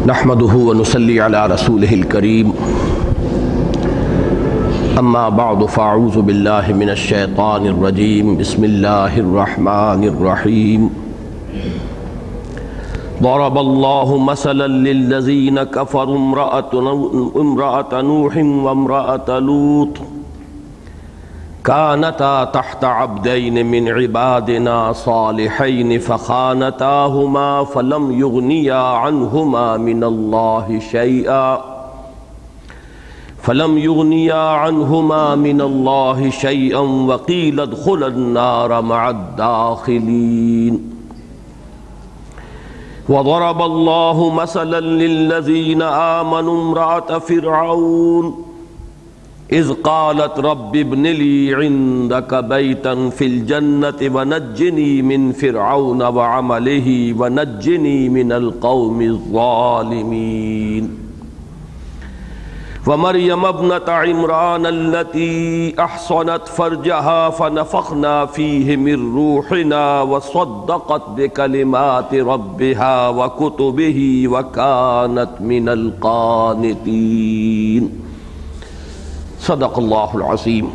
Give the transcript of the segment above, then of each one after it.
نحمده ونصلي على رسوله الكريم اما بعد فاعوذ بالله من الشيطان الرجيم بسم الله الرحمن الرحيم ضرب الله مثلا للذين كفروا امرأة نوح وامرأة لوط كانتا تحت عبدين من عبادنا صالحين فخانتاهما فلم يغنيا عنهما من الله شيئا وقيل ادخلا النار مع الداخلين وضرب الله مثلا للذين آمنوا امرأة فرعون اذ قالت رب ابن لي عندك بيتا في الجنة ونجني من فرعون وعمله ونجني من القوم الظالمين ومريم ابنة عمران التي أحصنت فرجها فنفخنا فيه من روحنا وصدقت بكلمات ربها وكتبه وكانت من القانتين صدق اللہ العظیم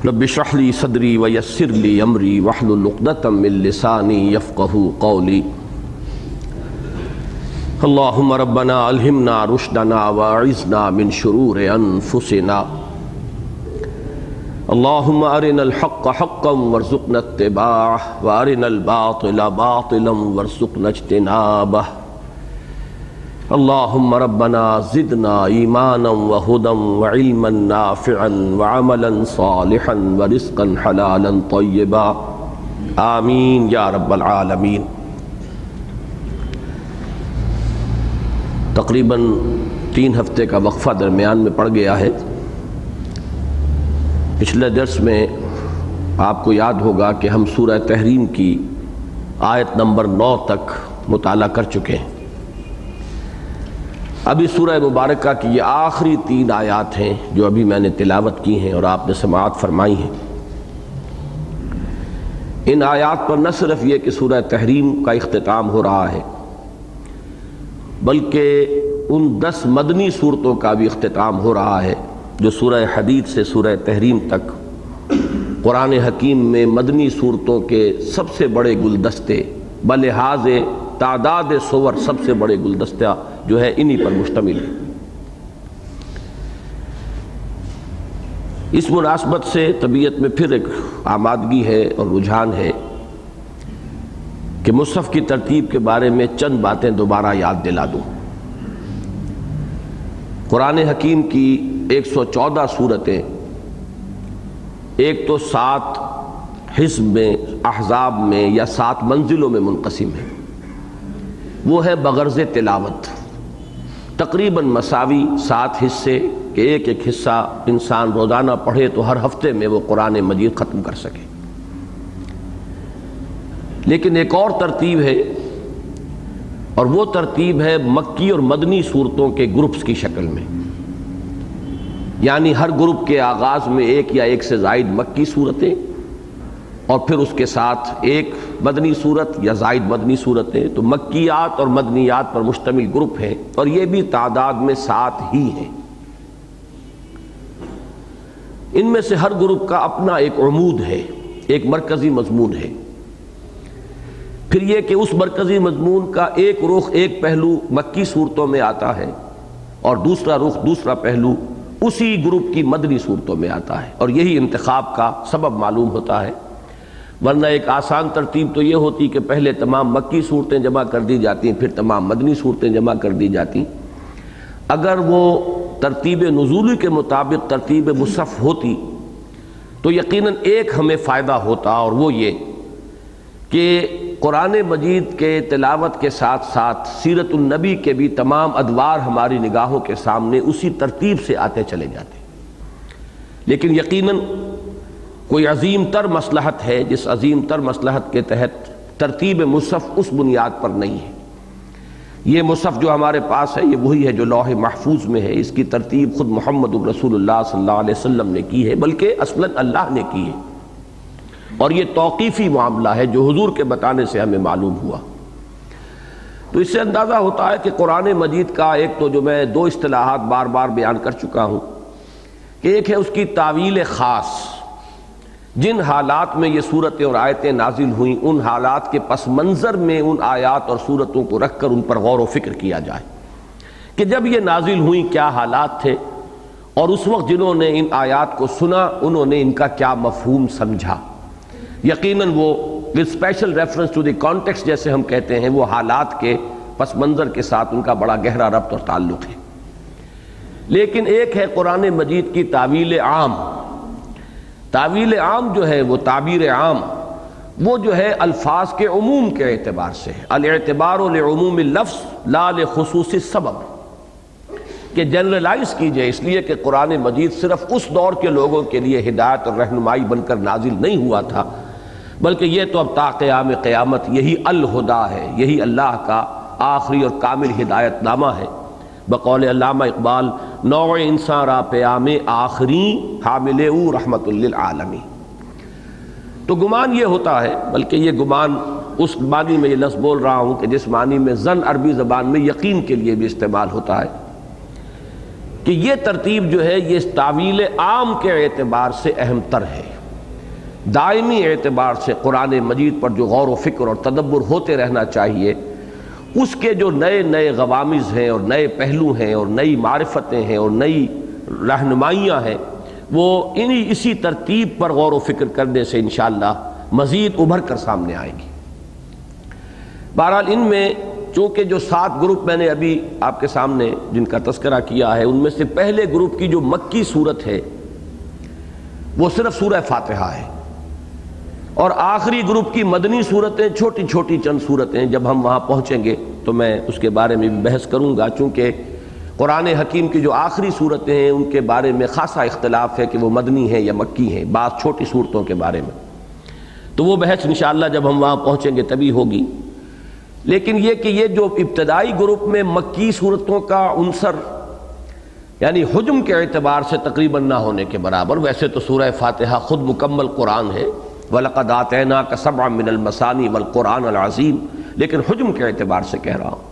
رب اشرح لي صدری ویسر لي امری واحلل عقدۃ من لسانی یفقہوا قولی اللہم ربنا الہمنا رشدنا واعذنا من شرور انفسنا اللہم ارنا الحق حقا وارزقنا اتباعہ وارنا الباطل باطلا وارزقنا اجتنابہ اللہم ربنا زدنا ایمانا وہدا وعلما نافعا وعملا صالحا ورزقا حلالا طیبا آمین یا رب العالمین۔ تقریباً 3 ہفتے کا وقفہ درمیان میں پڑ گیا ہے۔ پچھلے درس میں آپ کو یاد ہوگا کہ ہم سورہ تحریم کی آیت نمبر 9 تک مطالعہ کر چکے ہیں۔ ابھی سورہ مبارکہ کی یہ آخری 3 آیات ہیں جو ابھی میں نے تلاوت کی ہیں اور آپ نے سماعت فرمائی ہیں۔ ان آیات پر نہ صرف یہ کہ سورہ تحریم کا اختتام ہو رہا ہے بلکہ ان 10 مدنی صورتوں کا بھی اختتام ہو رہا ہے جو سورہ حدید سے سورہ تحریم تک قرآن حکیم میں مدنی صورتوں کے سب سے بڑے گلدستے بلحاظ تعداد سور سب سے بڑے گلدستہ جو ہے انہی پر مشتمل ہے۔ اس مناسبت سے طبیعت میں پھر ایک آمادگی ہے اور رجحان ہے کہ مصحف کی ترتیب کے بارے میں چند باتیں دوبارہ یاد دلا دوں۔ قرآن حکیم کی 114 سورتیں ایک تو 7 حزب میں احزاب میں یا 7 منزلوں میں منقسم ہے۔ وہ ہے بغرض تلاوت، تقریباً مساوی 7 حصے کہ ایک ایک حصہ انسان روزانہ پڑھے تو ہر ہفتے میں وہ قرآن مجید ختم کر سکے۔ لیکن ایک اور ترتیب ہے اور وہ ترتیب ہے مکی اور مدنی صورتوں کے گروپس کی شکل میں، یعنی ہر گروپ کے آغاز میں ایک یا ایک سے زائد مکی صورتیں اور پھر اس کے ساتھ ایک مدنی صورت یا زائد مدنی صورتیں، تو مکیات اور مدنیات پر مشتمل گروپ ہیں اور یہ بھی تعداد میں 7 ہی ہیں۔ ان میں سے ہر گروپ کا اپنا ایک عمود ہے، ایک مرکزی مضمون ہے۔ پھر یہ کہ اس مرکزی مضمون کا ایک رخ ایک پہلو مکی صورتوں میں آتا ہے اور دوسرا رخ دوسرا پہلو اسی گروپ کی مدنی صورتوں میں آتا ہے، اور یہی انتخاب کا سبب معلوم ہوتا ہے۔ ورنہ ایک آسان ترتیب تو یہ ہوتی کہ پہلے تمام مکی صورتیں جمع کر دی جاتی پھر تمام مدنی صورتیں جمع کر دی جاتی۔ اگر وہ ترتیب نزولی کے مطابق ترتیب مصحف ہوتی تو یقیناً ایک ہمیں فائدہ ہوتا، اور وہ یہ کہ قرآن مجید کے تلاوت کے ساتھ ساتھ سیرت النبی کے بھی تمام ادوار ہماری نگاہوں کے سامنے اسی ترتیب سے آتے چلے جاتے۔ لیکن یقیناً کوئی عظیم تر مصلحت ہے جس عظیم تر مصلحت کے تحت ترتیب مصحف اس بنیاد پر نہیں ہے۔ یہ مصحف جو ہمارے پاس ہے یہ وہی ہے جو لوح محفوظ میں ہے، اس کی ترتیب خود محمد رسول اللہ صلی اللہ علیہ وسلم نے کی ہے، بلکہ اصلاً اللہ نے کی ہے۔ اور یہ توقیفی معاملہ ہے جو حضور کے بتانے سے ہمیں معلوم ہوا۔ تو اس سے اندازہ ہوتا ہے کہ قرآن مجید کا ایک تو جو میں دو اصطلاحات بار بار بیان کر چکا ہوں کہ ایک ہے اس کی تعویل خاص، جن حالات میں یہ صورتیں اور آیتیں نازل ہوئیں ان حالات کے پس منظر میں ان آیات اور صورتوں کو رکھ کر ان پر غور و فکر کیا جائے کہ جب یہ نازل ہوئیں کیا حالات تھے، اور اس وقت جنہوں نے ان آیات کو سنا انہوں نے ان کا کیا مفہوم سمجھا۔ یقیناً وہ with special reference to the context جیسے ہم کہتے ہیں، وہ حالات کے پس منظر کے ساتھ ان کا بڑا گہرا ربط اور تعلق ہے۔ لیکن ایک ہے قرآن مجید کی تعویل عام۔ تعویل عام جو ہے، وہ تعبیر عام، وہ جو ہے الفاظ کے عموم کے اعتبار سے، الاعتبار لعموم اللفظ لا لخصوص السبب، کہ جنرلائز کی جائے، اس لیے کہ قرآن مجید صرف اس دور کے لوگوں کے لیے ہدایت اور رہنمائی بن کر نازل نہیں ہوا تھا، بلکہ یہ تو اب تا قیام قیامت یہی الہدا ہے، یہی اللہ کا آخری اور کامل ہدایت نامہ ہے۔ بقول علامہ اقبال، نوع انسان را پیام آخری حامل او رحمت للعالمین۔ تو گمان یہ ہوتا ہے، بلکہ یہ گمان اس معنی میں یہ لفظ بول رہا ہوں کہ جس معنی میں ظن عربی زبان میں یقین کے لیے بھی استعمال ہوتا ہے، کہ یہ ترتیب جو ہے یہ تعویل عام کے اعتبار سے اہم تر ہے۔ دائمی اعتبار سے قرآن مجید پر جو غور و فکر اور تدبر ہوتے رہنا چاہیے، اس کے جو نئے نئے غوامض ہیں اور نئے پہلو ہیں اور نئی معرفتیں ہیں اور نئی رہنمائیاں ہیں، وہ اسی ترتیب پر غور و فکر کرنے سے انشاءاللہ مزید ابھر کر سامنے آئیں گی۔ بہرحال ان میں چونکہ جو 7 گروپ میں نے ابھی آپ کے سامنے جن کا تذکرہ کیا ہے، ان میں سے پہلے گروپ کی جو مکی صورت ہے وہ صرف سورہ فاتحہ ہے، اور آخری گروپ کی مدنی صورتیں چھوٹی چھوٹی چند صورتیں، جب ہم وہاں پہنچیں گے تو میں اس کے بارے میں بھی بحث کروں گا، چونکہ قرآن حکیم کی جو آخری صورتیں ہیں ان کے بارے میں خاصا اختلاف ہے کہ وہ مدنی ہیں یا مکی ہیں، بعض چھوٹی صورتوں کے بارے میں، تو وہ بحث انشاءاللہ جب ہم وہاں پہنچیں گے تبھی ہوگی۔ لیکن یہ کہ یہ جو ابتدائی گروپ میں مکی صورتوں کا عنصر یعنی حجم کے اعتبار سے تقریباً نہ ہونے کے برابر، ویسے تو سورہ فاتحہ خود مکمل قرآن ہے، وَلَقَدْ آتَيْنَاكَ سَبْعًا مِّنَ الْمَثَانِي وَالْقُرْآنَ الْعَظِيمِ، لیکن حجم کے اعتبار سے کہہ رہا ہوں۔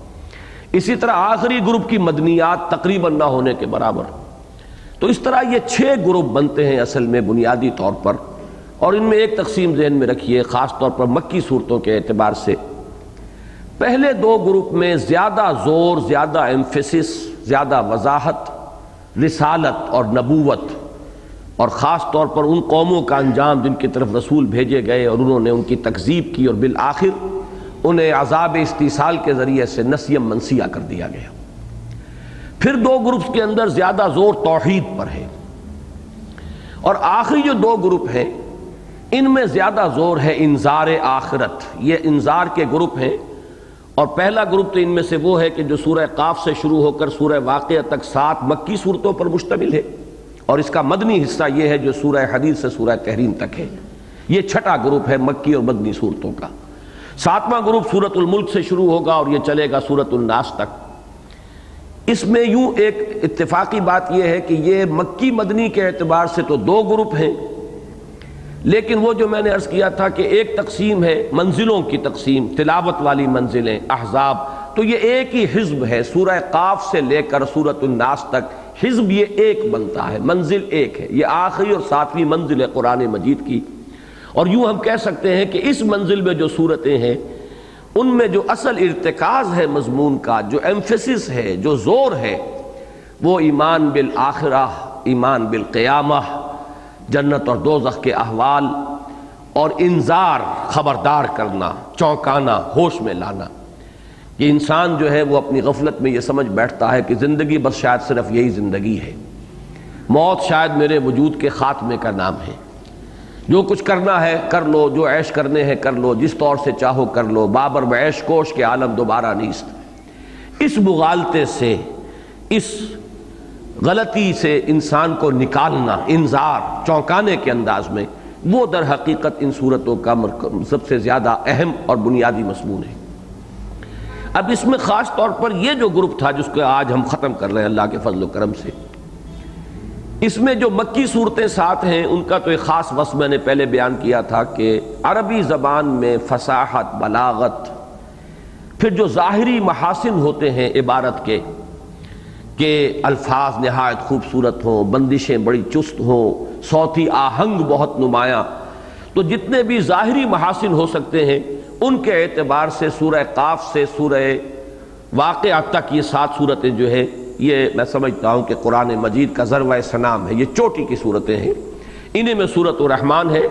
اسی طرح آخری گروپ کی مدنیات تقریباً نہ ہونے کے برابر۔ تو اس طرح یہ 6 گروپ بنتے ہیں اصل میں بنیادی طور پر، اور ان میں ایک تقسیم ذہن میں رکھیے خاص طور پر مکی صورتوں کے اعتبار سے۔ پہلے 2 گروپ میں زیادہ زور، زیادہ ایمفیسس، زیادہ وضاحت رسالت اور نبوت، اور خاص طور پر ان قوموں کا انجام جن کی طرف رسول بھیجے گئے اور انہوں نے ان کی تکذیب کی اور بالآخر انہیں عذاب استیصال کے ذریعے سے نسیم منسیہ کر دیا گیا۔ پھر 2 گروپس کے اندر زیادہ زور توحید پر ہے، اور آخری جو 2 گروپ ہیں ان میں زیادہ زور ہے انذار آخرت۔ یہ انذار کے گروپ ہیں، اور پہلا گروپ تو ان میں سے وہ ہے کہ جو سورہ قاف سے شروع ہو کر سورہ واقعہ تک 7 مکی صورتوں پر مشتمل ہے، اور اس کا مدنی حصہ یہ ہے جو سورہ حدید سے سورہ تحریم تک ہے۔ یہ چھٹا گروپ ہے مکی اور مدنی صورتوں کا۔ 7واں گروپ سورۃ الملک سے شروع ہوگا اور یہ چلے گا سورۃ الناس تک۔ اس میں یوں ایک اتفاقی بات یہ ہے کہ یہ مکی مدنی کے اعتبار سے تو 2 گروپ ہیں، لیکن وہ جو میں نے عرض کیا تھا کہ ایک تقسیم ہے منزلوں کی تقسیم، تلاوت والی منزلیں احزاب، تو یہ ایک ہی حزب ہے، سورہ قاف سے لے کر سورۃ الناس تک حزب یہ ایک بنتا ہے، منزل ایک ہے۔ یہ آخری اور 7ویں منزل ہے قرآن مجید کی، اور یوں ہم کہہ سکتے ہیں کہ اس منزل میں جو صورتیں ہیں ان میں جو اصل ارتکاز ہے مضمون کا، جو ایمفیسس ہے، جو زور ہے، وہ ایمان بالآخرہ، ایمان بالقیامہ، جنت اور دوزخ کے احوال، اور انذار، خبردار کرنا، چونکانا، ہوش میں لانا۔ یہ انسان جو ہے وہ اپنی غفلت میں یہ سمجھ بیٹھتا ہے کہ زندگی بس شاید صرف یہی زندگی ہے، موت شاید میرے وجود کے خاتمے کا نام ہے، جو کچھ کرنا ہے کر لو، جو عیش کرنے ہیں کر لو، جس طور سے چاہو کر لو، بابر و عیش کوش کے عالم دوبارہ نیست۔ اس مغالطے سے، اس غلطی سے انسان کو نکالنا، انذار، چونکانے کے انداز میں، وہ در حقیقت ان صورتوں کا سب سے زیادہ اہم اور بنیادی مضمون ہے۔ اب اس میں خاص طور پر یہ جو گروپ تھا جس کو آج ہم ختم کر رہے ہیں اللہ کے فضل و کرم سے، اس میں جو مکی صورتیں ساتھ ہیں ان کا تو ایک خاص وصف میں نے پہلے بیان کیا تھا کہ عربی زبان میں فصاحت، بلاغت، پھر جو ظاہری محاسن ہوتے ہیں عبارت کے کہ الفاظ نہایت خوبصورت ہوں، بندشیں بڑی چست ہوں، صوتی آہنگ بہت نمایاں، تو جتنے بھی ظاہری محاسن ہو سکتے ہیں ان کے اعتبار سے سورہ قاف سے سورہ واقعہ تک یہ 7 صورتیں جو ہے یہ میں سمجھتا ہوں کہ قرآن مجید کا ذروہ سنام ہے، یہ چوٹی کی صورتیں ہیں۔ انہیں میں سورۃ الرحمن ہے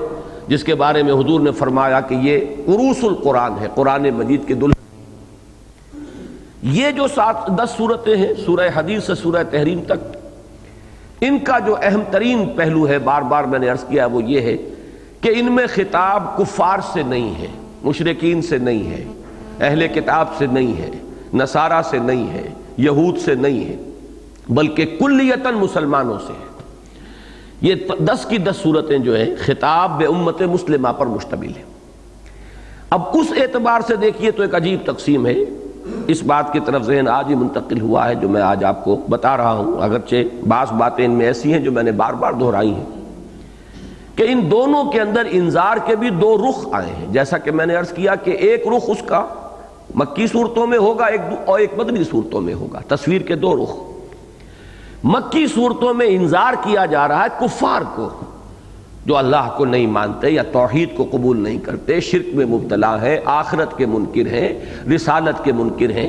جس کے بارے میں حضور نے فرمایا کہ یہ عروس القرآن ہے، قرآن مجید کے دلہن۔ یہ جو 10 صورتیں ہیں سورہ حدید سے سورہ تحریم تک، ان کا جو اہم ترین پہلو ہے، بار بار میں نے عرض کیا، وہ یہ ہے کہ ان میں خطاب کفار سے نہیں ہے، مشرکین سے نہیں ہے، اہل کتاب سے نہیں ہے، نصارہ سے نہیں ہے، یہود سے نہیں ہے، بلکہ کلیتاً مسلمانوں سے ہے۔ یہ 10 کی 10 صورتیں جو ہیں خطاب بے امت مسلمہ پر مشتمل ہے۔ اب اس اعتبار سے دیکھیے تو ایک عجیب تقسیم ہے، اس بات کی طرف ذہن آج ہی منتقل ہوا ہے جو میں آج آپ کو بتا رہا ہوں، اگرچہ بعض باتیں ان میں ایسی ہیں جو میں نے بار بار دہرائی ہیں کہ ان دونوں کے اندر انذار کے بھی 2 رخ آئے ہیں، جیسا کہ میں نے عرض کیا کہ ایک رخ اس کا مکی صورتوں میں ہوگا اور ایک مدنی صورتوں میں ہوگا، تصویر کے 2 رخ۔ مکی صورتوں میں انذار کیا جا رہا ہے کفار کو جو اللہ کو نہیں مانتے یا توحید کو قبول نہیں کرتے، شرک میں مبتلا ہیں، آخرت کے منکر ہیں، رسالت کے منکر ہیں،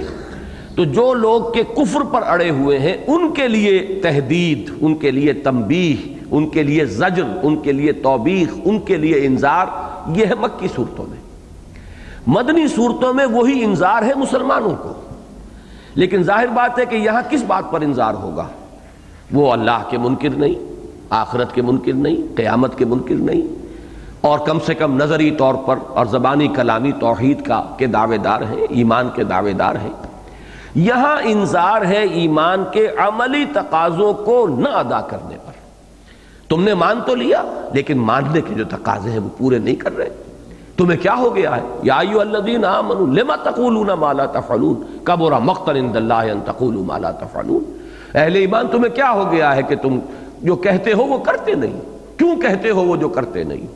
تو جو لوگ کے کفر پر اڑے ہوئے ہیں ان کے لیے تہدید، ان کے لیے تنبیہ، ان کے لیے زجر، ان کے لیے توبیخ، ان کے لیے انذار، یہ ہے مکی صورتوں میں۔ مدنی صورتوں میں وہی انذار ہے مسلمانوں کو، لیکن ظاہر بات ہے کہ یہاں کس بات پر انذار ہوگا؟ وہ اللہ کے منکر نہیں، آخرت کے منکر نہیں، قیامت کے منکر نہیں، اور کم سے کم نظری طور پر اور زبانی کلامی توحید کے دعوے دار ہیں، ایمان کے دعوے دار ہیں۔ یہاں انذار ہے ایمان کے عملی تقاضوں کو نہ ادا کرنے پر۔ تم نے مان تو لیا لیکن ماننے کے جو تقاضے ہیں وہ پورے نہیں کر رہے، تمہیں کیا ہو گیا ہے؟ یا ایھا الذین آمنوا لما تقولون ما لا تفعلون کبر مقتا عند اللہ ان تقولوا ما لا تفعلون۔ اہل ایمان تمہیں کیا ہو گیا ہے کہ تم جو کہتے ہو وہ کرتے نہیں؟ کیوں کہتے ہو وہ جو کرتے نہیں؟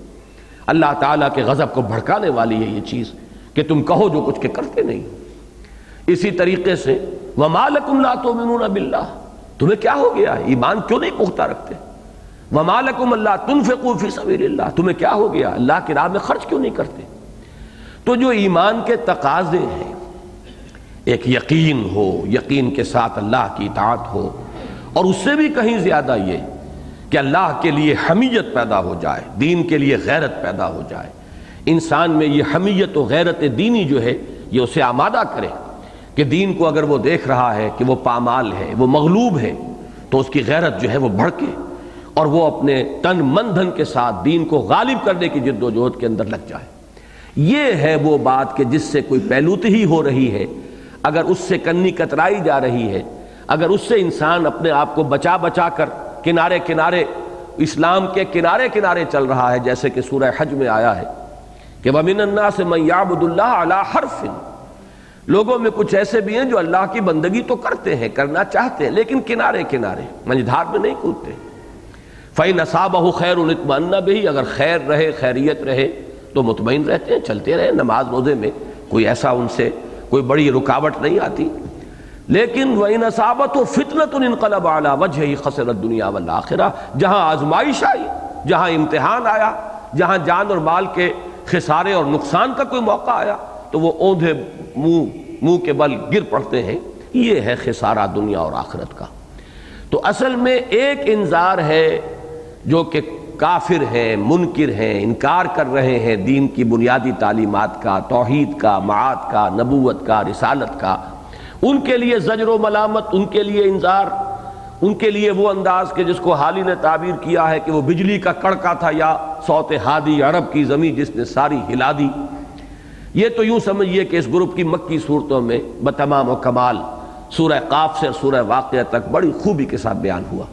اللہ تعالیٰ کے غضب کو بھڑکانے والی ہے یہ چیز کہ تم کہو جو کچھ کہ کرتے نہیں۔ اسی طریقے سے وما لکم لا تؤمنون باللہ، تمہیں کیا ہو گیا ہے؟ ایمان کیوں نہیں پختہ رکھتے؟ وما لکم الا تنفقوا فی سبیل اللہ، تمہیں کیا ہو گیا اللہ کی راہ میں خرچ کیوں نہیں کرتے؟ تو جو ایمان کے تقاضے ہیں، ایک یقین ہو، یقین کے ساتھ اللہ کی اطاعت ہو، اور اس سے بھی کہیں زیادہ یہ کہ اللہ کے لیے حمیت پیدا ہو جائے، دین کے لیے غیرت پیدا ہو جائے، انسان میں یہ حمیت و غیرت دینی جو ہے یہ اسے آمادہ کرے کہ دین کو اگر وہ دیکھ رہا ہے کہ وہ پامال ہے، وہ مغلوب ہے، تو اس کی غیرت جو ہے وہ بڑھکے اور وہ اپنے تن من دھن کے ساتھ دین کو غالب کرنے کی جد و جہد کے اندر لگ جائے۔ یہ ہے وہ بات کہ جس سے کوئی پہلوتہی ہو رہی ہے، اگر اس سے کنی کترائی جا رہی ہے، اگر اس سے انسان اپنے آپ کو بچا بچا کر کنارے کنارے اسلام کے کنارے کنارے چل رہا ہے، جیسے کہ سورہ حج میں آیا ہے کہ وَمِنَ النَّاسِ مَن يَعْبُدُ اللَّهَ عَلَى حَرْفٍ، لوگوں میں کچھ ایسے بھی ہیں جو اللہ کی بندگی تو کرتے ہیں، کرنا چاہتے ہیں، لیکن کنارے کنارے منجھدار میں نہیں کودتے۔ فَإِنْ أَصَابَهُ خَيْرٌ اطْمَأَنَّ بِهِ، اگر خیر رہے، خیریت رہے تو مطمئن رہتے ہیں، چلتے رہے، نماز روزے میں کوئی ایسا ان سے کوئی بڑی رکاوٹ نہیں آتی۔ لیکن وَإِنْ أَصَابَتْهُ فِتْنَةٌ انقلب عَلَى وَجْهِهِ خَسِرَ الدُّنْيَا وَالْآخِرَةَ، جہاں آزمائش آئی، جہاں امتحان آیا، جہاں جان اور مال کے خسارے اور نقصان کا کوئی موقع آیا تو وہ اوندھے منہ کے بل گر پڑتے ہیں۔ یہ ہے خسارہ دنیا اور آخرت کا۔ تو اصل میں ایک انذار ہے جو کہ کافر ہیں، منکر ہیں، انکار کر رہے ہیں دین کی بنیادی تعلیمات کا، توحید کا، معاد کا، نبوت کا، رسالت کا، ان کے لیے زجر و ملامت، ان کے لیے انذار، ان کے لیے وہ انداز کہ جس کو حالی نے تعبیر کیا ہے کہ وہ بجلی کا کڑکا تھا یا صوت ہادی عرب کی زمین جس نے ساری ہلا دی۔ یہ تو یوں سمجھیے کہ اس گروپ کی مکی صورتوں میں بتمام و کمال سورہ قاف سے سورہ واقعہ تک بڑی خوبی کے ساتھ بیان ہوا۔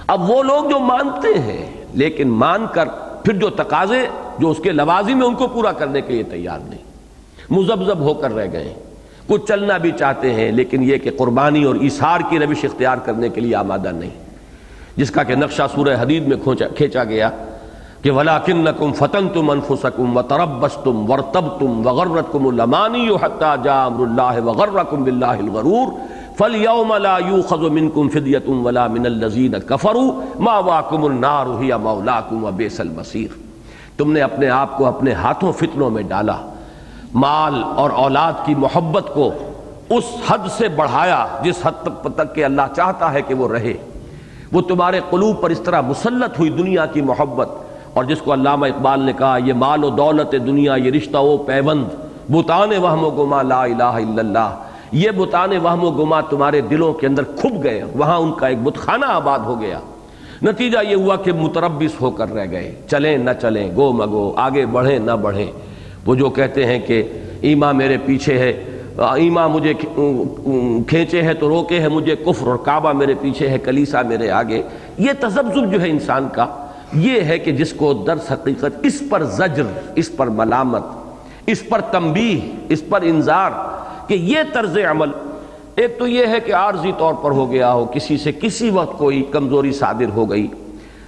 اب وہ لوگ جو مانتے ہیں لیکن مان کر پھر جو تقاضے جو اس کے لوازم ہیں ان کو پورا کرنے کے لیے تیار نہیں، مذبذب ہو کر رہ گئے، کچھ چلنا بھی چاہتے ہیں لیکن یہ کہ قربانی اور ایثار کی روش اختیار کرنے کے لیے آمادہ نہیں۔ جس کا کہ نقشہ سورہ حدید میں کھینچا گیا کہ وَلَٰكِنَّكُمْ فَتَنْتُمْ أَنفُسَكُمْ وَتَرَبَّصْتُمْ وَارْتَبْتُمْ وَغَرَّتْكُمُ الْأَمَانِيُّ حَتَّىٰ جَاءَ أَمْرُ اللَّهِ وَغَرَّكُمْ بِاللَّهِ الْغَرُورُ فَالْيَوْمَ لَا يُؤْخَذُ مِنْكُمْ فِدْيَةٌ وَلَا مِنَ الَّذِينَ كَفَرُوا مَأْوَاكُمُ النَّارُ هِيَ مَوْلَاكُمْ وَبِئْسَ الْمَصِيرُ۔ تم نے اپنے آپ کو اپنے ہاتھوں فتنوں میں ڈالا، مال اور اولاد کی محبت کو اس حد سے بڑھایا جس حد تک کہ اللہ چاہتا ہے کہ وہ رہے۔ وہ تمہارے قلوب پر اس طرح مسلط ہوئی دنیا کی محبت، اور جس کو علامہ اقبال نے کہا یہ مال و دولت دنیا یہ رشتہ و پیوند بتان وہم و گما لا الہ الا اللہ، یہ بتان وہم و گما تمہارے دلوں کے اندر کھپ گئے، وہاں ان کا ایک بت خانہ آباد ہو گیا۔ نتیجہ یہ ہوا کہ متربص ہو کر رہ گئے، چلیں نہ چلیں، گو مگو، آگے بڑھیں نہ بڑھیں۔ وہ جو کہتے ہیں کہ ایمان میرے پیچھے ہے، ایمان مجھے کھینچے ہے تو روکے ہے مجھے کفر، اور کعبہ میرے پیچھے ہے کلیسا میرے آگے، یہ تذبذب جو ہے انسان کا، یہ ہے کہ جس کو درس حقیقت اس پر زجر، اس پر ملامت، اس پر تنبیہ، اس پر انذار کہ یہ طرز عمل ایک تو یہ ہے کہ عارضی طور پر ہو گیا ہو، کسی سے کسی وقت کوئی کمزوری صادر ہو گئی،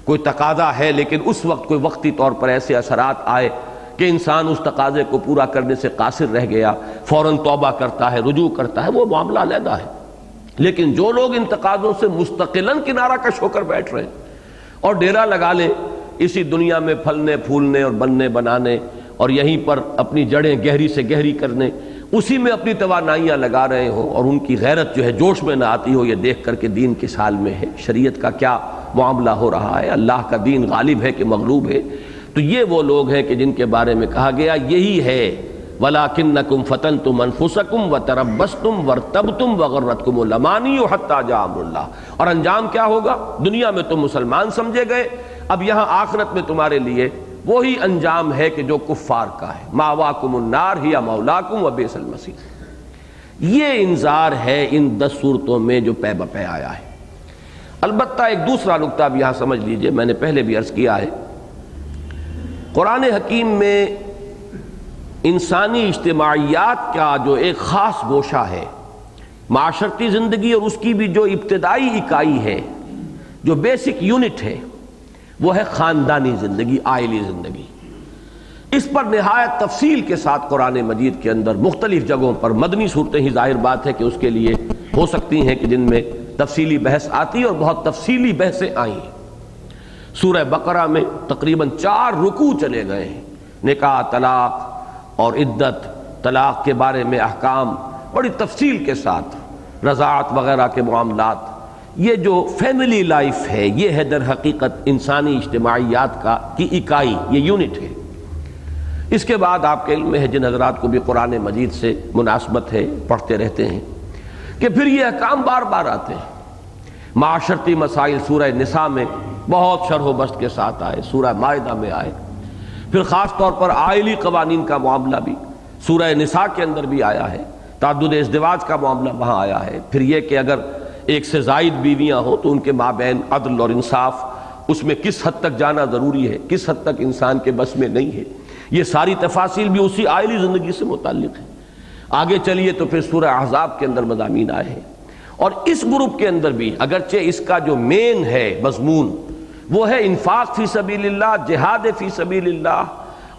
کوئی تقاضا ہے لیکن اس وقت کوئی وقتی طور پر ایسے اثرات آئے کہ انسان اس تقاضے کو پورا کرنے سے قاصر رہ گیا، فوراً توبہ کرتا ہے، رجوع کرتا ہے، وہ معاملہ علیحدہ ہے۔ لیکن جو لوگ ان تقاضوں سے مستقلاً کنارہ کش ہو کر بیٹھ رہے ہیں اور ڈیرا لگا لے اسی دنیا میں پھلنے پھولنے اور بننے بنانے اور یہیں پر اپنی جڑیں گہری سے گہری کرنے، اسی میں اپنی توانائیاں لگا رہے ہوں، اور ان کی غیرت جو ہے جوش میں نہ آتی ہو یہ دیکھ کر کے دین کس حال میں ہے، شریعت کا کیا معاملہ ہو رہا ہے، اللہ کا دین غالب ہے کہ مغلوب ہے، تو یہ وہ لوگ ہیں کہ جن کے بارے میں کہا گیا یہی ہے وَلَٰكِنَّكُمْ فَتَنْتُمْ أَنفُسَكُمْ وَتَرَبَّصْتُمْ وَارْتَبْتُمْ وَغَرَّتْكُمُ الْأَمَانِيُّ حَتَّىٰ جَاءَ أَمْرُ اللَّهِ۔ اور انجام کیا ہوگا؟ دنیا میں تم مسلمان سمجھے گئے، اب یہاں آخرت میں تمہارے لیے وہی انجام ہے کہ جو کفار کا ہے، مَأْوَاكُمُ النَّارُ هِيَ مَوْلَاكُمْ وَبِئْسَ الْمَصِيرُ۔ یہ انذار ہے ان 10 صورتوں میں جو پے بپے آیا ہے۔ البتہ ایک دوسرا نقطہ بھی یہاں سمجھ لیجئے، میں نے پہلے بھی عرض کیا ہے، قرآن حکیم میں انسانی اجتماعیات کا جو ایک خاص گوشہ ہے، معاشرتی زندگی اور اس کی بھی جو ابتدائی اکائی ہے، جو بیسک یونٹ ہے، وہ ہے خاندانی زندگی، عائلی زندگی۔ اس پر نہایت تفصیل کے ساتھ قرآن مجید کے اندر مختلف جگہوں پر مدنی صورتیں ہی ظاہر بات ہے کہ اس کے لیے ہو سکتی ہیں کہ جن میں تفصیلی بحث آتی اور بہت تفصیلی بحثیں آئی ہیں۔ سورہ بقرہ میں تقریباً 4 رکوع چلے گئے ہیں، نکاح، طلاق اور عدت، طلاق کے بارے میں احکام بڑی تفصیل کے ساتھ، رضاعت وغیرہ کے معاملات۔ یہ جو فیملی لائف ہے یہ ہے در حقیقت انسانی اجتماعیات کی اکائی، یہ یونٹ ہے۔ اس کے بعد آپ کے علم میں ہے، جن حضرات کو بھی قرآن مجید سے مناسبت ہے پڑھتے رہتے ہیں، کہ پھر یہ احکام بار بار آتے ہیں۔ معاشرتی مسائل سورہ نساء میں بہت شرح و بسط کے ساتھ آئے، سورہ مائدہ میں آئے، پھر خاص طور پر عائلی قوانین کا معاملہ بھی سورہ نساء کے اندر بھی آیا ہے، تعدد ازدواج کا معاملہ وہاں آیا ہے، پھر یہ کہ اگر ایک سے زائد بیویاں ہوں تو ان کے مابین عدل اور انصاف، اس میں کس حد تک جانا ضروری ہے، کس حد تک انسان کے بس میں نہیں ہے، یہ ساری تفاصیل بھی اسی عائلی زندگی سے متعلق ہیں۔ آگے چلیے تو پھر سورہ احزاب کے اندر مضامین آئے ہیں، اور اس گروپ کے اندر بھی اگرچہ اس کا جو مین ہے مضمون وہ ہے انفاق فی سبیل اللہ، جہاد فی سبیل اللہ،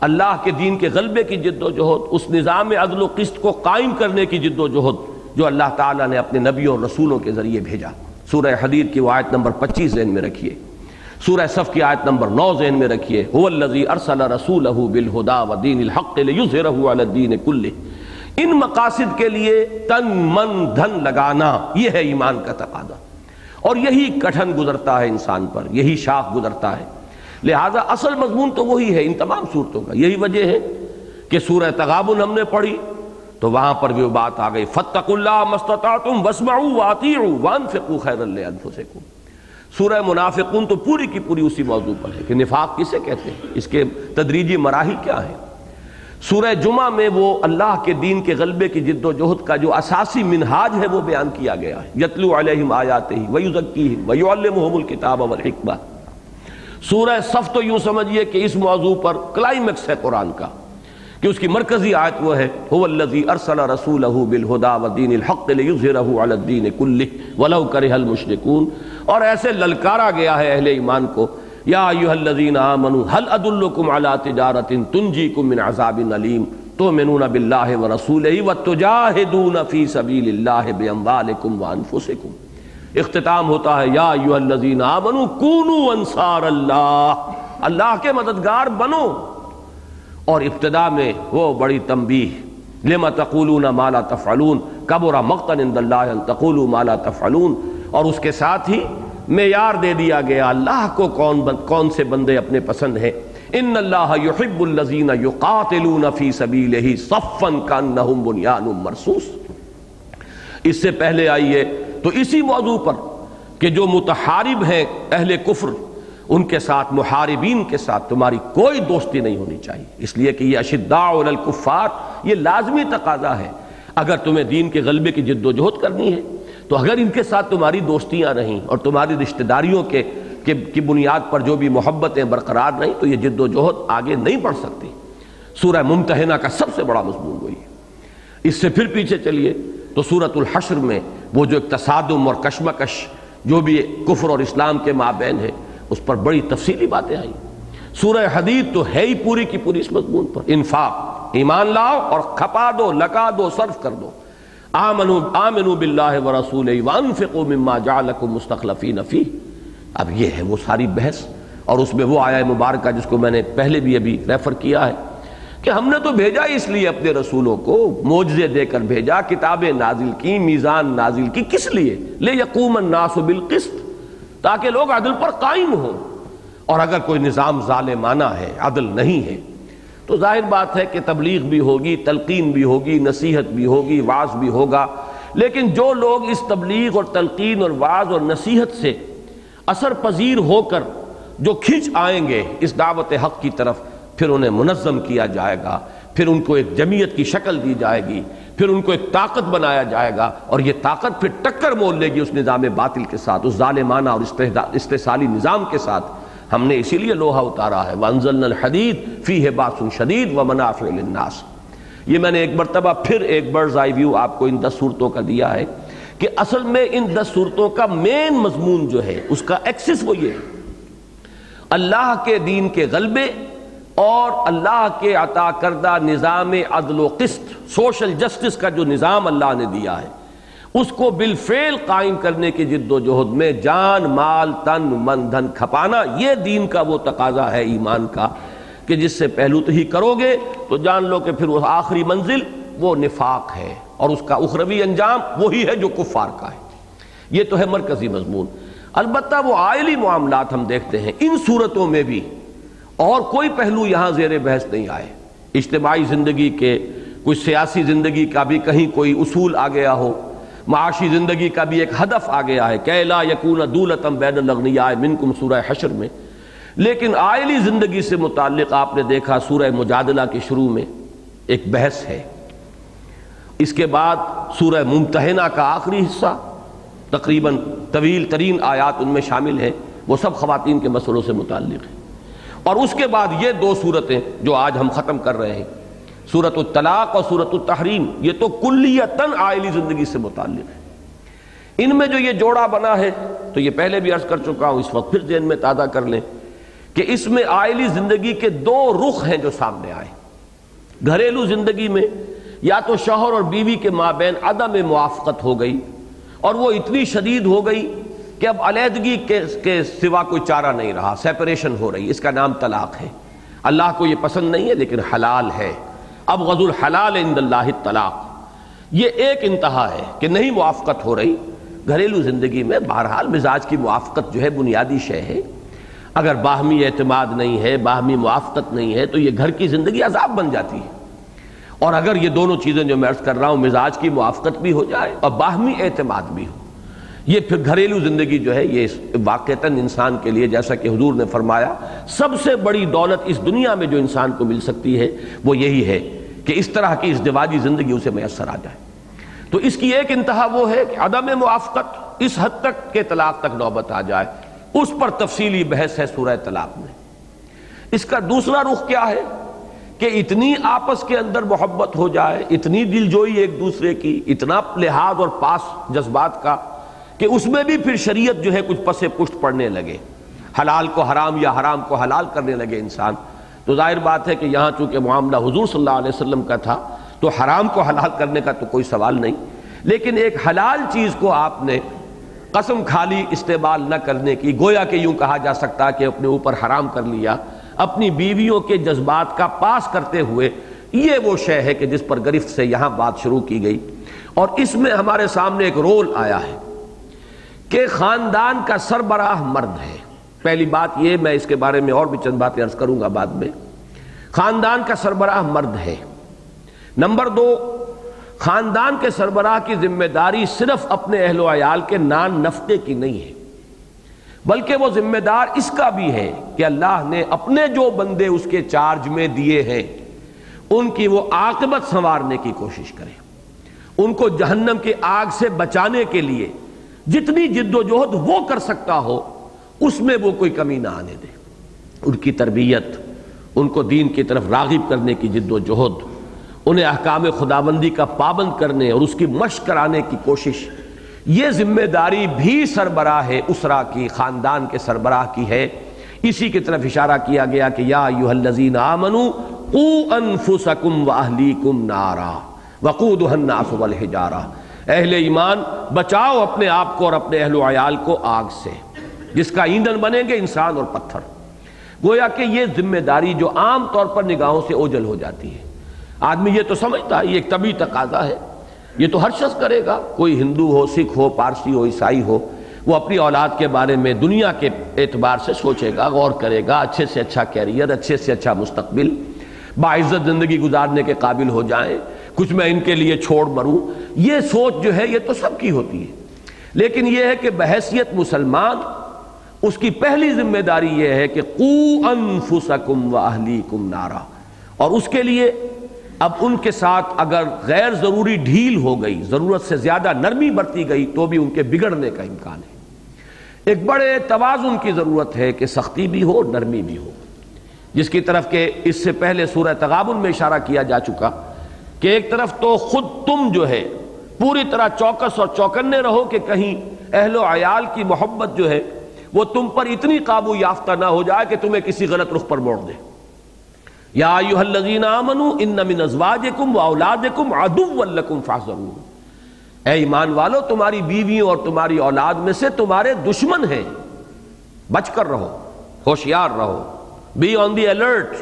اللہ کے دین کے غلبے کی جد و جہد، اس نظام عدل و قسط کو قائم کرنے کی جد و جہد جو اللہ تعالیٰ نے اپنے نبیوں اور رسولوں کے ذریعے بھیجا۔ سورہ حدید کی آیت نمبر 25 ذہن میں رکھیے، سورہ صف کی آیت نمبر 9 ذہن میں رکھیے، هو الذی ارسل رسولہ بالہدی ودین الحق لیظہرہ علی الدین کلہ۔ ان مقاصد کے لیے تن من دھن لگانا، یہ ہے ایمان کا تقاضا، اور یہی کٹھن گزرتا ہے انسان پر، یہی شاخ گزرتا ہے۔ لہذا اصل مضمون تو وہی ہے ان تمام صورتوں کا۔ یہی وجہ ہے کہ سورہ تغابن ہم نے پڑھی تو وہاں پر بھی وہ بات آ گئی، فاتقوا اللہ ما استطعتم واسمعوا واطیعوا وانفقوا خیرا لانفسکم۔ سورہ منافقون تو پوری کی پوری اسی موضوع پر ہے کہ نفاق کسے کہتے ہیں، اس کے تدریجی مراحل کیا ہیں۔ سورہ جمعہ میں وہ اللہ کے دین کے غلبے کی جد و جہد کا جو اساسی منہاج ہے وہ بیان کیا گیا ہے، یتلو علیہم آیاتہ ویزکیہم ویعلمہم الکتاب والحکمہ۔ سورہ صف تو یوں سمجھیے کہ اس موضوع پر کلائمیکس ہے قرآن کا، کہ اس کی مرکزی آیت وہ ہے هو الذی ارسل رسولہ بالہدی ودین الحق لیظہرہ علی الدین کلہ ولو کرہ المشرکون، اور ایسے للکارا گیا ہے اہل ایمان کو، یا ایھا الذین آمنوا هل ادلکم علی تجارۃ تنجیکم من عذاب علیم تؤمنون باللہ ورسولہ وتجاہدون فی سبیل اللہ باموالکم وانفسکم۔ اختتام ہوتا ہے یا ایھا الذین آمنوا کونوا انصار اللہ، اللہ کے مددگار بنو، اور ابتدا میں وہ بڑی تنبیہ لما تقولون ما لا تفعلون کبر مقتا عند اللہ ان تقولوا ما لا تفعلون، اور اس کے ساتھ ہی معیار دے دیا گیا اللہ کو کون سے بندے اپنے پسند ہیں، ان اللہ یحب الذین یقاتلون فی سبیلہ صفا کانہم بنیان مرصوص۔ اس سے پہلے آئیے تو اسی موضوع پر کہ جو متحارب ہیں اہل کفر، ان کے ساتھ محاربین کے ساتھ تمہاری کوئی دوستی نہیں ہونی چاہیے، اس لیے کہ یہ اشداء علی الکفار یہ لازمی تقاضا ہے۔ اگر تمہیں دین کے غلبے کی جد و جہد کرنی ہے تو اگر ان کے ساتھ تمہاری دوستیاں رہیں اور تمہاری رشتہ داریوں کی بنیاد پر جو بھی محبتیں برقرار رہیں تو یہ جد و جہد آگے نہیں بڑھ سکتی۔ سورہ ممتحنہ کا سب سے بڑا مضمون وہی ہے۔ اس سے پھر پیچھے چلیے تو سورۃ الحشر میں وہ جو ایک تصادم اور کشمکش جو بھی کفر اور اسلام کے مابین ہے اس پر بڑی تفصیلی باتیں آئیں۔ سورہ حدید تو ہے ہی پوری کی پوری اس مضمون پر، انفاق، ایمان لاؤ اور کھپا دو، لگا دو، صرف کر دو، آمنوا باللہ ورسولہ وانفقوا مما جعلکم مستخلفین فیہ۔ اب یہ ہے وہ ساری بحث، اور اس میں وہ آیہ مبارکہ جس کو میں نے پہلے بھی ابھی ریفر کیا ہے کہ ہم نے تو بھیجا اس لیے اپنے رسولوں کو، معجزے دے کر بھیجا، کتابیں نازل کی، میزان نازل کی، کس لیے؟ لیقوم الناس بالقسط، تاکہ لوگ عدل پر قائم ہوں۔ اور اگر کوئی نظام ظالمانہ ہے، عدل نہیں ہے، تو ظاہر بات ہے کہ تبلیغ بھی ہوگی، تلقین بھی ہوگی، نصیحت بھی ہوگی، وعظ بھی ہوگا، لیکن جو لوگ اس تبلیغ اور تلقین اور وعظ اور نصیحت سے اثر پذیر ہو کر جو کھنچ آئیں گے اس دعوت حق کی طرف، پھر انہیں منظم کیا جائے گا، پھر ان کو ایک جمعیت کی شکل دی جائے گی، پھر ان کو ایک طاقت بنایا جائے گا، اور یہ طاقت پھر ٹکر مول لے گی اس نظام باطل کے ساتھ، اس ظالمانہ اور استحصالی نظام کے ساتھ۔ ہم نے اسی لیے لوہا اتارا ہے، وَأَنزَلْنَا الْحَدِيدَ فِيهِ بَأْسٌ شَدِيدٌ وَمَنَافِعُ لِلنَّاسِ۔ یہ میں نے ایک مرتبہ پھر ایک برڈز آئی ویو آپ کو ان 10 صورتوں کا دیا ہے کہ اصل میں ان 10 صورتوں کا مین مضمون جو ہے اس کا ایکسس وہ یہ ہے، اللہ کے دین کے غلبے اور اللہ کے عطا کردہ نظام عدل و قسط، سوشل جسٹس کا جو نظام اللہ نے دیا ہے اس کو بالفعل قائم کرنے کی جد و جہد میں جان، مال، تن، من، دھن کھپانا، یہ دین کا وہ تقاضا ہے ایمان کا کہ جس سے پہلو تو ہی کرو گے تو جان لو کہ پھر وہ آخری منزل وہ نفاق ہے، اور اس کا اخروی انجام وہی ہے جو کفار کا ہے۔ یہ تو ہے مرکزی مضمون۔ البتہ وہ عائلی معاملات ہم دیکھتے ہیں ان صورتوں میں بھی، اور کوئی پہلو یہاں زیر بحث نہیں آئے، اجتماعی زندگی کے، کوئی سیاسی زندگی کا بھی کہیں کوئی اصول آ گیا ہو، معاشی زندگی کا بھی ایک ہدف آ گیا ہے کہ لا یکون دولۃ بین الاغنیاء منکم سورہ حشر میں، لیکن عائلی زندگی سے متعلق آپ نے دیکھا سورہ مجادلہ کے شروع میں ایک بحث ہے، اس کے بعد سورہ ممتحنہ کا آخری حصہ تقریباً طویل ترین آیات ان میں شامل ہیں، وہ سب خواتین کے مسئلوں سے متعلق ہیں، اور اس کے بعد یہ 2 صورتیں جو آج ہم ختم کر رہے ہیں، سورۃ الطلاق اور سورۃ التحریم، یہ تو کلیتاً عائلی زندگی سے متعلق ہے۔ ان میں جو یہ جوڑا بنا ہے تو یہ پہلے بھی عرض کر چکا ہوں، اس وقت پھر ذہن میں تازہ کر لیں کہ اس میں عائلی زندگی کے 2 رخ ہیں جو سامنے آئے۔ گھریلو زندگی میں یا تو شوہر اور بیوی کے مابین عدم موافقت ہو گئی، اور وہ اتنی شدید ہو گئی کہ اب علیحدگی کے سوا کوئی چارہ نہیں رہا، سیپریشن ہو رہی، اس کا نام طلاق ہے۔ اللہ کو یہ پسند نہیں ہے لیکن حلال ہے، ابغض الحلال عند اللہ الطلاق۔ یہ ایک انتہا ہے کہ نہیں موافقت ہو رہی گھریلو زندگی میں، بہرحال مزاج کی موافقت جو ہے بنیادی شے ہے، اگر باہمی اعتماد نہیں ہے، باہمی موافقت نہیں ہے تو یہ گھر کی زندگی عذاب بن جاتی ہے، اور اگر یہ دونوں چیزیں جو میں عرض کر رہا ہوں مزاج کی موافقت بھی ہو جائے اور باہمی اعتماد بھی ہو، یہ پھر گھریلو زندگی جو ہے یہ واقعتاً انسان کے لیے، جیسا کہ حضور نے فرمایا، سب سے بڑی دولت اس دنیا میں جو انسان کو مل سکتی ہے وہ یہی ہے کہ اس طرح کی ازدواجی زندگی اسے میسر آ جائے۔ تو اس کی ایک انتہا وہ ہے کہ عدم موافقت اس حد تک کہ طلاق تک نوبت آ جائے، اس پر تفصیلی بحث ہے سورہ طلاق میں۔ اس کا دوسرا رخ کیا ہے کہ اتنی آپس کے اندر محبت ہو جائے، اتنی دلجوئی ایک دوسرے کی، اتنا لحاظ اور پاس جذبات کا کہ اس میں بھی پھر شریعت جو ہے کچھ پس پشت پڑنے لگے، حلال کو حرام یا حرام کو حلال کرنے لگے انسان. تو ظاہر بات ہے کہ یہاں چونکہ معاملہ حضور صلی اللہ علیہ وسلم کا تھا تو حرام کو حلال کرنے کا تو کوئی سوال نہیں، لیکن ایک حلال چیز کو آپ نے قسم کھا لی استعمال نہ کرنے کی، گویا کہ یوں کہا جا سکتا کہ اپنے اوپر حرام کر لیا، اپنی بیویوں کے جذبات کا پاس کرتے ہوئے. یہ وہ شے ہے کہ جس پر گرفت سے یہاں بات شروع کی گئی، اور اس میں ہمارے سامنے ایک رول آیا ہے کہ خاندان کا سربراہ مرد ہے. پہلی بات یہ، میں اس کے بارے میں اور بھی چند باتیں عرض کروں گا بعد میں. خاندان کا سربراہ مرد ہے. نمبر 2، خاندان کے سربراہ کی ذمہ داری صرف اپنے اہل و عیال کے نان نفقے کی نہیں ہے، بلکہ وہ ذمہ دار اس کا بھی ہے کہ اللہ نے اپنے جو بندے اس کے چارج میں دیے ہیں ان کی وہ عاقبت سنوارنے کی کوشش کرے، ان کو جہنم کی آگ سے بچانے کے لیے جتنی جد و جہد وہ کر سکتا ہو اس میں وہ کوئی کمی نہ آنے دے. ان کی تربیت، ان کو دین کی طرف راغب کرنے کی جد و جہد، انہیں احکام خداوندی کا پابند کرنے اور اس کی مشق کرانے کی کوشش، یہ ذمہ داری بھی سربراہ اسرہ کی، خاندان کے سربراہ کی ہے. اسی کی طرف اشارہ کیا گیا کہ یا ایھا الذین آمنوا قوا انفسکم واہلیکم نارا وقودھا الناس والحجارہ. اہل ایمان بچاؤ اپنے آپ کو اور اپنے اہل و عیال کو آگ سے، جس کا ایندھن بنیں گے انسان اور پتھر. گویا کہ یہ ذمہ داری جو عام طور پر نگاہوں سے اوجھل ہو جاتی ہے، آدمی یہ تو سمجھتا ہے یہ ایک طبعی تقاضا ہے، یہ تو ہر شخص کرے گا، کوئی ہندو ہو، سکھ ہو، پارسی ہو، عیسائی ہو، وہ اپنی اولاد کے بارے میں دنیا کے اعتبار سے سوچے گا، غور کرے گا، اچھے سے اچھا کیریئر، اچھے سے اچھا مستقبل، باعزت زندگی گزارنے کے قابل ہو جائیں، کچھ میں ان کے لیے چھوڑ مروں. یہ سوچ جو ہے یہ تو سب کی ہوتی ہے، لیکن یہ ہے کہ بحیثیت مسلمان اس کی پہلی ذمہ داری یہ ہے کہ قوا انفسکم واہلیکم نارا. اور اس کے لیے اب ان کے ساتھ اگر غیر ضروری ڈھیل ہو گئی، ضرورت سے زیادہ نرمی برتی گئی تو بھی ان کے بگڑنے کا امکان ہے. ایک بڑے توازن کی ضرورت ہے کہ سختی بھی ہو، نرمی بھی ہو، جس کی طرف کہ اس سے پہلے سورہ تغابن میں اشارہ کیا جا چکا کہ ایک طرف تو خود تم جو ہے پوری طرح چوکس اور چوکنے رہو کہ کہیں اہل و عیال کی محبت جو ہے وہ تم پر اتنی قابو یافتہ نہ ہو جائے کہ تمہیں کسی غلط رخ پر موڑ دے. یا ایھا الذین آمنوا ان من ازواجکم واولادکم عدوا لکم فاحذروہ. اے ایمان والو، تمہاری بیویوں اور تمہاری اولاد میں سے تمہارے دشمن ہیں، بچ کر رہو، ہوشیار رہو، be on the alert,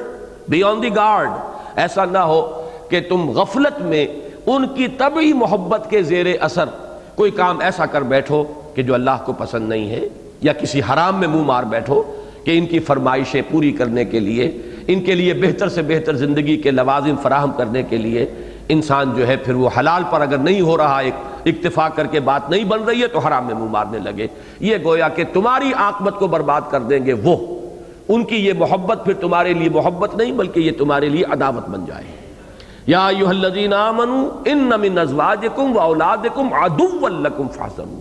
be on the guard. ایسا نہ ہو کہ تم غفلت میں ان کی طبعی محبت کے زیر اثر کوئی کام ایسا کر بیٹھو کہ جو اللہ کو پسند نہیں ہے، یا کسی حرام میں منہ مار بیٹھو کہ ان کی فرمائشیں پوری کرنے کے لیے، ان کے لیے بہتر سے بہتر زندگی کے لوازم فراہم کرنے کے لیے انسان جو ہے پھر وہ حلال پر اگر نہیں ہو رہا، ایک اکتفا کر کے بات نہیں بن رہی ہے تو حرام میں منہ مارنے لگے. یہ گویا کہ تمہاری عاقبت کو برباد کر دیں گے. وہ ان کی یہ محبت پھر تمہارے لیے محبت نہیں بلکہ یہ تمہارے لیے عداوت بن جائے. یا ایھا الذین آمنوا ان من ازواجکم واولادکم عدوا لکم فاحذروہ.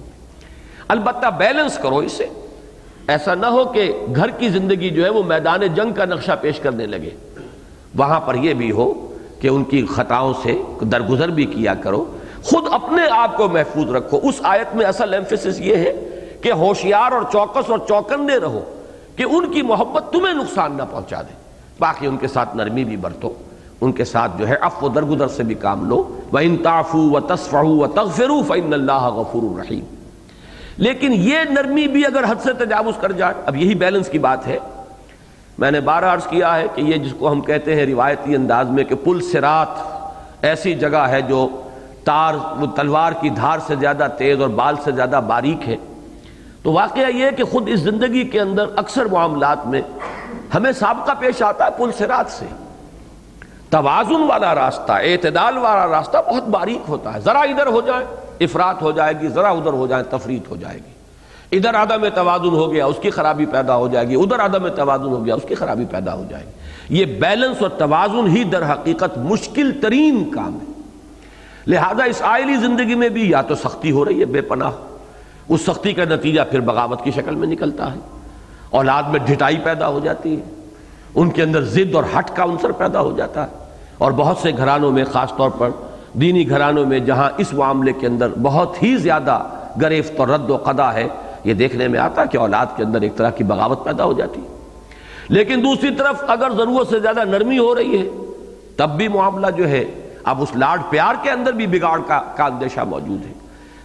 البتہ بیلنس کرو اسے، ایسا نہ ہو کہ گھر کی زندگی جو ہے وہ میدان جنگ کا نقشہ پیش کرنے لگے. وہاں پر یہ بھی ہو کہ ان کی خطاؤں سے درگزر بھی کیا کرو، خود اپنے آپ کو محفوظ رکھو. اس آیت میں اصل ایمفیسس یہ ہے کہ ہوشیار اور چوکس اور چوکنے رہو کہ ان کی محبت تمہیں نقصان نہ پہنچا دے. باقی ان کے ساتھ نرمی بھی برتو، ان کے ساتھ جو ہے عفو و درگزر سے بھی کام لو. وَإِن تَعْفُوا وَتَصْفَحُوا وَتَغْفِرُوا فَإِنَّ اللَّهَ غَفُورٌ رَحِيمٌ. لیکن یہ نرمی بھی اگر حد سے تجاوز کر جائے، اب یہی بیلنس کی بات ہے. میں نے بارہ عرض کیا ہے کہ یہ جس کو ہم کہتے ہیں روایتی انداز میں کہ پل صراط ایسی جگہ ہے جو تار تلوار کی دھار سے زیادہ تیز اور بال سے زیادہ باریک ہے. تو واقعہ یہ ہے کہ خود اس زندگی کے اندر اکثر معاملات میں ہمیں سابقہ پیش آتا ہے پل صراط سے. توازن والا راستہ، اعتدال والا راستہ بہت باریک ہوتا ہے. ذرا ادھر ہو جائے افراط ہو جائے گی، ذرا ادھر ہو جائے تفریط ہو جائے گی. ادھر عدم توازن ہو گیا اس کی خرابی پیدا ہو جائے گی، ادھر عدم توازن ہو گیا اس کی خرابی پیدا ہو جائے گی. یہ بیلنس اور توازن ہی در حقیقت مشکل ترین کام ہے. لہذا اس آئلی زندگی میں بھی یا تو سختی ہو رہی ہے بے پناہ، اس سختی کا نتیجہ پھر بغاوت کی شکل میں نکلتا ہے، اولاد میں ڈھٹائی پیدا ہو جاتی ہے، ان کے اندر ضد اور ہٹ کا عنصر پیدا ہو جاتا ہے۔ اور بہت سے گھرانوں میں، خاص طور پر دینی گھرانوں میں، جہاں اس معاملے کے اندر بہت ہی زیادہ گرفت اور رد و قدا ہے، یہ دیکھنے میں آتا ہے کہ اولاد کے اندر ایک طرح کی بغاوت پیدا ہو جاتی ہے۔ لیکن دوسری طرف اگر ضرورت سے زیادہ نرمی ہو رہی ہے تب بھی معاملہ جو ہے اب اس لاڈ پیار کے اندر بھی بگاڑ کا اندیشہ موجود ہے۔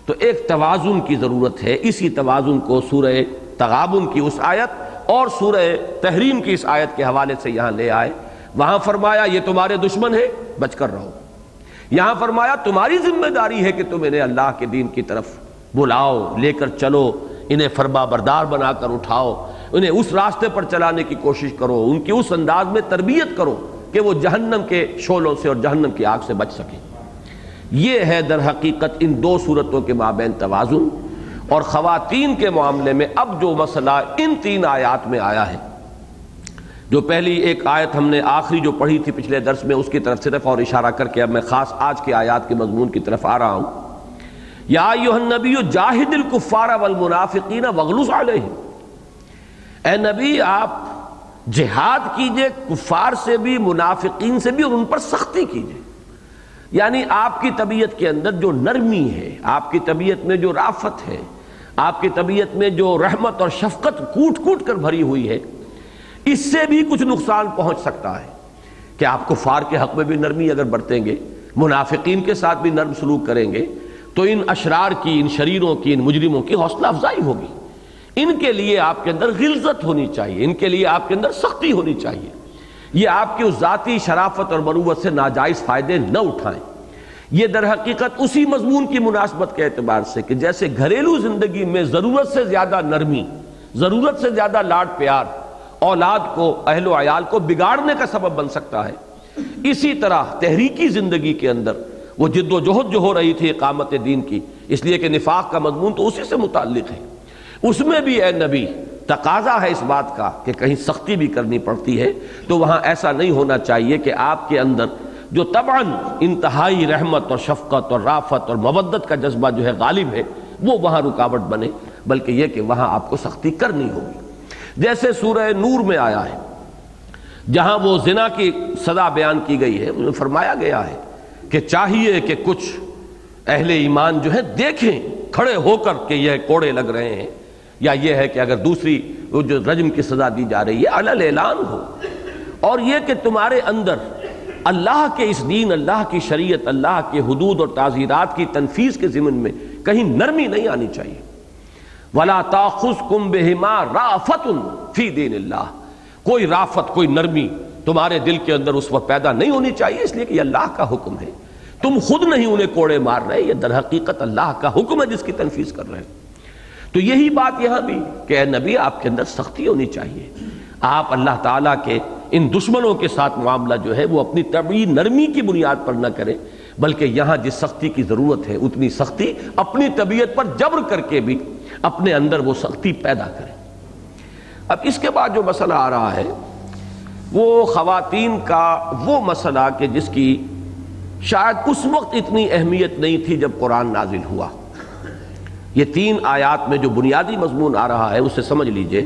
تو ایک توازن کی ضرورت ہے۔ اسی توازن کو سورہ تغابن کی اس آیت اور سورہ تحریم کی اس آیت کے حوالے سے یہاں لے آئے۔ وہاں فرمایا یہ تمہارے دشمن ہے، بچ کر رہو۔ یہاں فرمایا تمہاری ذمہ داری ہے کہ تم انہیں اللہ کے دین کی طرف بلاؤ، لے کر چلو، انہیں فرما بردار بنا کر اٹھاؤ، انہیں اس راستے پر چلانے کی کوشش کرو، ان کی اس انداز میں تربیت کرو کہ وہ جہنم کے شعلوں سے اور جہنم کی آگ سے بچ سکیں۔ یہ ہے در حقیقت ان دو صورتوں کے مابین توازن۔ اور خواتین کے معاملے میں اب جو مسئلہ ان 3 آیات میں آیا ہے، جو پہلی ایک آیت ہم نے آخری جو پڑھی تھی پچھلے درس میں، اس کی طرف صرف اور اشارہ کر کے اب میں خاص آج کے آیات کے مضمون کی طرف آ رہا ہوں۔ یا ایھا النبی جاہد الکفار والمنافقین واغلظ علیہم، اے نبی آپ جہاد کیجئے کفار سے بھی، منافقین سے بھی، اور ان پر سختی کیجئے۔ یعنی آپ کی طبیعت کے اندر جو نرمی ہے، آپ کی طبیعت میں جو رافت ہے، آپ کی طبیعت میں جو رحمت اور شفقت کوٹ کوٹ کر بھری ہوئی ہے، اس سے بھی کچھ نقصان پہنچ سکتا ہے کہ آپ کفار کے حق میں بھی نرمی اگر برتیں گے، منافقین کے ساتھ بھی نرم سلوک کریں گے، تو ان اشرار کی، ان شریروں کی، ان مجرموں کی حوصلہ افزائی ہوگی۔ ان کے لیے آپ کے اندر غلظت ہونی چاہیے، ان کے لیے آپ کے اندر سختی ہونی چاہیے۔ یہ آپ کی اس ذاتی شرافت اور مروت سے ناجائز فائدے نہ اٹھائیں۔ یہ در حقیقت اسی مضمون کی مناسبت کے اعتبار سے کہ جیسے گھریلو زندگی میں ضرورت سے زیادہ نرمی، ضرورت سے زیادہ لاڈ پیار اولاد کو، اہل و عیال کو بگاڑنے کا سبب بن سکتا ہے، اسی طرح تحریکی زندگی کے اندر وہ جد و جہد جو ہو رہی تھی اقامت دین کی، اس لیے کہ نفاق کا مضمون تو اسی سے متعلق ہے، اس میں بھی اے نبی تقاضا ہے اس بات کا کہ کہیں سختی بھی کرنی پڑتی ہے، تو وہاں ایسا نہیں ہونا چاہیے کہ آپ کے اندر جو طبعاً انتہائی رحمت اور شفقت اور رافت اور مودت کا جذبہ جو ہے غالب ہے، وہ وہاں رکاوٹ بنے، بلکہ یہ کہ وہاں آپ کو سختی کرنی ہوگی۔ جیسے سورہ نور میں آیا ہے، جہاں وہ زنا کی سزا بیان کی گئی ہے، انہیں فرمایا گیا ہے کہ چاہیے کہ کچھ اہل ایمان جو ہے دیکھیں کھڑے ہو کر کہ یہ کوڑے لگ رہے ہیں، یا یہ ہے کہ اگر دوسری وہ جو رجم کی سزا دی جا رہی ہے علل اعلان ہو، اور یہ کہ تمہارے اندر اللہ کے اس دین، اللہ کی شریعت، اللہ کے حدود اور تعزیرات کی تنفیذ کے ضمن میں کہیں نرمی نہیں آنی چاہیے۔ وَلَا تَأْخُذْكُمْ بِهِمَا رَأْفَةٌ فِي دِينِ اللَّهِ، کوئی رافت، کوئی نرمی تمہارے دل کے اندر اس وقت پیدا نہیں ہونی چاہیے، اس لیے کہ یہ اللہ کا حکم ہے، تم خود نہیں انہیں کوڑے مار رہے، یہ در حقیقت اللہ کا حکم ہے جس کی تنفیذ کر رہے ہیں۔ تو یہی بات یہاں بھی کہ اے نبی آپ کے اندر سختی ہونی چاہیے، آپ اللہ تعالیٰ کے ان دشمنوں کے ساتھ معاملہ جو ہے وہ اپنی طبعی نرمی کی بنیاد پر نہ کریں، بلکہ یہاں جس سختی کی ضرورت ہے اتنی سختی اپنی طبیعت پر جبر کر کے بھی اپنے اندر وہ سختی پیدا کریں۔ اب اس کے بعد جو مسئلہ آ رہا ہے وہ خواتین کا وہ مسئلہ کہ جس کی شاید اس وقت اتنی اہمیت نہیں تھی جب قرآن نازل ہوا۔ یہ 3 آیات میں جو بنیادی مضمون آ رہا ہے اسے سمجھ لیجئے،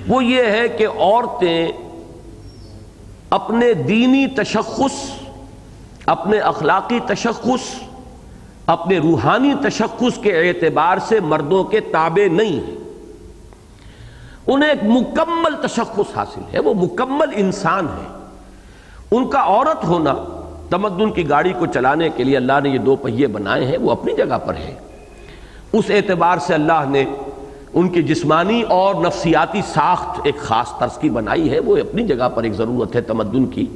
وہ یہ ہے کہ عورتیں اپنے دینی تشخص، اپنے اخلاقی تشخص، اپنے روحانی تشخص کے اعتبار سے مردوں کے تابع نہیں ہیں، انہیں ایک مکمل تشخص حاصل ہے، وہ مکمل انسان ہے۔ ان کا عورت ہونا تمدن کی گاڑی کو چلانے کے لیے اللہ نے یہ 2 پہیے بنائے ہیں، وہ اپنی جگہ پر ہے، اس اعتبار سے اللہ نے ان کی جسمانی اور نفسیاتی ساخت ایک خاص طرز کی بنائی ہے، وہ اپنی جگہ پر ایک ضرورت ہے تمدن کی،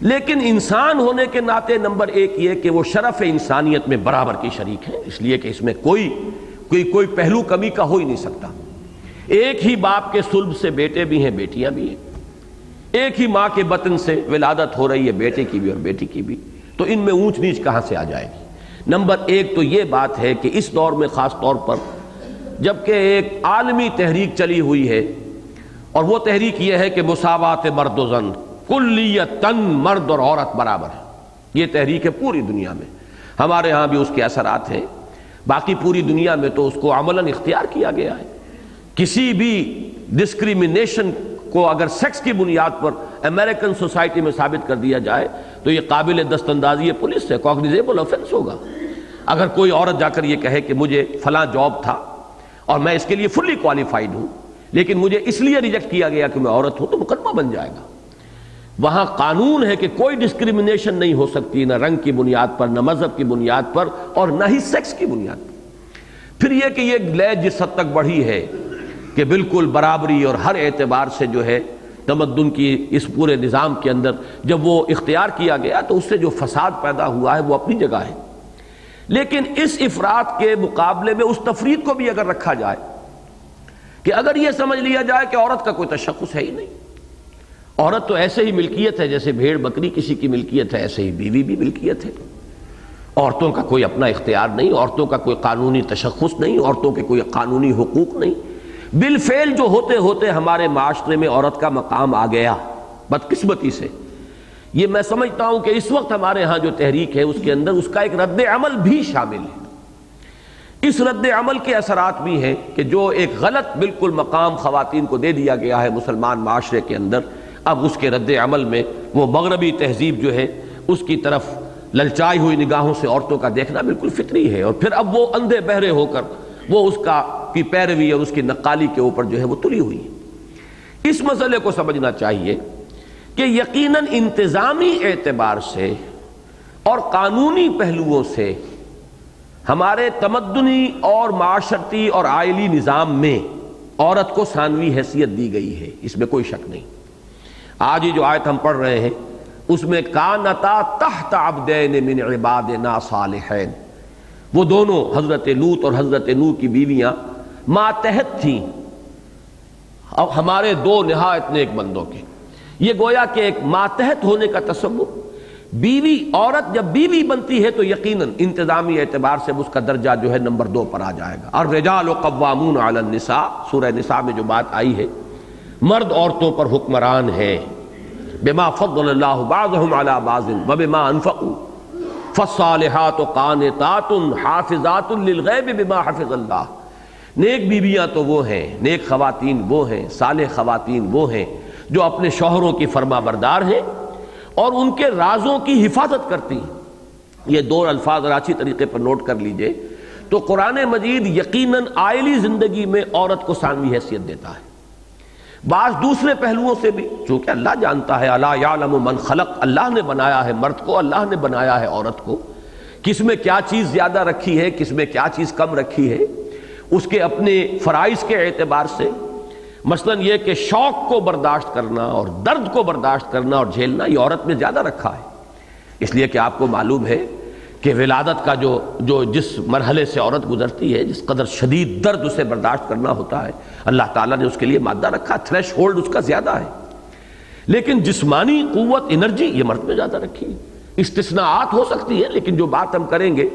لیکن انسان ہونے کے ناطے نمبر 1 یہ کہ وہ شرف انسانیت میں برابر کی شریک ہیں، اس لیے کہ اس میں کوئی پہلو کمی کا ہو ہی نہیں سکتا۔ ایک ہی باپ کے صلب سے بیٹے بھی ہیں، بیٹیاں بھی ہیں، ایک ہی ماں کے بطن سے ولادت ہو رہی ہے بیٹے کی بھی اور بیٹی کی بھی، تو ان میں اونچ نیچ کہاں سے آ جائے گی؟ نمبر 1 تو یہ بات ہے کہ اس دور میں خاص طور پر جبکہ ایک عالمی تحریک چلی ہوئی ہے، اور وہ تحریک یہ ہے کہ مساوات مرد و زن، کلیتاً مرد اور عورت برابر ہے، یہ تحریک ہے پوری دنیا میں، ہمارے ہاں بھی اس کے اثرات ہیں، باقی پوری دنیا میں تو اس کو عملاً اختیار کیا گیا ہے، کسی بھی ڈسکریمنیشن کو اگر سیکس کی بنیاد پر امریکن سوسائٹی میں ثابت کر دیا جائے تو یہ قابل دستاندازی پولیس ہے، کوگنیزیبل آفینس ہوگا۔ اگر کوئی عورت جا کر یہ کہے کہ مجھے فلاں جاب تھا اور میں اس کے لیے فلی کوالیفائڈ ہوں لیکن مجھے اس لیے ریجیکٹ کیا گیا کہ میں عورت ہوں، تو مقدمہ بن جائے گا۔ وہاں قانون ہے کہ کوئی ڈسکریمنیشن نہیں ہو سکتی، نہ رنگ کی بنیاد پر، نہ مذہب کی بنیاد پر، اور نہ ہی سیکس کی بنیاد پر۔ پھر یہ کہ یہ لے جس حد تک بڑھی ہے کہ بالکل برابری اور ہر اعتبار سے جو ہے تمدن کی اس پورے نظام کے اندر جب وہ اختیار کیا گیا تو اس سے جو فساد پیدا ہوا ہے وہ اپنی جگہ ہے، لیکن اس افراط کے مقابلے میں اس تفریط کو بھی اگر رکھا جائے کہ اگر یہ سمجھ لیا جائے کہ عورت کا کوئی تشخص ہے ہی نہیں، عورت تو ایسے ہی ملکیت ہے جیسے بھیڑ بکری کسی کی ملکیت ہے، ایسے ہی بیوی بھی ملکیت ہے، عورتوں کا کوئی اپنا اختیار نہیں، عورتوں کا کوئی قانونی تشخص نہیں، عورتوں کے کوئی قانونی حقوق نہیں، بالفعل جو ہوتے ہوتے ہمارے معاشرے میں عورت کا مقام آ گیا بدقسمتی سے۔ یہ میں سمجھتا ہوں کہ اس وقت ہمارے ہاں جو تحریک ہے اس کے اندر اس کا ایک رد عمل بھی شامل ہے۔ اس رد عمل کے اثرات بھی ہیں کہ جو ایک غلط بالکل مقام خواتین کو دے دیا گیا ہے مسلمان معاشرے کے اندر، اب اس کے رد عمل میں وہ مغربی تہذیب جو ہے اس کی طرف للچائی ہوئی نگاہوں سے عورتوں کا دیکھنا بالکل فطری ہے، اور پھر اب وہ اندھے بہرے ہو کر وہ اس کی پیروی اور اس کی نقالی کے اوپر جو ہے وہ تلی ہوئی ہے۔ اس مسئلے کو سمجھنا چاہیے کہ یقیناً انتظامی اعتبار سے اور قانونی پہلوؤں سے ہمارے تمدنی اور معاشرتی اور آئلی نظام میں عورت کو ثانوی حیثیت دی گئی ہے، اس میں کوئی شک نہیں۔ آج یہ جو آیت ہم پڑھ رہے ہیں اس میں کانتا تحت عبدین من عبادنا صالحین، وہ دونوں حضرت لوط اور حضرت نوح کی بیویاں ماتحت تھیں اب ہمارے دو نہایت نیک بندوں کے۔ یہ گویا کہ ایک ماتحت ہونے کا تصور، بیوی عورت جب بیوی بنتی ہے تو یقیناً انتظامی اعتبار سے اس کا درجہ جو ہے نمبر 2 پر آ جائے گا۔ الرجال قوامون علی النساء، سورہ نساء میں جو بات آئی ہے، مرد عورتوں پر حکمران ہیں، بما فضل اللہ بعضهم علی بعض وبما انفقوا فالصالحات قانتات حافظات للغیب بما حفظ اللہ۔ نیک بیویاں تو وہ ہیں، نیک خواتین وہ ہیں، صالح خواتین وہ ہیں جو اپنے شوہروں کی فرما بردار ہیں اور ان کے رازوں کی حفاظت کرتی ہیں۔ یہ دو الفاظ اچھی طریقے پر نوٹ کر لیجئے تو قرآن مجید یقیناً آئلی زندگی میں عورت کو ثانوی حیثیت دیتا ہے۔ بعض دوسرے پہلوؤں سے بھی، چونکہ اللہ جانتا ہے، الا یعلم من خلق، اللہ نے بنایا ہے مرد کو، اللہ نے بنایا ہے عورت کو، کس میں کیا چیز زیادہ رکھی ہے، کس میں کیا چیز کم رکھی ہے، اس کے اپنے فرائض کے اعتبار سے۔ مثلا یہ کہ شوق کو برداشت کرنا اور درد کو برداشت کرنا اور جھیلنا یہ عورت میں زیادہ رکھا ہے، اس لیے کہ آپ کو معلوم ہے کہ ولادت کا جو جس مرحلے سے عورت گزرتی ہے، جس قدر شدید درد اسے برداشت کرنا ہوتا ہے، اللہ تعالیٰ نے اس کے لیے مادہ رکھا، تھریش ہولڈ اس کا زیادہ ہے۔ لیکن جسمانی قوت، انرجی یہ مرد میں زیادہ رکھی ہے۔ استثناءات ہو سکتی ہیں لیکن جو بات ہم کریں گے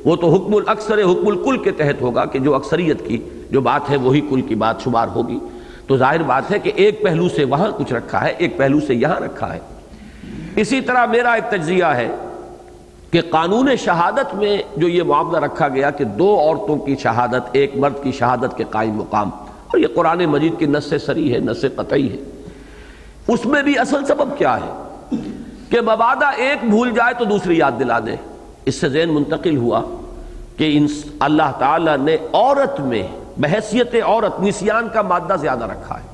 وہ تو حکم الاکثر حکم الکل کے تحت ہوگا کہ جو اکثریت کی جو بات ہے وہی کل کی بات شمار ہوگی۔ تو ظاہر بات ہے کہ ایک پہلو سے وہاں کچھ رکھا ہے، ایک پہلو سے یہاں رکھا ہے۔ اسی طرح میرا ایک تجزیہ ہے کہ قانون شہادت میں جو یہ معاملہ رکھا گیا کہ 2 عورتوں کی شہادت ایک مرد کی شہادت کے قائم مقام، اور یہ قرآن مجید کی نص سری ہے، نص قطعی ہے، اس میں بھی اصل سبب کیا ہے کہ مبادا ایک بھول جائے تو دوسری یاد دلا دے۔ اس سے ذہن منتقل ہوا کہ اللہ تعالیٰ نے عورت میں بحیثیت عورت نسیان کا مادہ زیادہ رکھا ہے۔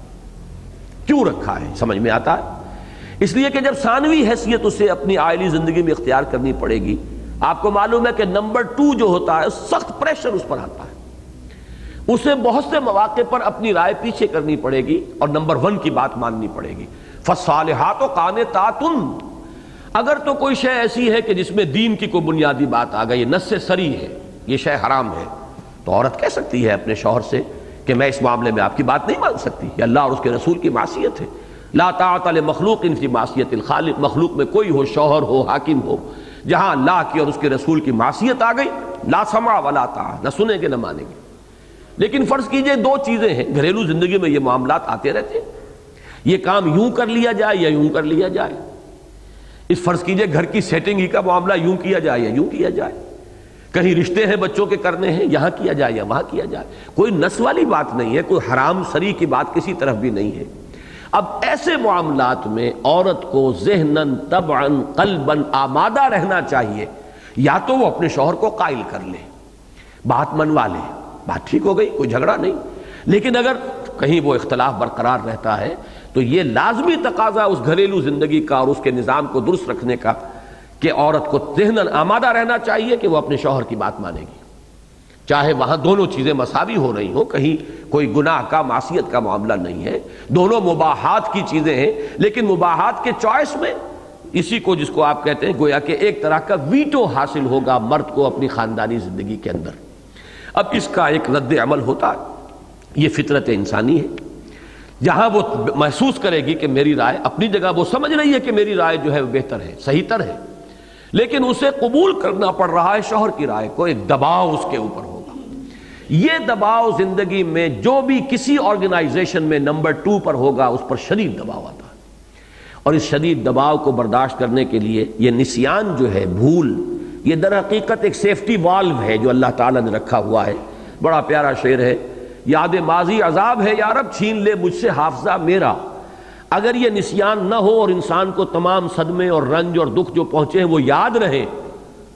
کیوں رکھا ہے سمجھ میں آتا ہے، اس لیے کہ جب ثانوی حیثیت اسے اپنی آئلی زندگی میں اختیار کرنی پڑے گی، آپ کو معلوم ہے کہ نمبر 2 جو ہوتا ہے سخت پریشر اس پر آتا ہے، اسے بہت سے مواقع پر اپنی رائے پیچھے کرنی پڑے گی اور نمبر 1 کی بات ماننی پڑے گی۔ فالصالحات قانتات، اگر تو کوئی شے ایسی ہے کہ جس میں دین کی کوئی بنیادی بات آ گئی، نص سری ہے، یہ شے حرام ہے، تو عورت کہہ سکتی ہے اپنے شوہر سے کہ میں اس معاملے میں آپ کی بات نہیں مان سکتی، یہ اللہ اور اس کے رسول کی معصیت ہے۔ لا طاعت لمخلوق فی معصیت الخالق، مخلوق میں کوئی ہو، شوہر ہو، حاکم ہو، جہاں اللہ کی اور اس کے رسول کی معصیت آ گئی، لا سمع ولا طاعہ، نہ سنیں گے نہ مانیں گے۔ لیکن فرض کیجئے 2 چیزیں ہیں، گھریلو زندگی میں یہ معاملات آتے رہتے ہیں، یہ کام یوں کر لیا جائے یا یوں کر لیا جائے، اس فرض کیجئے گھر کی سیٹنگ ہی کا معاملہ یوں کیا جائے یا یوں کیا جائے، کہیں رشتے ہیں بچوں کے کرنے ہیں، یہاں کیا جائے یا وہاں کیا جائے، کوئی نس والی بات نہیں ہے، کوئی حرام سری کی بات کسی طرف بھی نہیں ہے۔ اب ایسے معاملات میں عورت کو ذہناً طبعاً قلباً آمادہ رہنا چاہیے، یا تو وہ اپنے شوہر کو قائل کر لے، بات منوا لے، بات ٹھیک ہو گئی، کوئی جھگڑا نہیں۔ لیکن اگر کہیں وہ اختلاف برقرار رہتا ہے تو یہ لازمی تقاضا اس گھریلو زندگی کا اور اس کے نظام کو درست رکھنے کا کہ عورت کو ذہناً آمادہ رہنا چاہیے کہ وہ اپنے شوہر کی بات مانے گی، چاہے وہاں دونوں چیزیں مساوی ہو رہی ہوں، کہیں کوئی گناہ کا معصیت کا معاملہ نہیں ہے، دونوں مباحات کی چیزیں ہیں، لیکن مباحات کے چوائس میں اسی کو جس کو آپ کہتے ہیں گویا کہ ایک طرح کا ویٹو حاصل ہوگا مرد کو اپنی خاندانی زندگی کے اندر۔ اب اس کا ایک رد عمل ہوتا ہے، یہ فطرت انسانی ہے، جہاں وہ محسوس کرے گی کہ میری رائے اپنی جگہ وہ سمجھ رہی ہے کہ میری رائے جو ہے بہتر ہے، صحیح تر ہے، لیکن اسے قبول کرنا پڑ رہا ہے شوہر کی رائے کو، ایک دباؤ اس کے اوپر ہوگا۔ یہ دباؤ زندگی میں جو بھی کسی آرگنائزیشن میں نمبر 2 پر ہوگا اس پر شدید دباؤ آتا ہے، اور اس شدید دباؤ کو برداشت کرنے کے لیے یہ نسیان جو ہے، بھول، یہ در حقیقت ایک سیفٹی والو ہے جو اللہ تعالیٰ نے رکھا ہوا ہے۔ بڑا پیارا شعر ہے، یاد ماضی عذاب ہے یا رب چھین لے مجھ سے حافظہ میرا۔ اگر یہ نسیان نہ ہو اور انسان کو تمام صدمے اور رنج اور دکھ جو پہنچے ہیں وہ یاد رہیں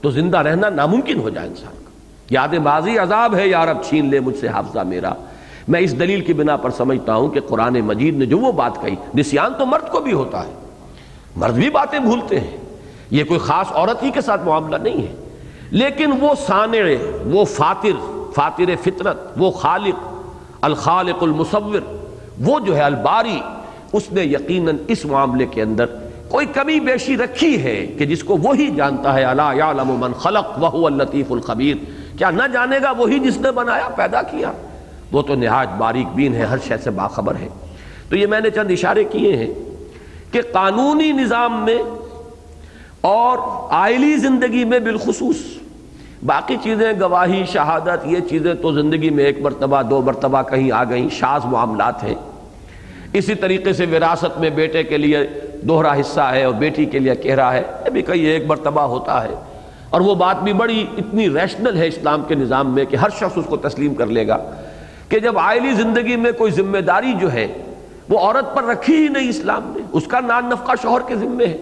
تو زندہ رہنا ناممکن ہو جائے انسان کا۔ یاد ماضی عذاب ہے یا رب چھین لے مجھ سے حافظہ میرا۔ میں اس دلیل کی بنا پر سمجھتا ہوں کہ قرآن مجید نے جو وہ بات کہی، نسیان تو مرد کو بھی ہوتا ہے، مرد بھی باتیں بھولتے ہیں، یہ کوئی خاص عورت ہی کے ساتھ معاملہ نہیں ہے، لیکن وہ صانع، وہ فاطر فطرت، وہ خالق، الخالق المصور، وہ جو ہے الباری، اس نے یقیناً اس معاملے کے اندر کوئی کمی بیشی رکھی ہے کہ جس کو وہی جانتا ہے۔ الا یعلم من خلق وهو اللطیف الخبیر، کیا نہ جانے گا وہی جس نے بنایا، پیدا کیا، وہ تو نہایت باریک بین ہے، ہر شے سے باخبر ہے۔ تو یہ میں نے چند اشارے کیے ہیں کہ قانونی نظام میں اور آئلی زندگی میں بالخصوص، باقی چیزیں گواہی، شہادت، یہ چیزیں تو زندگی میں ایک مرتبہ 2 مرتبہ کہیں آ گئیں، شاذ معاملات ہیں۔ اسی طریقے سے وراثت میں بیٹے کے لیے دوہرا حصہ ہے اور بیٹی کے لیے کہرا ہے، یہ بھی کئی ایک مرتبہ ہوتا ہے، اور وہ بات بھی بڑی اتنی ریشنل ہے اسلام کے نظام میں کہ ہر شخص اس کو تسلیم کر لے گا کہ جب عائلی زندگی میں کوئی ذمہ داری جو ہے وہ عورت پر رکھی ہی نہیں اسلام نے، اس کا نان نفقہ شوہر کے ذمے ہے،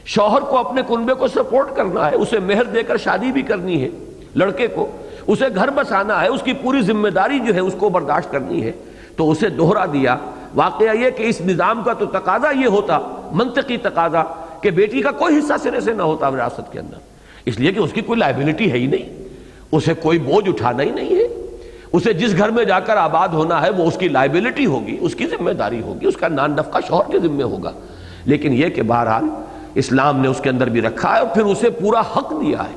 شوہر کو اپنے کنبے کو سپورٹ کرنا ہے، اسے مہر دے کر شادی بھی کرنی ہے، لڑکے کو اسے گھر بسانا ہے، اس کی پوری ذمہ داری جو ہے اس کو برداشت کرنی ہے، تو اسے دوہرا دیا۔ واقعہ یہ کہ اس نظام کا تو تقاضا یہ ہوتا، منطقی تقاضا، کہ بیٹی کا کوئی حصہ سرے سے نہ ہوتا وراثت کے اندر، اس لیے کہ اس کی کوئی لائبلٹی ہے ہی نہیں، اسے کوئی بوجھ اٹھانا ہی نہیں ہے، اسے جس گھر میں جا کر آباد ہونا ہے وہ اس کی لائبلٹی ہوگی، اس کی ذمہ داری ہوگی، اس کا نان نفقہ شوہر کے ذمہ ہوگا۔ لیکن یہ کہ بہرحال اسلام نے اس کے اندر بھی رکھا ہے اور پھر اسے پورا حق دیا ہے،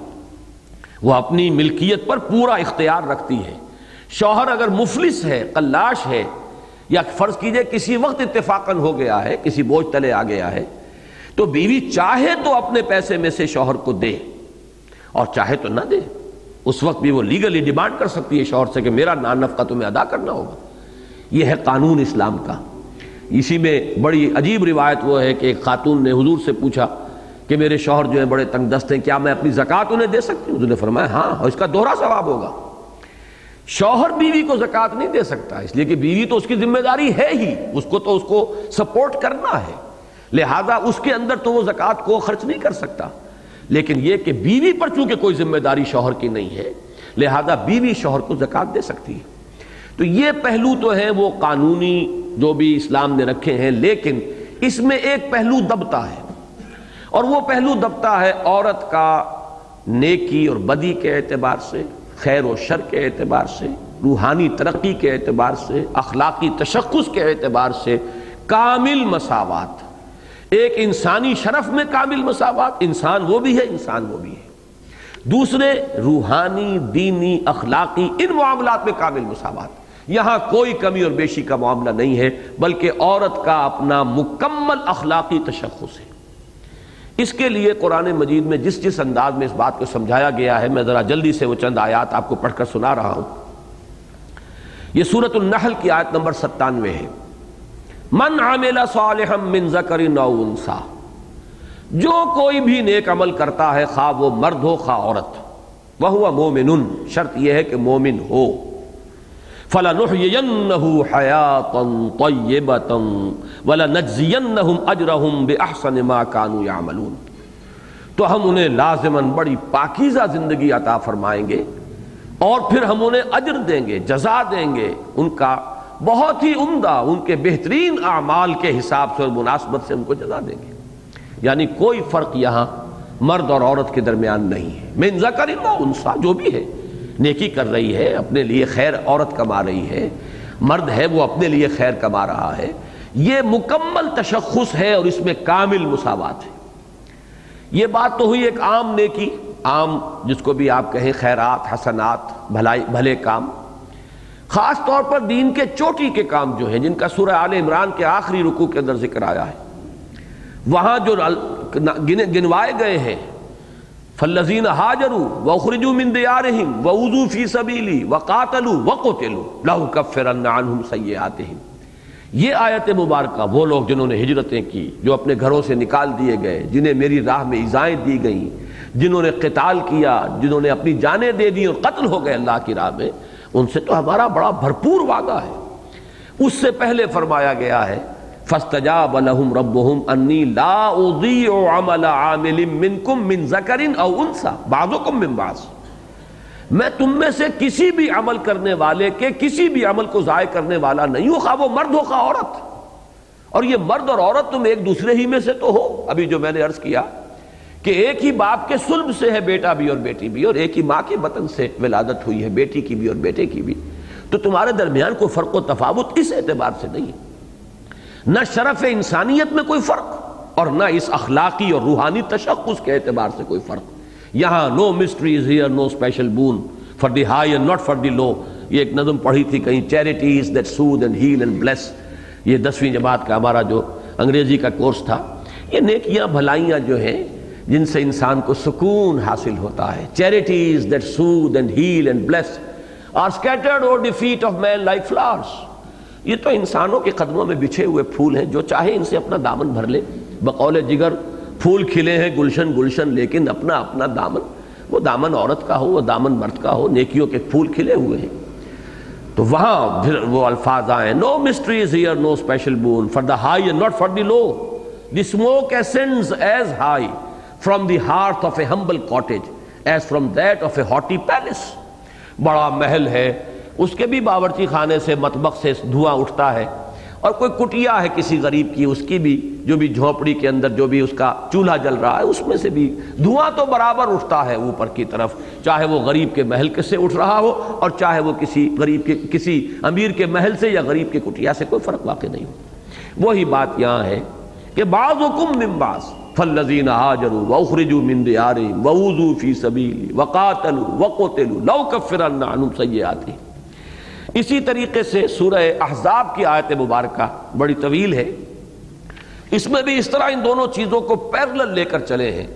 وہ اپنی ملکیت پر پورا اختیار رکھتی ہے۔ شوہر اگر مفلس ہے، قلاش ہے، یا فرض کیجئے کسی وقت اتفاقاً ہو گیا ہے، کسی بوجھ تلے آ گیا ہے، تو بیوی چاہے تو اپنے پیسے میں سے شوہر کو دے اور چاہے تو نہ دے، اس وقت بھی وہ لیگلی ڈیمانڈ کر سکتی ہے شوہر سے کہ میرا نان نفقہ تمہیں ادا کرنا ہوگا۔ یہ ہے قانون اسلام کا۔ اسی میں بڑی عجیب روایت وہ ہے کہ ایک خاتون نے حضور سے پوچھا کہ میرے شوہر جو ہیں بڑے تنگ دست ہیں، کیا میں اپنی زکوٰۃ انہیں دے سکتی ہوں؟ حضور نے فرمایا ہاں، اور اس کا دوہرا ثواب ہوگا۔ شوہر بیوی کو زکوٰۃ نہیں دے سکتا، اس لیے کہ بیوی تو اس کی ذمہ داری ہے ہی، اس کو تو اس کو سپورٹ کرنا ہے، لہذا اس کے اندر تو وہ زکوٰۃ کو خرچ نہیں کر سکتا۔ لیکن یہ کہ بیوی پر چونکہ کوئی ذمہ داری شوہر کی نہیں ہے، لہذا بیوی شوہر کو زکوٰۃ دے سکتی ہے۔ تو یہ پہلو تو ہے وہ قانونی جو بھی اسلام نے رکھے ہیں، لیکن اس میں ایک پہلو دبتا ہے، اور وہ پہلو دبتا ہے عورت کا نیکی اور بدی کے اعتبار سے، خیر و شر کے اعتبار سے، روحانی ترقی کے اعتبار سے، اخلاقی تشخص کے اعتبار سے کامل مساوات، ایک انسانی شرف میں کامل مساوات، انسان وہ بھی ہے، انسان وہ بھی ہے۔ دوسرے روحانی، دینی، اخلاقی، ان معاملات میں کامل مساوات، یہاں کوئی کمی اور بیشی کا معاملہ نہیں ہے، بلکہ عورت کا اپنا مکمل اخلاقی تشخص ہے۔ اس کے لیے قرآن مجید میں جس جس انداز میں اس بات کو سمجھایا گیا ہے، میں ذرا جلدی سے وہ چند آیات آپ کو پڑھ کر سنا رہا ہوں۔ یہ سورۃ النحل کی آیت نمبر 97 ہے۔ من عمل صالحا من ذکر او انثی، جو کوئی بھی نیک عمل کرتا ہے، خواہ وہ مرد ہو خواہ عورت، وہو مومن، شرط یہ ہے کہ مومن ہو، فَلَنُحْيِيَنَّهُ حَيَاةً طَيِّبَةً وَلَنَجْزِيَنَّهُمْ أَجْرَهُمْ بِأَحْسَنِ مَا كَانُوا يَعْمَلُونَ، تو ہم انہیں لازماً بڑی پاکیزہ زندگی عطا فرمائیں گے اور پھر ہم انہیں اجر دیں گے، جزا دیں گے ان کا بہت ہی عمدہ، ان کے بہترین اعمال کے حساب سے اور مناسبت سے ان کو جزا دیں گے۔ یعنی کوئی فرق یہاں مرد اور عورت کے درمیان نہیں ہے۔ من ذکر و انثیٰ، جو بھی ہے نیکی کر رہی ہے، اپنے لیے خیر عورت کما رہی ہے، مرد ہے وہ اپنے لیے خیر کما رہا ہے، یہ مکمل تشخص ہے اور اس میں کامل مساوات ہے۔ یہ بات تو ہوئی ایک عام نیکی، عام جس کو بھی آپ کہیں خیرات، حسنات، بھلے کام۔ خاص طور پر دین کے چوٹی کے کام جو ہیں، جن کا سورہ آل عمران کے آخری رکوع کے اندر ذکر آیا ہے، وہاں جو گنوائے گئے ہیں، فالذین ہاجروا واخرجوا من دیارہم وأوذوا فی سبیلی وقاتلوا وقتلوا لأکفرن عنہم سیئاتہم، یہ آیت مبارکہ وہ لوگ جنہوں نے ہجرتیں کی، جو اپنے گھروں سے نکال دیے گئے، جنہیں میری راہ میں ایذائیں دی گئیں، جنہوں نے قتال کیا، جنہوں نے اپنی جانیں دے دی اور قتل ہو گئے اللہ کی راہ میں، ان سے تو ہمارا بڑا بھرپور وعدہ ہے۔ اس سے پہلے فرمایا گیا ہے فاستجاب لهم ربهم انی لا اضیع عمل عامل منکم من ذکر او انثی بعضکم من بعض، میں تم میں سے کسی بھی عمل کرنے والے کے کسی بھی عمل کو ضائع کرنے والا نہیں ہوں، خواہ وہ مرد ہو خواہ عورت۔ اور یہ مرد اور عورت تم ایک دوسرے ہی میں سے تو ہو۔ ابھی جو میں نے عرض کیا کہ ایک ہی باپ کے صلب سے ہے بیٹا بھی اور بیٹی بھی، اور ایک ہی ماں کے بطن سے ولادت ہوئی ہے بیٹی کی بھی اور بیٹے کی بھی، تو تمہارے درمیان کوئی فرق و تفاوت اس اعتبار سے نہیں ہے، نہ شرف انسانیت میں کوئی فرق اور نہ اس اخلاقی اور روحانی تشخص کے اعتبار سے کوئی فرق۔ یہاں no mysteries here no special boon for the high and not for the low. یہ ایک نظم پڑھی تھی کہیں، charities that soothe and heal and bliss, یہ 10ویں جماعت کا ہمارا جو انگریزی کا کورس تھا۔ یہ نیکیاں بھلائیاں جو ہیں جن سے انسان کو سکون حاصل ہوتا ہے، charities that soothe and heal and bliss are scattered over the feet of man like flowers, یہ تو انسانوں کے قدموں میں بچھے ہوئے پھول ہیں، جو چاہے ان سے اپنا دامن بھر لے۔ بقول جگر پھول کھلے ہیں گلشن گلشن، لیکن اپنا اپنا دامن، وہ دامن عورت کا ہو وہ دامن مرد کا ہو، نیکیوں کے پھول کھلے ہوئے ہیں۔ تو وہاں پھر وہ الفاظ آئے، no mysteries here no special boon for the high and not for the low, the smoke ascends as high from the hearth of a humble cottage as from that of a haughty palace۔ بڑا محل ہے، اس کے بھی باورچی خانے سے مطبخ سے دھواں اٹھتا ہے، اور کوئی کٹیا ہے کسی غریب کی، اس کی بھی جو بھی جھونپڑی کے اندر جو بھی اس کا چولہا جل رہا ہے اس میں سے بھی دھواں تو برابر اٹھتا ہے اوپر کی طرف، چاہے وہ غریب کے محل سے اٹھ رہا ہو اور چاہے وہ کسی غریب کے کسی امیر کے محل سے یا غریب کے کٹیا سے، کوئی فرق واقع نہیں ہو۔ وہی بات یہاں ہے کہ بعضکم من بعض فالذین ہاجروا واخرجوا من دیارہم وأوذوا فی سبیلی وقاتلوا وقتلوا لأکفرن عنہم سیئاتہم۔ اسی طریقے سے سورہ احزاب کی آیت مبارکہ بڑی طویل ہے، اس میں بھی اس طرح ان دونوں چیزوں کو پیرلل لے کر چلے ہیں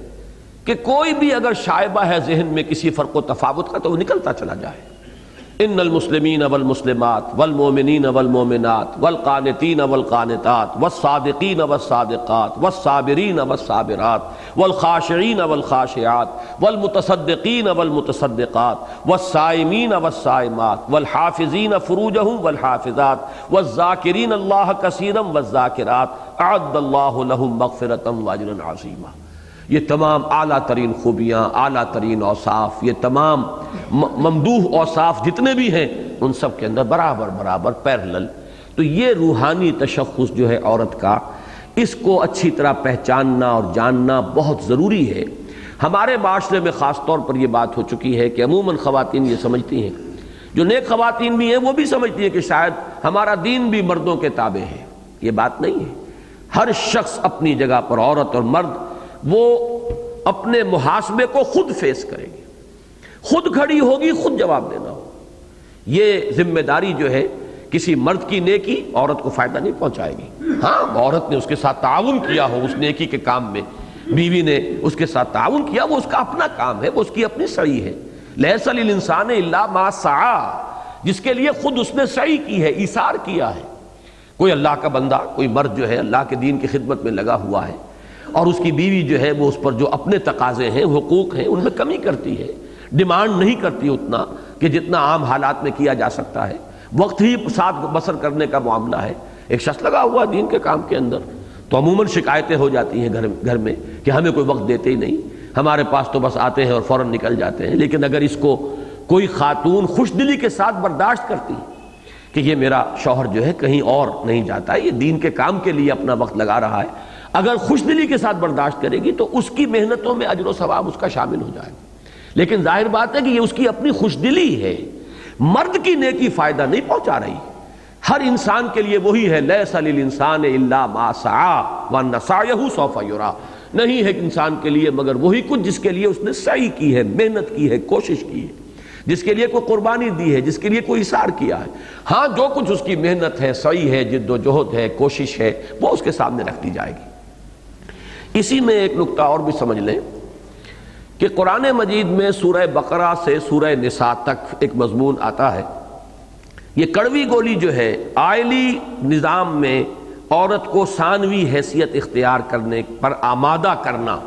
کہ کوئی بھی اگر شائبہ ہے ذہن میں کسی فرق و تفاوت کا تو وہ نکلتا چلا جائے۔ ان المسلمین والمسلمات والمؤمنین والمؤمنات والقانتین والقانتات والصادقین والصادقات والصابرین والصابرات والخاشعین والخاشعات والمتصدقین والمتصدقات والصائمین والصائمات والحافظین فروجہم والحافظات والذاکرین اللہ کثیرا والذاکرات اعد اللہ لہم مغفرۃ واجرا عظیما۔ یہ تمام اعلیٰ ترین خوبیاں، اعلیٰ ترین اوصاف، یہ تمام ممدوح اوصاف جتنے بھی ہیں ان سب کے اندر برابر برابر پیرلل۔ تو یہ روحانی تشخص جو ہے عورت کا، اس کو اچھی طرح پہچاننا اور جاننا بہت ضروری ہے۔ ہمارے معاشرے میں خاص طور پر یہ بات ہو چکی ہے کہ عموماً خواتین یہ سمجھتی ہیں، جو نیک خواتین بھی ہیں وہ بھی سمجھتی ہیں کہ شاید ہمارا دین بھی مردوں کے تابع ہے۔ یہ بات نہیں ہے، ہر شخص اپنی جگہ پر، عورت اور مرد، وہ اپنے محاسبے کو خود فیس کرے گی، خود کھڑی ہوگی، خود جواب دینا ہو۔ یہ ذمہ داری جو ہے، کسی مرد کی نیکی عورت کو فائدہ نہیں پہنچائے گی۔ ہاں عورت نے اس کے ساتھ تعاون کیا ہو اس نیکی کے کام میں، بیوی نے اس کے ساتھ تعاون کیا، وہ اس کا اپنا کام ہے، وہ اس کی اپنی سعی ہے۔ لیس للانسان الا ما سعی، جس کے لیے خود اس نے سعی کی ہے، ایثار کیا ہے۔ کوئی اللہ کا بندہ، کوئی مرد جو ہے اللہ کے دین کی خدمت میں لگا ہوا ہے، اور اس کی بیوی جو ہے وہ اس پر جو اپنے تقاضے ہیں، حقوق ہیں، ان میں کمی کرتی ہے، ڈیمانڈ نہیں کرتی اتنا کہ جتنا عام حالات میں کیا جا سکتا ہے، وقت ہی ساتھ بسر کرنے کا معاملہ ہے. ایک شخص لگا ہوا دین کے کام کے اندر تو عموماً شکایتیں ہو جاتی ہیں گھر میں کہ ہمیں کوئی وقت دیتے ہی نہیں, ہمارے پاس تو بس آتے ہیں اور فوراً نکل جاتے ہیں. لیکن اگر اس کو کوئی خاتون خوش دلی کے ساتھ برداشت کرتی ہے کہ یہ میرا شوہر جو ہے کہیں اور نہیں جاتا ہے, یہ دین کے کام کے لیے اپنا وقت لگا رہا ہے, اگر خوش دلی کے ساتھ برداشت کرے گی تو اس کی محنتوں میں اجر و ثواب اس کا شامل ہو جائے گا. لیکن ظاہر بات ہے کہ یہ اس کی اپنی خوش دلی ہے, مرد کی نیکی فائدہ نہیں پہنچا رہی. ہر انسان کے لیے وہی ہے, لیس للانسان الا ما سعی وان سعیہ سوف یری, نہیں ہے انسان کے لیے مگر وہی کچھ جس کے لیے اس نے سعی کی ہے, محنت کی ہے, کوشش کی ہے, جس کے لیے کوئی قربانی دی ہے, جس کے لیے کوئی اثار کیا ہے. ہاں جو کچھ اس کی محنت ہے, سعی ہے, جد و جہد ہے, کوشش ہے, وہ اس کے سامنے رکھ دی جائے گی. اسی میں ایک نکتہ اور بھی سمجھ لیں کہ قرآن مجید میں سورہ بقرہ سے سورہ نساء تک ایک مضمون آتا ہے. یہ کڑوی گولی جو ہے آئلی نظام میں عورت کو ثانوی حیثیت اختیار کرنے پر آمادہ کرنا,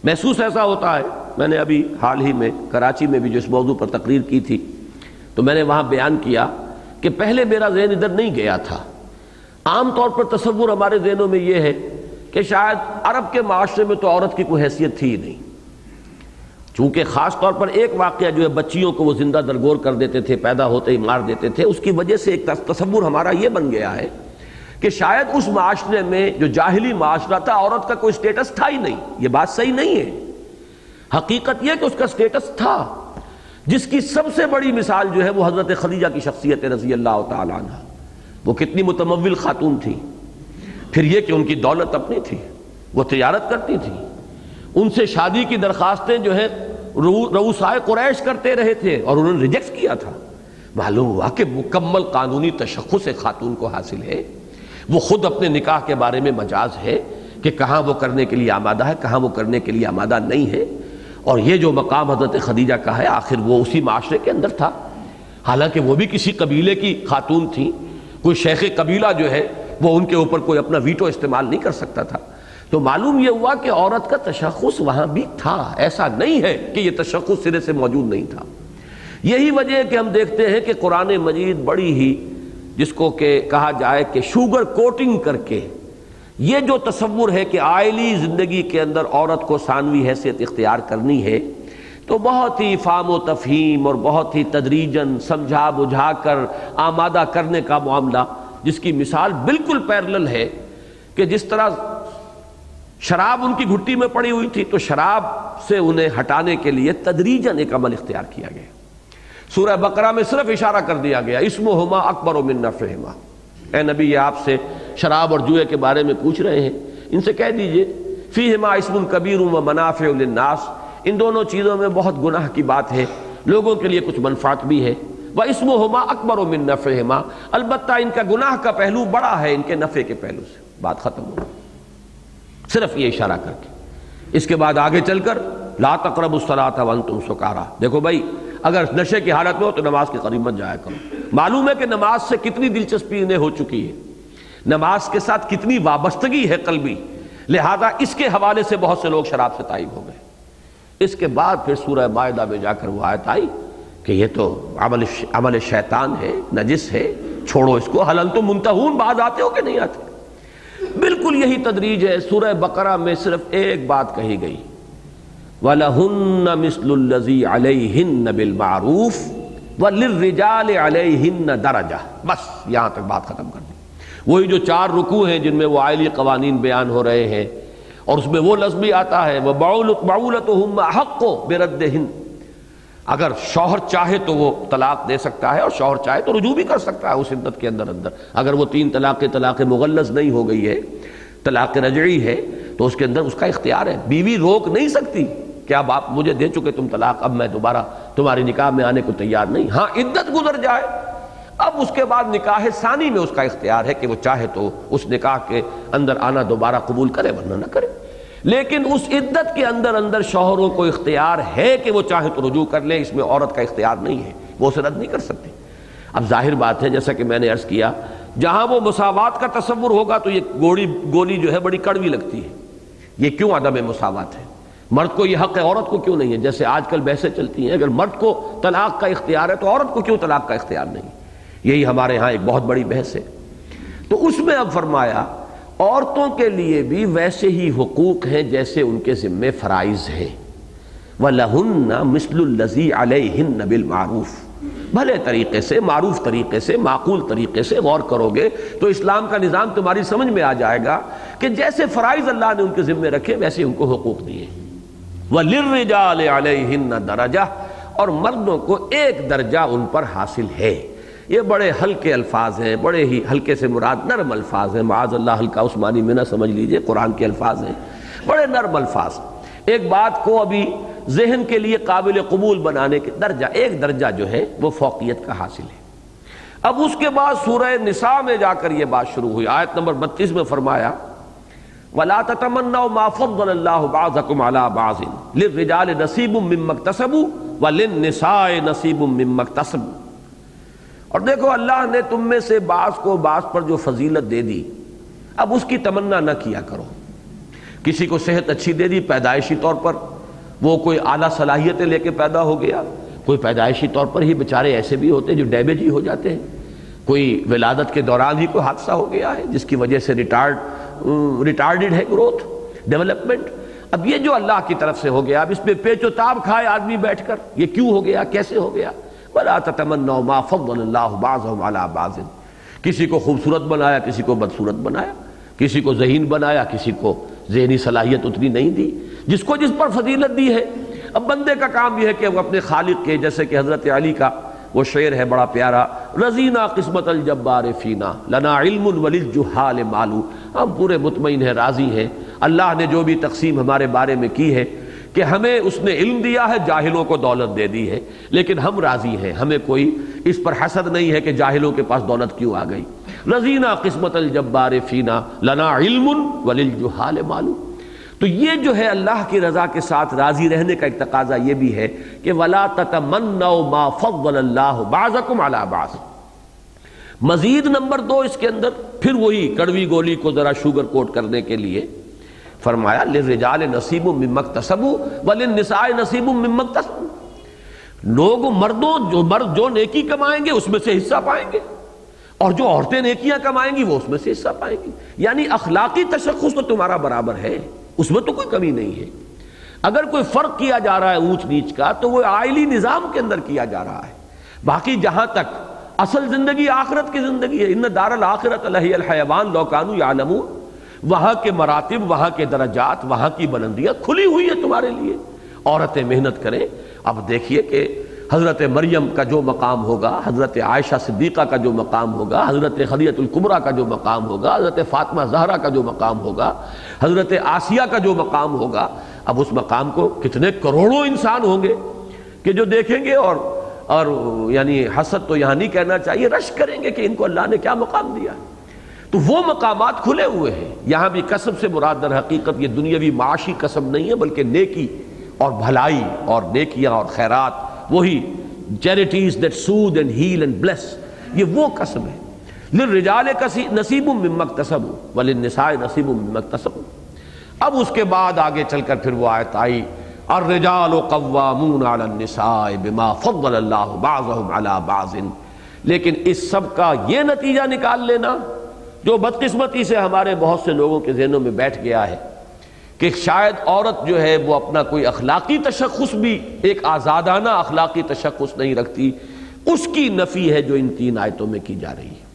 محسوس ایسا ہوتا ہے. میں نے ابھی حال ہی میں کراچی میں بھی جو اس موضوع پر تقریر کی تھی تو میں نے وہاں بیان کیا کہ پہلے میرا ذہن ادھر نہیں گیا تھا. عام طور پر تصور ہمارے ذہنوں میں یہ ہے کہ شاید عرب کے معاشرے میں تو عورت کی کوئی حیثیت تھی ہی نہیں, چونکہ خاص طور پر ایک واقعہ جو ہے بچیوں کو وہ زندہ درگور کر دیتے تھے, پیدا ہوتے ہی مار دیتے تھے, اس کی وجہ سے ایک تصور ہمارا یہ بن گیا ہے کہ شاید اس معاشرے میں جو جاہلی معاشرہ تھا عورت کا کوئی سٹیٹس تھا ہی نہیں. یہ بات صحیح نہیں ہے. حقیقت یہ کہ اس کا سٹیٹس تھا, جس کی سب سے بڑی مثال جو ہے وہ حضرت خدیجہ کی شخصیت رضی اللہ تعالی عنہ. وہ کتنی متمول خاتون تھی, پھر یہ کہ ان کی دولت اپنی تھی, وہ تجارت کرتی تھی, ان سے شادی کی درخواستیں جو ہے رؤسائے قریش کرتے رہے تھے اور انہوں نے ریجیکٹ کیا تھا. معلوم ہوا کہ مکمل قانونی تشخص ایک خاتون کو حاصل ہے. وہ خود اپنے نکاح کے بارے میں مجاز ہے کہ کہاں وہ کرنے کے لیے آمادہ ہے, کہاں وہ کرنے کے لیے آمادہ نہیں ہے. اور یہ جو مقام حضرت خدیجہ کا ہے آخر وہ اسی معاشرے کے اندر تھا, حالانکہ وہ بھی کسی قبیلے کی خاتون تھی. کوئی شیخ قبیلہ جو ہے وہ ان کے اوپر کوئی اپنا ویٹو استعمال نہیں کر سکتا تھا. تو معلوم یہ ہوا کہ عورت کا تشخص وہاں بھی تھا, ایسا نہیں ہے کہ یہ تشخص سرے سے موجود نہیں تھا. یہی وجہ ہے کہ ہم دیکھتے ہیں کہ قرآن مجید بڑی ہی جس کو کہ کہا جائے کہ شوگر کوٹنگ کر کے یہ جو تصور ہے کہ آئلی زندگی کے اندر عورت کو ثانوی حیثیت اختیار کرنی ہے, تو بہت ہی فہم و تفہیم اور بہت ہی تدریجاً سمجھا بجھا کر آمادہ کرنے کا معاملہ, جس کی مثال بالکل پیرلل ہے کہ جس طرح شراب ان کی گھٹی میں پڑی ہوئی تھی تو شراب سے انہیں ہٹانے کے لیے تدریجاً ایک عمل اختیار کیا گیا. سورہ بقرہ میں صرف اشارہ کر دیا گیا اسمہما اکبر من نفعہما. اے نبی, یہ آپ سے شراب اور جوئے کے بارے میں پوچھ رہے ہیں, ان سے کہہ دیجئے فیہما اسم کبیر و منافع للناس, ان دونوں چیزوں میں بہت گناہ کی بات ہے, لوگوں کے لیے کچھ منفعت بھی ہے. واسمہما اکبر من نفعہما, البتہ ان کا گناہ کا پہلو بڑا ہے ان کے نفع کے پہلو سے. بات ختم ہو, صرف یہ اشارہ کر کے. اس کے بعد آگے چل کر لا تقربوا الصلاۃ وانتم سکارا. دیکھو بھائی, اگر نشے کی حالت میں ہو تو نماز کے قریب مت جایا کرو. معلوم ہے کہ نماز سے کتنی دلچسپی انہیں ہو چکی ہے, نماز کے ساتھ کتنی وابستگی ہے قلبی, لہذا اس کے حوالے سے بہت سے لوگ شراب سے تائب ہو گئے. اس کے بعد پھر سورہ مائدہ میں جا کر وہ آیت آئی کہ یہ تو عمل شیطان ہے, نجس ہے, چھوڑو اس کو. هل انتم منتہون, بعد آتے ہو کہ نہیں آتے. بالکل یہی تدریج ہے. سورہ بقرہ میں صرف ایک بات کہی گئی, وَلَهُنَّ مِثْلُ الَّذِي عَلَيْهِنَّ بِالْمَعْرُوفِ وَلِلرِّجَالِ عَلَيْهِنَّ دَرَجَةٌ. بس یہاں تک بات ختم کر دی. وہی جو 4 رکوع ہیں جن میں وہ آئلی قوانین بیان ہو رہے ہیں, اور اس میں وہ لفظ بھی آتا ہے وَبَعُولَتُهُمَّ أَحَقُّ بِرَدِّهِنَّ. اگر شوہر چاہے تو وہ طلاق دے سکتا ہے, اور شوہر چاہے تو رجوع بھی کر سکتا ہے اس عدت کے اندر. اگر وہ 3 طلاق مغلظ نہیں ہو گئی ہے, طلاق رجعی ہے, تو اس کے اندر اس کا اختیار ہے. بیوی روک نہیں سکتی کہ اب آپ مجھے دے چکے تم طلاق, اب میں دوبارہ تمہاری نکاح میں آنے کو تیار نہیں. ہاں عدت گزر جائے, اب اس کے بعد نکاح ثانی میں اس کا اختیار ہے کہ وہ چاہے تو اس نکاح کے اندر آنا دوبارہ قبول کرے, ورنہ نہ کرے. لیکن اس عدت کے اندر شوہروں کو اختیار ہے کہ وہ چاہے تو رجوع کر لیں, اس میں عورت کا اختیار نہیں ہے, وہ اسے رد نہیں کر سکتی. اب ظاہر بات ہے جیسا کہ میں نے عرض کیا, جہاں وہ مساوات کا تصور ہوگا تو یہ گولی جو ہے بڑی کڑوی لگتی ہے. یہ کیوں عدم مساوات ہے؟ مرد کو یہ حق ہے, عورت کو کیوں نہیں ہے؟ جیسے آج کل بحثیں چلتی ہیں, اگر مرد کو طلاق کا اختیار ہے تو عورت کو کیوں طلاق کا اختیار نہیں؟ یہی ہمارے ہاں ایک بہت بڑی بحث ہے۔ تو اس میں اب فرمایا عورتوں کے لیے بھی ویسے ہی حقوق ہیں جیسے ان کے ذمے فرائض ہیں۔ وَلَهُنَّ مِثْلُ الَّذِي عَلَيْهِنَّ بِالْمَعْرُوفِ، بھلے طریقے سے، معروف طریقے سے، معقول طریقے سے غور کرو گے تو اسلام کا نظام تمہاری سمجھ میں آ جائے گا کہ جیسے فرائض اللہ نے ان کے ذمے رکھے ویسے ان کو حقوق دیے۔ وَلِلرِّجَالِ عَلَيْهِنَّ دَرَجَةٌ، اور مردوں کو ایک درجہ ان پر حاصل ہے۔ یہ بڑے ہلکے الفاظ ہیں، بڑے ہی ہلکے سے مراد نرم الفاظ ہیں، معاذ اللہ ہلکا اس معنی میں نہ سمجھ لیجئے، قرآن کے الفاظ ہیں، بڑے نرم الفاظ۔ ایک بات کو ابھی ذہن کے لیے قابل قبول بنانے کے درجہ، ایک درجہ جو ہے وہ فوقیت کا حاصل ہے۔ اب اس کے بعد سورہ نساء میں جا کر یہ بات شروع ہوئی، آیت نمبر 32 میں فرمایا وَلَا تَتَمَنَّوْا مَا فَضَّلَ اللَّهُ بَعْضَكُمْ عَلَى بَعْضٍ لِلرِّجَالِ نَصِيبٌ مِّمَّا اكْتَسَبُوا وَلِلنِّسَاءِ نَصِيبٌ مِّمَّا اكْتَسَبْنَ۔ اور دیکھو اللہ نے تم میں سے بعض کو بعض پر جو فضیلت دے دی، اب اس کی تمنا نہ کیا کرو۔ کسی کو صحت اچھی دے دی پیدائشی طور پر، وہ کوئی اعلیٰ صلاحیتیں لے کے پیدا ہو گیا، کوئی پیدائشی طور پر ہی بیچارے ایسے بھی ہوتے ہیں جو ڈیمیج ہی ہو جاتے ہیں، کوئی ولادت کے دوران ہی کوئی حادثہ ہو گیا ہے جس کی وجہ سے ریٹارڈڈ ہے گروتھ ڈیولپمنٹ۔ اب یہ جو اللہ کی طرف سے ہو گیا، اب اس پہ پیچ و تاب کھائے آدمی بیٹھ کر یہ کیوں ہو گیا، کیسے ہو گیا۔ وَلَا تَتَمَنَّوْا مَا فَضَّلَ اللَّهُ بَعْضَهُمْ عَلَى بَعْضٍ، کسی کو خوبصورت بنایا، کسی کو بدصورت بنایا، کسی کو ذہین بنایا، کسی کو ذہنی صلاحیت اتنی نہیں دی، جس کو جس پر فضیلت دی ہے۔ اب بندے کا کام یہ ہے کہ وہ اپنے خالق کے، جیسے کہ حضرت علی کا وہ شعر ہے بڑا پیارا، رضینا قسمت الجبار فینا لنا علم وللجہال مالو، ہم پورے مطمئن ہیں، راضی ہیں، اللہ نے جو بھی تقسیم ہمارے بارے میں کی ہے کہ ہمیں اس نے علم دیا ہے، جاہلوں کو دولت دے دی ہے، لیکن ہم راضی ہیں، ہمیں کوئی اس پر حسد نہیں ہے کہ جاہلوں کے پاس دولت کیوں آ گئی۔ رضینا قسمت الجبار فینا لنا علم وللجہال مالو۔ تو یہ جو ہے اللہ کی رضا کے ساتھ راضی رہنے کا ایک تقاضا یہ بھی ہے کہ وَلَا تَتَمَنَّوْا مَا فَضَّلَ اللَّهُ بَعْضَكُمْ عَلَى بَعْضٍ۔ مزید نمبر 2 اس کے اندر پھر وہی کڑوی گولی کو ذرا شوگر کوٹ کرنے کے لیے فرمایا لِلرِّجَالِ نَصِيبٌ مِّمَّا اكْتَسَبُوا وَلِلنِّسَاءِ نَصِيبٌ مِّمَّا اكْتَسَبْنَ۔ لوگ مرد جو نیکی کمائیں گے اس میں سے حصہ پائیں گے، اور جو عورتیں نیکیاں کمائیں گی وہ اس میں سے حصہ پائیں گی۔ یعنی اخلاقی تشخص تو تمہارا برابر ہے، اس میں تو کوئی کمی نہیں ہے۔ اگر کوئی فرق کیا جا رہا ہے اونچ نیچ کا تو وہ آئلی نظام کے اندر کیا جا رہا ہے۔ باقی جہاں تک اصل زندگی آخرت کی زندگی ہے، ان دار الآخرۃ لہی الحیوان لو کانوا یعلمون، وہاں کے مراتب، وہاں کے درجات، وہاں کی بلندیاں کھلی ہوئی ہے تمہارے لیے، عورتیں محنت کریں۔ اب دیکھیے کہ حضرت مریم کا جو مقام ہوگا، حضرت عائشہ صدیقہ کا جو مقام ہوگا، حضرت خدیجہ الکبریٰ کا جو مقام ہوگا، حضرت فاطمہ زہرا کا جو مقام ہوگا، حضرت آسیہ کا جو مقام ہوگا، اب اس مقام کو کتنے کروڑوں انسان ہوں گے کہ جو دیکھیں گے اور یعنی حسد تو یہاں نہیں کہنا چاہیے، رشک کریں گے کہ ان کو اللہ نے کیا مقام دیا۔ تو وہ مقامات کھلے ہوئے ہیں۔ یہاں بھی کسب سے مراد در حقیقت یہ دنیاوی معاشی کسب نہیں ہے، بلکہ نیکی اور بھلائی اور نیکیاں اور خیرات، وہی charities that soothe and heal and bliss, یہ وہ کسب ہے۔ للرجال نصیب مما اکتسبوا وللنساء نصیب مما اکتسبوا۔ اب اس کے بعد آگے چل کر پھر وہ آیت آئی الرجال قوامون علی النساء بما فضل اللہ بعضهم علی بعض۔ لیکن اس سب کا یہ نتیجہ نکال لینا جو بدقسمتی سے ہمارے بہت سے لوگوں کے ذہنوں میں بیٹھ گیا ہے کہ شاید عورت جو ہے وہ اپنا کوئی اخلاقی تشخص بھی، ایک آزادانہ اخلاقی تشخص نہیں رکھتی، اس کی نفی ہے جو ان 3 آیتوں میں کی جا رہی ہے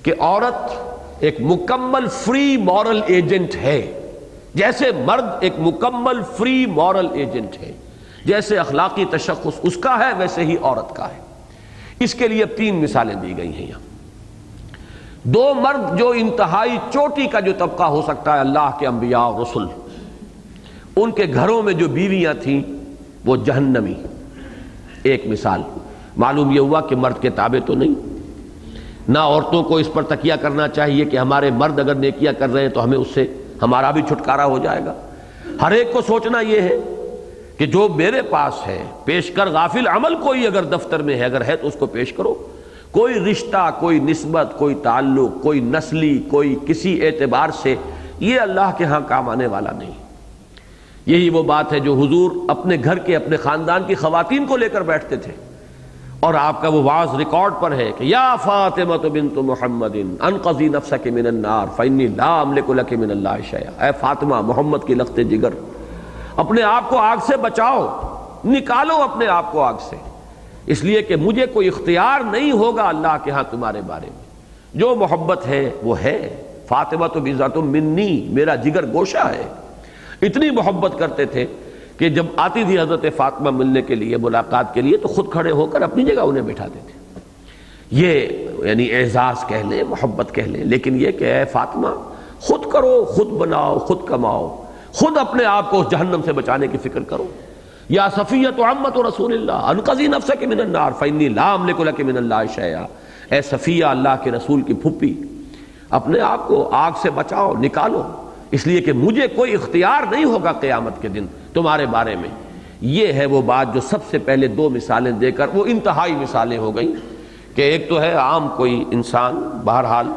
کہ عورت ایک مکمل فری مورل ایجنٹ ہے، جیسے مرد ایک مکمل فری مورل ایجنٹ ہے، جیسے اخلاقی تشخص اس کا ہے ویسے ہی عورت کا ہے۔ اس کے لیے 3 مثالیں دی گئی ہیں یہاں۔ 2 مرد جو انتہائی چوٹی کا جو طبقہ ہو سکتا ہے اللہ کے انبیاء اور رسل، ان کے گھروں میں جو بیویاں تھیں وہ جہنمی۔ ایک مثال معلوم یہ ہوا کہ مرد کے تابع تو نہیں، نہ عورتوں کو اس پر تکیہ کرنا چاہیے کہ ہمارے مرد اگر نیکیاں کر رہے ہیں تو ہمیں اس سے ہمارا بھی چھٹکارا ہو جائے گا۔ ہر ایک کو سوچنا یہ ہے کہ جو میرے پاس ہے پیش کر غافل عمل کوئی اگر دفتر میں ہے، اگر ہے تو اس کو پیش کرو۔ کوئی رشتہ، کوئی نسبت، کوئی تعلق، کوئی نسلی، کوئی کسی اعتبار سے یہ اللہ کے ہاں کام آنے والا نہیں۔ یہی وہ بات ہے جو حضور اپنے گھر کے، اپنے خاندان کی خواتین کو لے کر بیٹھتے تھے اور آپ کا وہ واعظ ریکارڈ پر ہے کہ یا فاطمہ بنت محمد انقذی نفسک من النار فانی لا املک لک من اللہ شیئا، اے فاطمہ محمد کی لخت جگر، اپنے آپ کو آگ سے بچاؤ، نکالو اپنے آپ کو آگ سے، اس لیے کہ مجھے کوئی اختیار نہیں ہوگا اللہ کے ہاں تمہارے بارے میں، جو محبت ہے وہ ہے، فاطمہ تو بذات منی، میرا جگر گوشہ ہے۔ اتنی محبت کرتے تھے کہ جب آتی تھی حضرت فاطمہ ملنے کے لیے، ملاقات کے لیے، تو خود کھڑے ہو کر اپنی جگہ انہیں بٹھاتے تھے۔ یہ یعنی اعزاز کہہ لیں، محبت کہہ لیں، لیکن یہ کہ اے فاطمہ خود کرو، خود بناؤ، خود کماؤ، خود اپنے آپ کو جہنم سے بچانے کی فکر کرو۔ یا صفیۃ عمۃ رسول اللہ انقذی نفسک من النار فانی لا املک لک من اللہ شیئا، اے صفیہ اللہ کے رسول کی پھپھی، اپنے آپ کو آگ سے بچاؤ، نکالو، اس لیے کہ مجھے کوئی اختیار نہیں ہوگا قیامت کے دن تمہارے بارے میں۔ یہ ہے وہ بات جو سب سے پہلے دو مثالیں دے کر وہ انتہائی مثالیں ہو گئیں، کہ ایک تو ہے عام کوئی انسان، بہرحال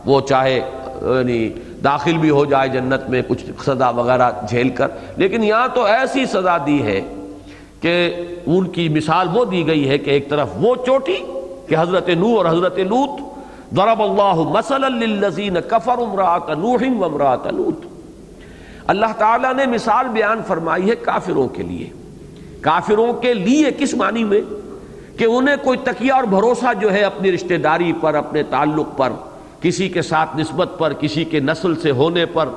وہ چاہے یعنی داخل بھی ہو جائے جنت میں کچھ سزا وغیرہ جھیل کر، لیکن یہاں تو ایسی سزا دی ہے کہ ان کی مثال وہ دی گئی ہے کہ ایک طرف وہ چوٹی کہ حضرت نوح اور حضرت لوط، ضرب اللہ مثلا للذین کفروا امرأۃ نوح وامرأۃ لوط، اللہ تعالیٰ نے مثال بیان فرمائی ہے کافروں کے لیے۔ کافروں کے لیے کس معنی میں؟ کہ انہیں کوئی تکیہ اور بھروسہ جو ہے اپنی رشتہ داری پر، اپنے تعلق پر، کسی کے ساتھ نسبت پر، کسی کے نسل سے ہونے پر،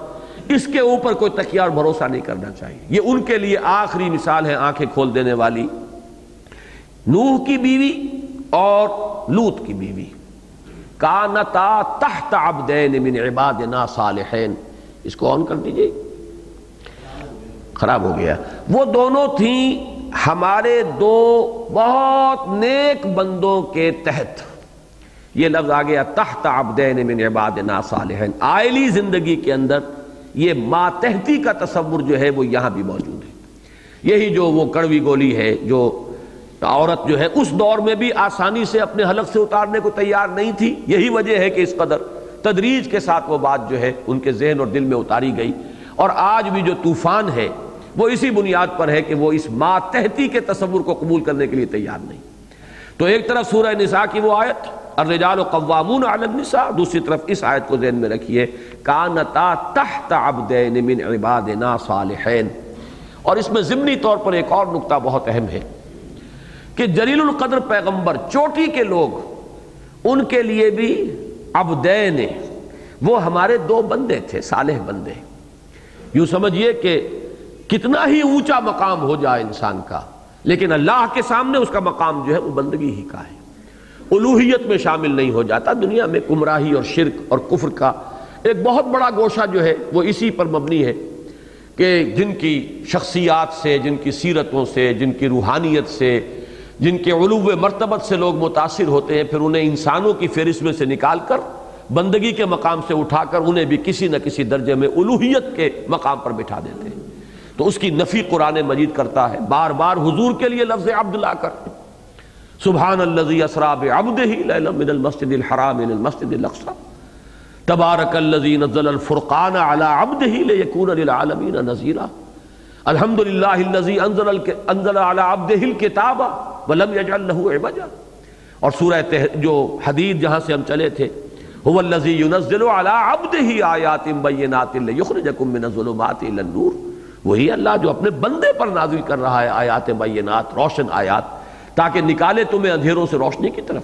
اس کے اوپر کوئی تکیہ اور بھروسہ نہیں کرنا چاہیے۔ یہ ان کے لیے آخری مثال ہے آنکھیں کھول دینے والی، نوح کی بیوی اور لوط کی بیوی، کانتا تحت عبدین من عبادنا صالحین، اس کو آن کر دیجئے، خراب ہو گیا۔ وہ دونوں تھیں ہمارے دو بہت نیک بندوں کے تحت، یہ لفظ آ گیا تحت عبدین من عبادنا صالحین۔ آئلی زندگی کے اندر یہ ماتحتی کا تصور جو ہے وہ یہاں بھی موجود ہے۔ یہی جو وہ کڑوی گولی ہے جو عورت جو ہے اس دور میں بھی آسانی سے اپنے حلق سے اتارنے کو تیار نہیں تھی، یہی وجہ ہے کہ اس قدر تدریج کے ساتھ وہ بات جو ہے ان کے ذہن اور دل میں اتاری گئی، اور آج بھی جو طوفان ہے وہ اسی بنیاد پر ہے کہ وہ اس ماتحتی کے تصور کو قبول کرنے کے لیے تیار نہیں۔ تو ایک طرف سورہ نساء کی وہ آیت الرجال قوامون علی النساء، دوسری طرف اس آیت کو ذہن میں رکھیے کانتا تحت عبدین من عبادنا صالحین۔ اور اس میں ضمنی طور پر ایک اور نقطہ بہت اہم ہے کہ جلیل القدر پیغمبر، چوٹی کے لوگ، ان کے لیے بھی عبدین، وہ ہمارے دو بندے تھے، صالح بندے۔ یوں سمجھیے کہ کتنا ہی اونچا مقام ہو جائے انسان کا، لیکن اللہ کے سامنے اس کا مقام جو ہے وہ بندگی ہی کا ہے، الوہیت میں شامل نہیں ہو جاتا۔ دنیا میں گمراہی اور شرک اور کفر کا ایک بہت بڑا گوشہ جو ہے وہ اسی پر مبنی ہے کہ جن کی شخصیات سے، جن کی سیرتوں سے، جن کی روحانیت سے، جن کے علو مرتبت سے لوگ متاثر ہوتے ہیں، پھر انہیں انسانوں کی فہرست میں سے نکال کر بندگی کے مقام سے اٹھا کر انہیں بھی کسی نہ کسی درجے میں الوہیت کے مقام پر بٹھا دیتے ہیں۔ تو اس کی نفی قرآن مجید کرتا ہے، بار بار حضور کے لیے لفظ عبد لا کر، سبحان الذی اسریٰ بعبدہ لیلا من المسجد الحرام الى المسجد الاقصی تبارک الذی نزل الفرقان علی عبدہ لیکون للعالمین نذیرا الحمدللہ الذی انزل علی عبدہ الکتاب ولم یجعل لہ عوجا۔ اور سورہ جو حدید جہاں سے ہم چلے تھے، هو الذی ينزل علی عبدہ آیات بینات لیخرجکم من الظلمات الی النور، وہی اللہ جو اپنے بندے پر نازل کر رہا ہے آیات بینات، روشن آیات، تاکہ نکالے تمہیں اندھیروں سے روشنی کی طرف۔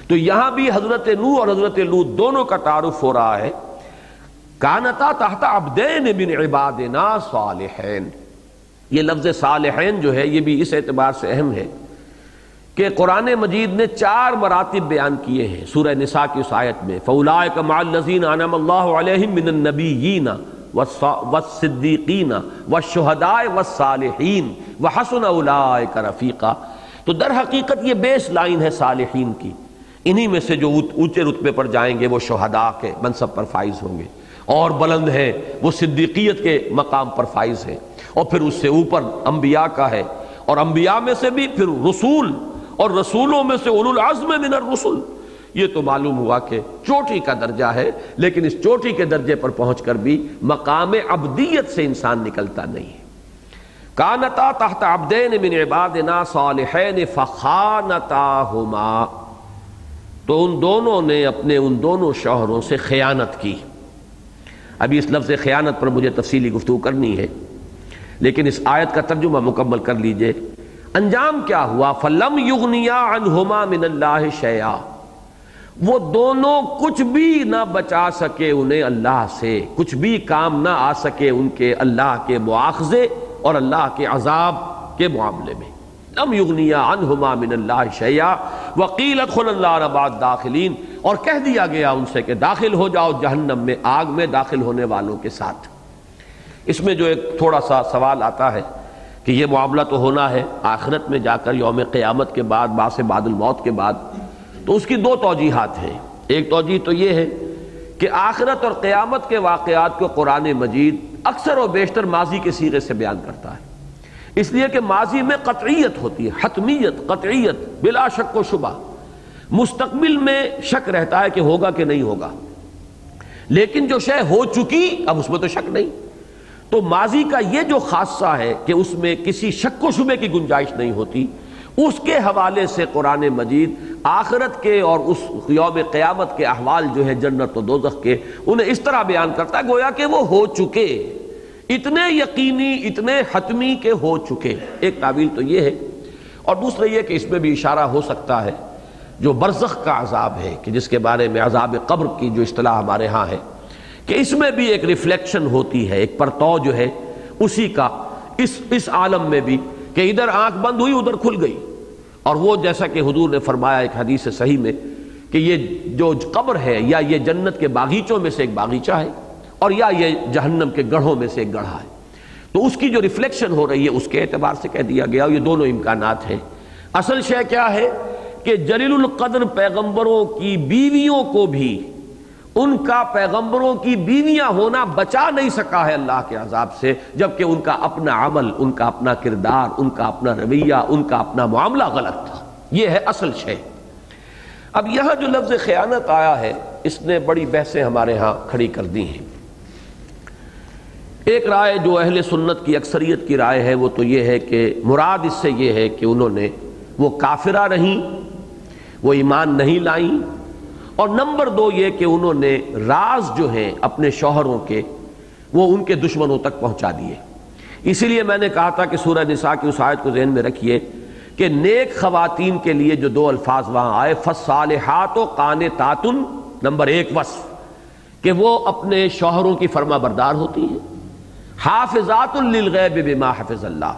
تو یہاں بھی حضرت نوح اور حضرت لوط دونوں کا تعارف ہو رہا ہے، کانتا تحت عبدین من عبادنا صالحین۔ یہ لفظ صالحین جو ہے یہ بھی اس اعتبار سے اہم ہے کہ قرآن مجید نے 4 مراتب بیان کیے ہیں سورہ نساء کی اس آیت میں، فَأُولَٰئِکَ مَعَ الَّذِينَ أَنْعَمَ اللَّهُ عَلَيْهِم مِّنَ النَّبِيِّينَ والصدیقین والشہداء والصالحین وحسن اولئک رفیقا۔ تو در حقیقت یہ بیس لائن ہے صالحین کی، انہی میں سے جو اونچے رتبے پر جائیں گے وہ شہداء کے منصب پر فائز ہوں گے، اور بلند ہیں وہ صدیقیت کے مقام پر فائز ہیں، اور پھر اس سے اوپر انبیاء کا ہے، اور انبیاء میں سے بھی پھر رسول، اور رسولوں میں سے اولو العزم من الرسل۔ یہ تو معلوم ہوا کہ چوٹی کا درجہ ہے، لیکن اس چوٹی کے درجے پر پہنچ کر بھی مقام عبدیت سے انسان نکلتا نہیں ہے۔ کانتا تحت عبدین من عبادنا صالحین فخانتاہما، تو ان دونوں نے اپنے ان دونوں شوہروں سے خیانت کی۔ ابھی اس لفظ خیانت پر مجھے تفصیلی گفتگو کرنی ہے، لیکن اس آیت کا ترجمہ مکمل کر لیجئے۔ انجام کیا ہوا؟ فَلَمْ يُغْنِيَا عَنْهُمَا مِنَ اللَّهِ شَيْئًا، وہ دونوں کچھ بھی نہ بچا سکے انہیں اللہ سے، کچھ بھی کام نہ آ سکے ان کے اللہ کے مواخذے اور اللہ کے عذاب کے معاملے میں۔ لم یغنیا عنہما من اللہ شیئا وقیل ادخلوا النار مع الداخلین، اور کہہ دیا گیا ان سے کہ داخل ہو جاؤ جہنم میں، آگ میں داخل ہونے والوں کے ساتھ۔ اس میں جو ایک تھوڑا سا سوال آتا ہے کہ یہ معاملہ تو ہونا ہے آخرت میں جا کر یوم قیامت کے بعد، بعث بعد الموت کے بعد، تو اس کی دو توجیحات ہیں۔ ایک توجیہ تو یہ ہے کہ آخرت اور قیامت کے واقعات کو قرآن مجید اکثر و بیشتر ماضی کے صیغے سے بیان کرتا ہے، اس لیے کہ ماضی میں قطعیت ہوتی ہے، حتمیت، قطعیت، بلا شک و شبہ۔ مستقبل میں شک رہتا ہے کہ ہوگا کہ نہیں ہوگا، لیکن جو شے ہو چکی اب اس میں تو شک نہیں۔ تو ماضی کا یہ جو خاصہ ہے کہ اس میں کسی شک و شبے کی گنجائش نہیں ہوتی، اس کے حوالے سے قرآن مجید آخرت کے اور اس یوم قیامت کے احوال جو ہے جنت و دوزخ کے، انہیں اس طرح بیان کرتا ہے گویا کہ وہ ہو چکے، اتنے یقینی، اتنے حتمی کہ ہو چکے۔ ایک تعبیر تو یہ ہے، اور دوسرا یہ کہ اس میں بھی اشارہ ہو سکتا ہے جو برزخ کا عذاب ہے، کہ جس کے بارے میں عذاب قبر کی جو اصطلاح ہمارے ہاں ہے، کہ اس میں بھی ایک ریفلیکشن ہوتی ہے، ایک پرتو جو ہے اسی کا اس عالم میں بھی، کہ ادھر آنکھ بند ہوئی ادھر کھل گئی۔ اور وہ جیسا کہ حضور نے فرمایا ایک حدیث صحیح میں کہ یہ جو قبر ہے یا یہ جنت کے باغیچوں میں سے ایک باغیچہ ہے، اور یا یہ جہنم کے گڑھوں میں سے ایک گڑھا ہے، تو اس کی جو ریفلیکشن ہو رہی ہے اس کے اعتبار سے کہہ دیا گیا، یہ دونوں امکانات ہیں۔ اصل شے کیا ہے کہ جلیل القدر پیغمبروں کی بیویوں کو بھی ان کا پیغمبروں کی بیویاں ہونا بچا نہیں سکا ہے اللہ کے عذاب سے، جبکہ ان کا اپنا عمل، ان کا اپنا کردار، ان کا اپنا رویہ، ان کا اپنا معاملہ غلط تھا۔ یہ ہے اصل شے۔ اب یہاں جو لفظ خیانت آیا ہے اس نے بڑی بحثیں ہمارے ہاں کھڑی کر دی ہیں۔ ایک رائے جو اہل سنت کی اکثریت کی رائے ہے وہ تو یہ ہے کہ مراد اس سے یہ ہے کہ انہوں نے وہ کافرہ رہیں، وہ ایمان نہیں لائیں، اور نمبر دو یہ کہ انہوں نے راز جو ہیں اپنے شوہروں کے وہ ان کے دشمنوں تک پہنچا دیے۔ اسی لیے میں نے کہا تھا کہ سورہ نساء کی اس آیت کو ذہن میں رکھیے کہ نیک خواتین کے لیے جو دو الفاظ وہاں آئے، فالصالحات قانتات، نمبر ایک وصف کہ وہ اپنے شوہروں کی فرما بردار ہوتی ہیں، حافظات للغیب بما حفظ اللہ،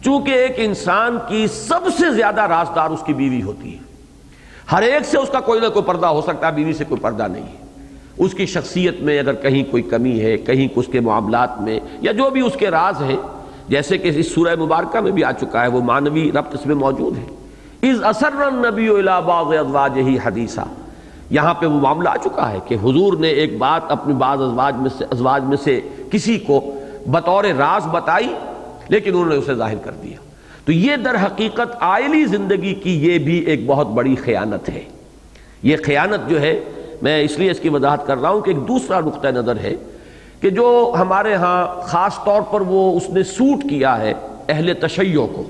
چونکہ ایک انسان کی سب سے زیادہ رازدار اس کی بیوی ہوتی ہے، ہر ایک سے اس کا کوئی نہ کوئی پردہ ہو سکتا ہے، بیوی سے کوئی پردہ نہیں ہے۔ اس کی شخصیت میں اگر کہیں کوئی کمی ہے، کہیں اس کے معاملات میں، یا جو بھی اس کے راز ہیں، جیسے کہ اس سورہ مبارکہ میں بھی آ چکا ہے، وہ معنوی ربط اس میں موجود ہے۔ اذ اسر النبی الی بعض ازواجہ حدیثا، یہاں پہ وہ معاملہ آ چکا ہے کہ حضور نے ایک بات اپنی بعض ازواج میں سے کسی کو بطور راز بتائی، لیکن انہوں نے اسے ظاہر کر دیا۔ تو یہ در حقیقت عائلی زندگی کی یہ بھی ایک بہت بڑی خیانت ہے۔ یہ خیانت جو ہے، میں اس لیے اس کی وضاحت کر رہا ہوں کہ ایک دوسرا نقطہ نظر ہے کہ جو ہمارے ہاں خاص طور پر وہ اس نے سوٹ کیا ہے اہل تشیع کو،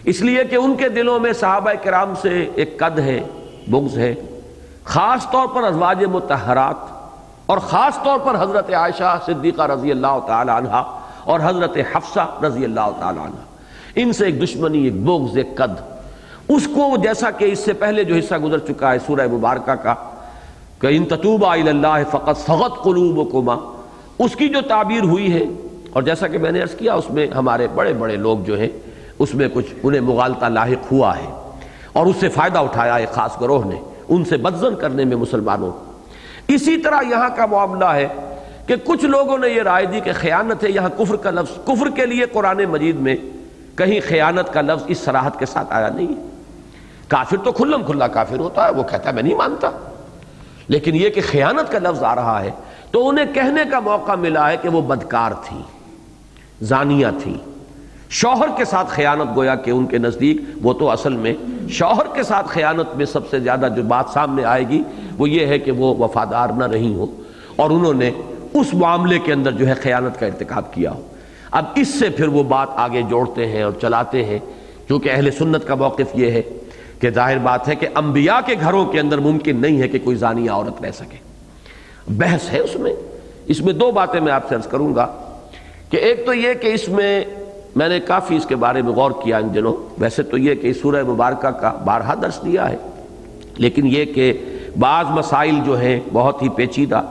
اس لیے کہ ان کے دلوں میں صحابہ کرام سے ایک قد ہے، بغض ہے، خاص طور پر ازواج مطہرات، اور خاص طور پر حضرت عائشہ صدیقہ رضی اللہ تعالی عنہا اور حضرت حفصہ رضی اللہ تعالی عنہ، ان سے ایک دشمنی، ایک بغض، ایک قد۔ اس کو جیسا کہ اس سے پہلے جو حصہ گزر چکا ہے سورہ مبارکہ کا کہ ان تتوبا الی اللہ فقد صغت قلوبکما، اس کی جو تعبیر ہوئی ہے، اور جیسا کہ میں نے عرض کیا اس میں ہمارے بڑے بڑے لوگ جو ہیں اس میں کچھ انہیں مغالطہ لاحق ہوا ہے، اور اس سے فائدہ اٹھایا ایک خاص گروہ نے ان سے بدظن کرنے میں مسلمانوں۔ اسی طرح یہاں کا معاملہ ہے کہ کچھ لوگوں نے یہ رائے دی کہ خیانت ہے، یہاں کفر کا لفظ، کفر کے لیے قرآن مجید میں کہیں خیانت کا لفظ اس صراحت کے ساتھ آیا نہیں ہے۔ کافر تو کھلم کھلا کافر ہوتا ہے، وہ کہتا ہے میں نہیں مانتا، لیکن یہ کہ خیانت کا لفظ آ رہا ہے تو انہیں کہنے کا موقع ملا ہے کہ وہ بدکار تھی، زانیہ تھی، شوہر کے ساتھ خیانت، گویا کہ ان کے نزدیک وہ تو اصل میں شوہر کے ساتھ خیانت میں سب سے زیادہ جو بات سامنے آئے گی وہ یہ ہے کہ وہ وفادار نہ رہی ہو اور انہوں نے اس معاملے کے اندر جو ہے خیانت کا ارتکاب کیا ہو۔ اب اس سے پھر وہ بات آگے جوڑتے ہیں اور چلاتے ہیں، کیونکہ اہل سنت کا موقف یہ ہے کہ ظاہر بات ہے کہ انبیاء کے گھروں کے اندر ممکن نہیں ہے کہ کوئی زانیہ عورت رہ سکے۔ بحث ہے اس میں دو باتیں میں آپ سے عرض کروں گا کہ ایک تو یہ کہ اس میں نے کافی اس کے بارے میں غور کیا ان دنوں، ویسے تو یہ کہ سورہ مبارکہ کا بارہا درس دیا ہے، لیکن یہ کہ بعض مسائل جو ہیں بہت ہی پیچیدہ،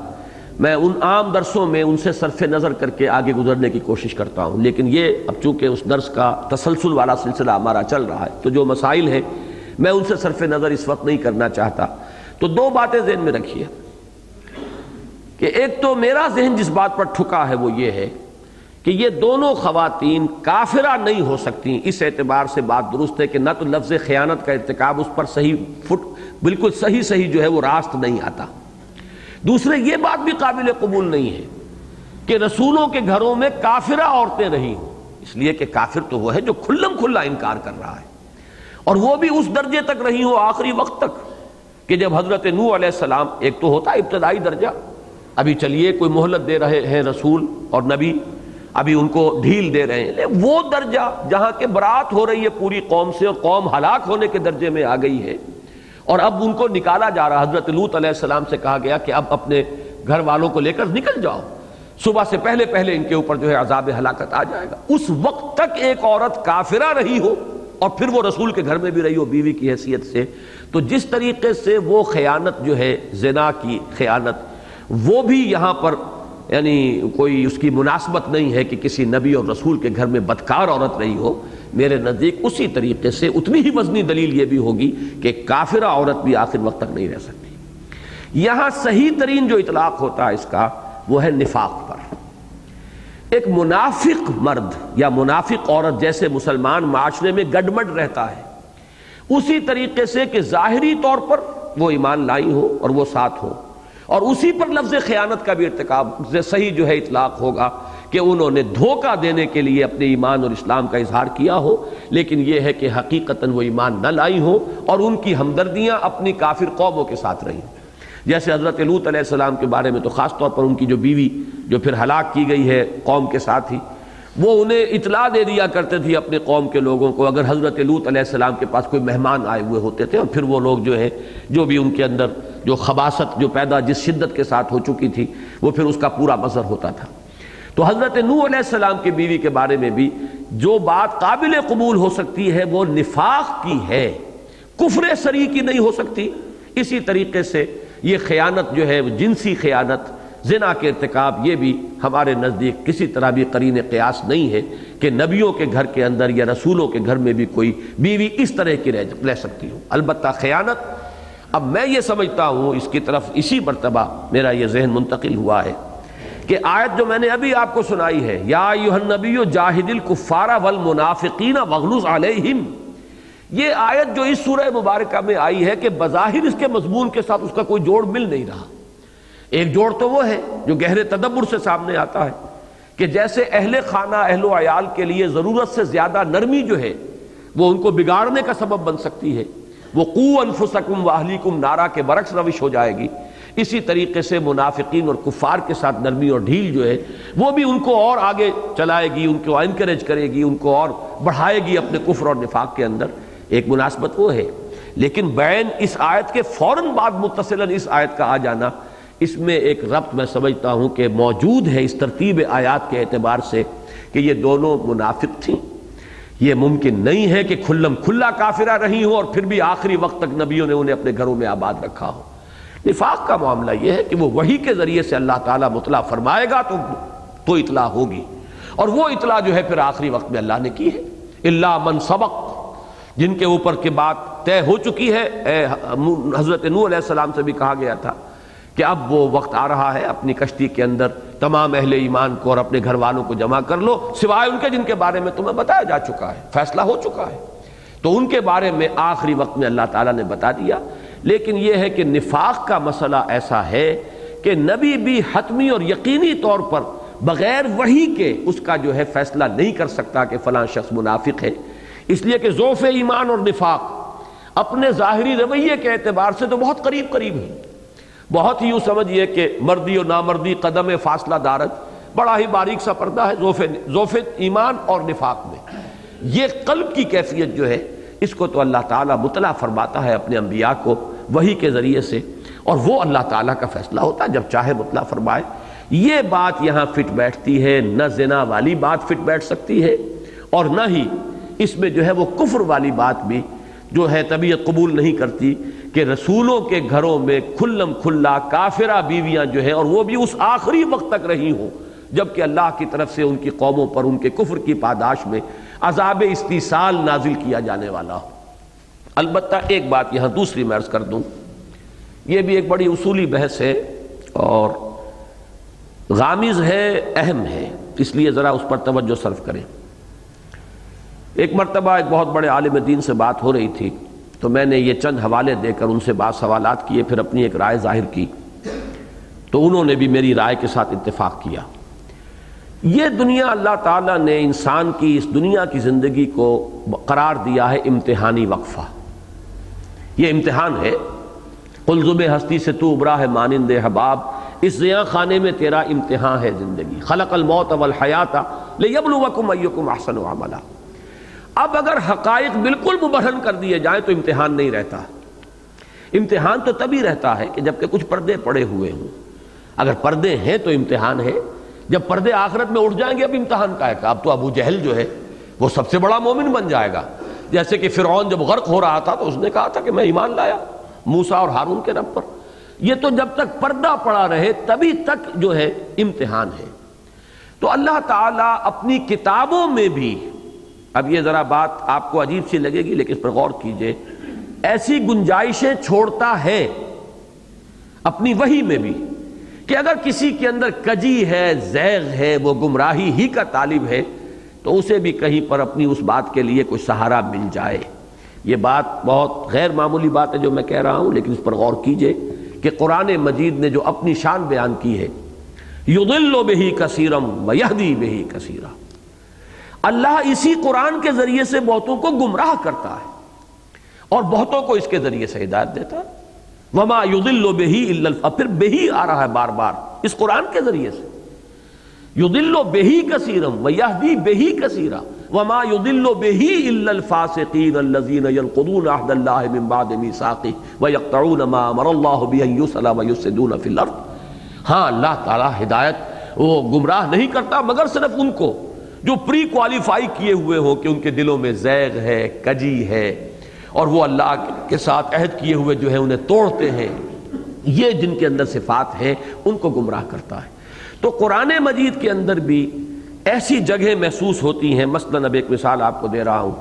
میں ان عام درسوں میں ان سے صرف نظر کر کے آگے گزرنے کی کوشش کرتا ہوں، لیکن یہ اب چونکہ اس درس کا تسلسل والا سلسلہ ہمارا چل رہا ہے تو جو مسائل ہیں میں ان سے صرف نظر اس وقت نہیں کرنا چاہتا۔ تو دو باتیں ذہن میں رکھیے کہ ایک تو میرا ذہن جس بات پر ٹھکا ہے وہ یہ ہے کہ یہ دونوں خواتین کافرہ نہیں ہو سکتی۔ اس اعتبار سے بات درست ہے کہ نہ تو لفظ خیانت کا ارتکاب اس پر بالکل صحیح جو ہے وہ راست نہیں آتا، دوسرے یہ بات بھی قابل قبول نہیں ہے کہ رسولوں کے گھروں میں کافرہ عورتیں رہی ہوں، اس لیے کہ کافر تو وہ ہے جو کھلم کھلا انکار کر رہا ہے، اور وہ بھی اس درجے تک رہی ہوں آخری وقت تک کہ جب حضرت نوح علیہ السلام، ایک تو ہوتا ہے ابتدائی درجہ، ابھی چلیے کوئی مہلت دے رہے ہیں رسول اور نبی، ابھی ان کو ڈھیل دے رہے ہیں، لیکن وہ درجہ جہاں کہ برات ہو رہی ہے پوری قوم سے اور قوم ہلاک ہونے کے درجے میں آ گئی ہے، اور اب ان کو نکالا جا رہا، حضرت لوط علیہ السلام سے کہا گیا کہ اب اپنے گھر والوں کو لے کر نکل جاؤ، صبح سے پہلے ان کے اوپر جو ہے عذاب ہلاکت آ جائے گا۔ اس وقت تک ایک عورت کافرہ رہی ہو اور پھر وہ رسول کے گھر میں بھی رہی ہو بیوی کی حیثیت سے، تو جس طریقے سے وہ خیانت جو ہے زنا کی خیانت، وہ بھی یہاں پر یعنی کوئی اس کی مناسبت نہیں ہے کہ کسی نبی اور رسول کے گھر میں بدکار عورت رہی ہو، میرے نزدیک اسی طریقے سے اتنی ہی وزنی دلیل یہ بھی ہوگی کہ کافرہ عورت بھی آخر وقت تک نہیں رہ سکتی۔ یہاں صحیح ترین جو اطلاق ہوتا ہے اس کا وہ ہے نفاق پر۔ ایک منافق مرد یا منافق عورت جیسے مسلمان معاشرے میں گڈمڈ رہتا ہے، اسی طریقے سے کہ ظاہری طور پر وہ ایمان لائی ہو اور وہ ساتھ ہو، اور اسی پر لفظ خیانت کا بھی ارتکاب صحیح جو ہے اطلاق ہوگا کہ انہوں نے دھوکہ دینے کے لیے اپنے ایمان اور اسلام کا اظہار کیا ہو، لیکن یہ ہے کہ حقیقتاً وہ ایمان نہ لائی ہو اور ان کی ہمدردیاں اپنی کافر قوموں کے ساتھ رہیں، جیسے حضرت لوط علیہ السلام کے بارے میں تو خاص طور پر ان کی جو بیوی جو پھر ہلاک کی گئی ہے قوم کے ساتھ ہی، وہ انہیں اطلاع دے دیا کرتے تھے اپنے قوم کے لوگوں کو اگر حضرت لوط علیہ السلام کے پاس کوئی مہمان آئے ہوئے ہوتے تھے، اور پھر وہ لوگ جو ہے جو بھی ان کے اندر جو خباثت جو پیدا جس شدت کے ساتھ ہو چکی تھی وہ پھر اس کا پورا بصر ہوتا تھا۔ تو حضرت نوح علیہ السلام کی بیوی کے بارے میں بھی جو بات قابل قبول ہو سکتی ہے وہ نفاق کی ہے، کفر صریح کی نہیں ہو سکتی۔ اسی طریقے سے یہ خیانت جو ہے جنسی خیانت، زنا کے ارتکاب، یہ بھی ہمارے نزدیک کسی طرح بھی قرین قیاس نہیں ہے کہ نبیوں کے گھر کے اندر یا رسولوں کے گھر میں بھی کوئی بیوی اس طرح کی رہ سکتی ہو۔ البتہ خیانت، اب میں یہ سمجھتا ہوں اس کی طرف اسی مرتبہ میرا یہ ذہن منتقل ہوا ہے کہ آیت جو میں نے ابھی آپ کو سنائی ہے، یا ایھا النبی جاہد الکفار والمنافقین واغلظ علیہم، یہ آیت جو اس سورہ مبارکہ میں آئی ہے کہ بظاہر اس کے مضمون کے ساتھ اس کا کوئی جوڑ مل نہیں رہا۔ ایک جوڑ تو وہ ہے جو گہرے تدبر سے سامنے آتا ہے کہ جیسے اہل خانہ اہل و عیال کے لیے ضرورت سے زیادہ نرمی جو ہے وہ ان کو بگاڑنے کا سبب بن سکتی ہے، وہ قوا انفسکم واہلیکم نارا کے برعکس روش ہو جائے گی، اسی طریقے سے منافقین اور کفار کے ساتھ نرمی اور ڈھیل جو ہے وہ بھی ان کو اور آگے چلائے گی، ان کو انکریج کرے گی، ان کو اور بڑھائے گی اپنے کفر اور نفاق کے اندر۔ ایک مناسبت وہ ہے، لیکن بین اس آیت کے فوراً بعد متصلاً اس آیت کا آ جانا، اس میں ایک ربط میں سمجھتا ہوں کہ موجود ہے اس ترتیب آیات کے اعتبار سے کہ یہ دونوں منافق تھیں۔ یہ ممکن نہیں ہے کہ کھلم کھلا کافرہ رہی ہوں اور پھر بھی آخری وقت تک نبیوں نے انہیں اپنے گھروں میں آباد رکھا ہو۔ نفاق کا معاملہ یہ ہے کہ وہ وحی کے ذریعے سے اللہ تعالیٰ مطلع فرمائے گا تو اطلاع ہوگی، اور وہ اطلاع جو ہے پھر آخری وقت میں اللہ نے کی ہے۔ الا من سبق، جن کے اوپر کی بات طے ہو چکی ہے، حضرت نوح علیہ السلام سے بھی کہا گیا تھا کہ اب وہ وقت آ رہا ہے اپنی کشتی کے اندر تمام اہل ایمان کو اور اپنے گھر والوں کو جمع کر لو، سوائے ان کے جن کے بارے میں تمہیں بتایا جا چکا ہے، فیصلہ ہو چکا ہے، تو ان کے بارے میں آخری وقت میں اللہ تعالیٰ نے بتا دیا۔ لیکن یہ ہے کہ نفاق کا مسئلہ ایسا ہے کہ نبی بھی حتمی اور یقینی طور پر بغیر وحی کے اس کا جو ہے فیصلہ نہیں کر سکتا کہ فلاں شخص منافق ہے، اس لیے کہ ضعف ایمان اور نفاق اپنے ظاہری رویے کے اعتبار سے تو بہت قریب قریب ہیں، بہت ہی یوں سمجھیے کہ مردی اور نامردی قدم فاصلہ دارت، بڑا ہی باریک سا پردہ ہے ذوف ایمان اور نفاق میں۔ یہ قلب کی کیفیت جو ہے اس کو تو اللہ تعالیٰ مطلع فرماتا ہے اپنے انبیاء کو وحی کے ذریعے سے، اور وہ اللہ تعالیٰ کا فیصلہ ہوتا ہے، جب چاہے مطلع فرمائے۔ یہ بات یہاں فٹ بیٹھتی ہے، نہ زنا والی بات فٹ بیٹھ سکتی ہے اور نہ ہی اس میں جو ہے وہ کفر والی بات بھی جو ہے طبیعت قبول نہیں کرتی کہ رسولوں کے گھروں میں کھلم کھلا کافرہ بیویاں جو ہے، اور وہ بھی اس آخری وقت تک رہی ہوں جبکہ اللہ کی طرف سے ان کی قوموں پر ان کے کفر کی پاداش میں عذاب استیصال نازل کیا جانے والا ہو۔ البتہ ایک بات یہاں دوسری میں عرض کر دوں، یہ بھی ایک بڑی اصولی بحث ہے اور غامض ہے، اہم ہے، اس لیے ذرا اس پر توجہ صرف کریں۔ ایک مرتبہ ایک بہت بڑے عالم دین سے بات ہو رہی تھی تو میں نے یہ چند حوالے دے کر ان سے بعض سوالات کیے، پھر اپنی ایک رائے ظاہر کی تو انہوں نے بھی میری رائے کے ساتھ اتفاق کیا۔ یہ دنیا اللہ تعالیٰ نے انسان کی اس دنیا کی زندگی کو قرار دیا ہے امتحانی وقفہ، یہ امتحان ہے۔ قلزم ہستی سے تو ابرا ہے مانند حباب، اس زیاں خانے میں تیرا امتحان ہے زندگی، خلق الموت والحیات لیبلوکم ایکم احسن عملا۔ اب اگر حقائق بالکل مبرہن کر دیے جائیں تو امتحان نہیں رہتا۔ امتحان تو تبھی رہتا ہے کہ جب کہ کچھ پردے پڑے ہوئے ہوں۔ اگر پردے ہیں تو امتحان ہے، جب پردے آخرت میں اٹھ جائیں گے اب امتحان کا ہے کہ اب تو ابو جہل جو ہے وہ سب سے بڑا مومن بن جائے گا، جیسے کہ فرعون جب غرق ہو رہا تھا تو اس نے کہا تھا کہ میں ایمان لایا موسیٰ اور ہارون کے رب پر۔ یہ تو جب تک پردہ پڑا رہے تبھی تک جو ہے امتحان ہے۔ تو اللہ تعالیٰ اپنی کتابوں میں بھی، اب یہ ذرا بات آپ کو عجیب سی لگے گی لیکن اس پر غور کیجئے، ایسی گنجائشیں چھوڑتا ہے اپنی وحی میں بھی کہ اگر کسی کے اندر کجی ہے، زیغ ہے، وہ گمراہی ہی کا طالب ہے تو اسے بھی کہیں پر اپنی اس بات کے لیے کوئی سہارا مل جائے۔ یہ بات بہت غیر معمولی بات ہے جو میں کہہ رہا ہوں، لیکن اس پر غور کیجئے کہ قرآن مجید نے جو اپنی شان بیان کی ہے، یضل بہ کثیرا ویہدی بہ کثیرا، اللہ اسی قرآن کے ذریعے سے بہتوں کو گمراہ کرتا ہے اور بہتوں کو اس کے ذریعے سے ہدایت دیتا ہے۔ وما یضل بہ الا، پھر بہی آ رہا ہے بار بار اس قرآن کے ذریعے سے، یضل بہ کثیرا ویہدی بہ کثیرا، وما یضل بہ الا الفاسقین الذین ینقضون عہد اللہ من بعد میثاقہ ویقطعون ما امر اللہ بہ ان یوصل ویفسدون فی الارض۔ ہاں اللہ تعالیٰ ہدایت وہ گمراہ نہیں کرتا مگر صرف ان کو جو پری کوالیفائی کیے ہوئے ہوں کہ ان کے دلوں میں زیغ ہے، کجی ہے، اور وہ اللہ کے ساتھ عہد کیے ہوئے جو ہے انہیں توڑتے ہیں، یہ جن کے اندر صفات ہیں ان کو گمراہ کرتا ہے۔ تو قرآن مجید کے اندر بھی ایسی جگہیں محسوس ہوتی ہیں، مثلاً اب ایک مثال آپ کو دے رہا ہوں،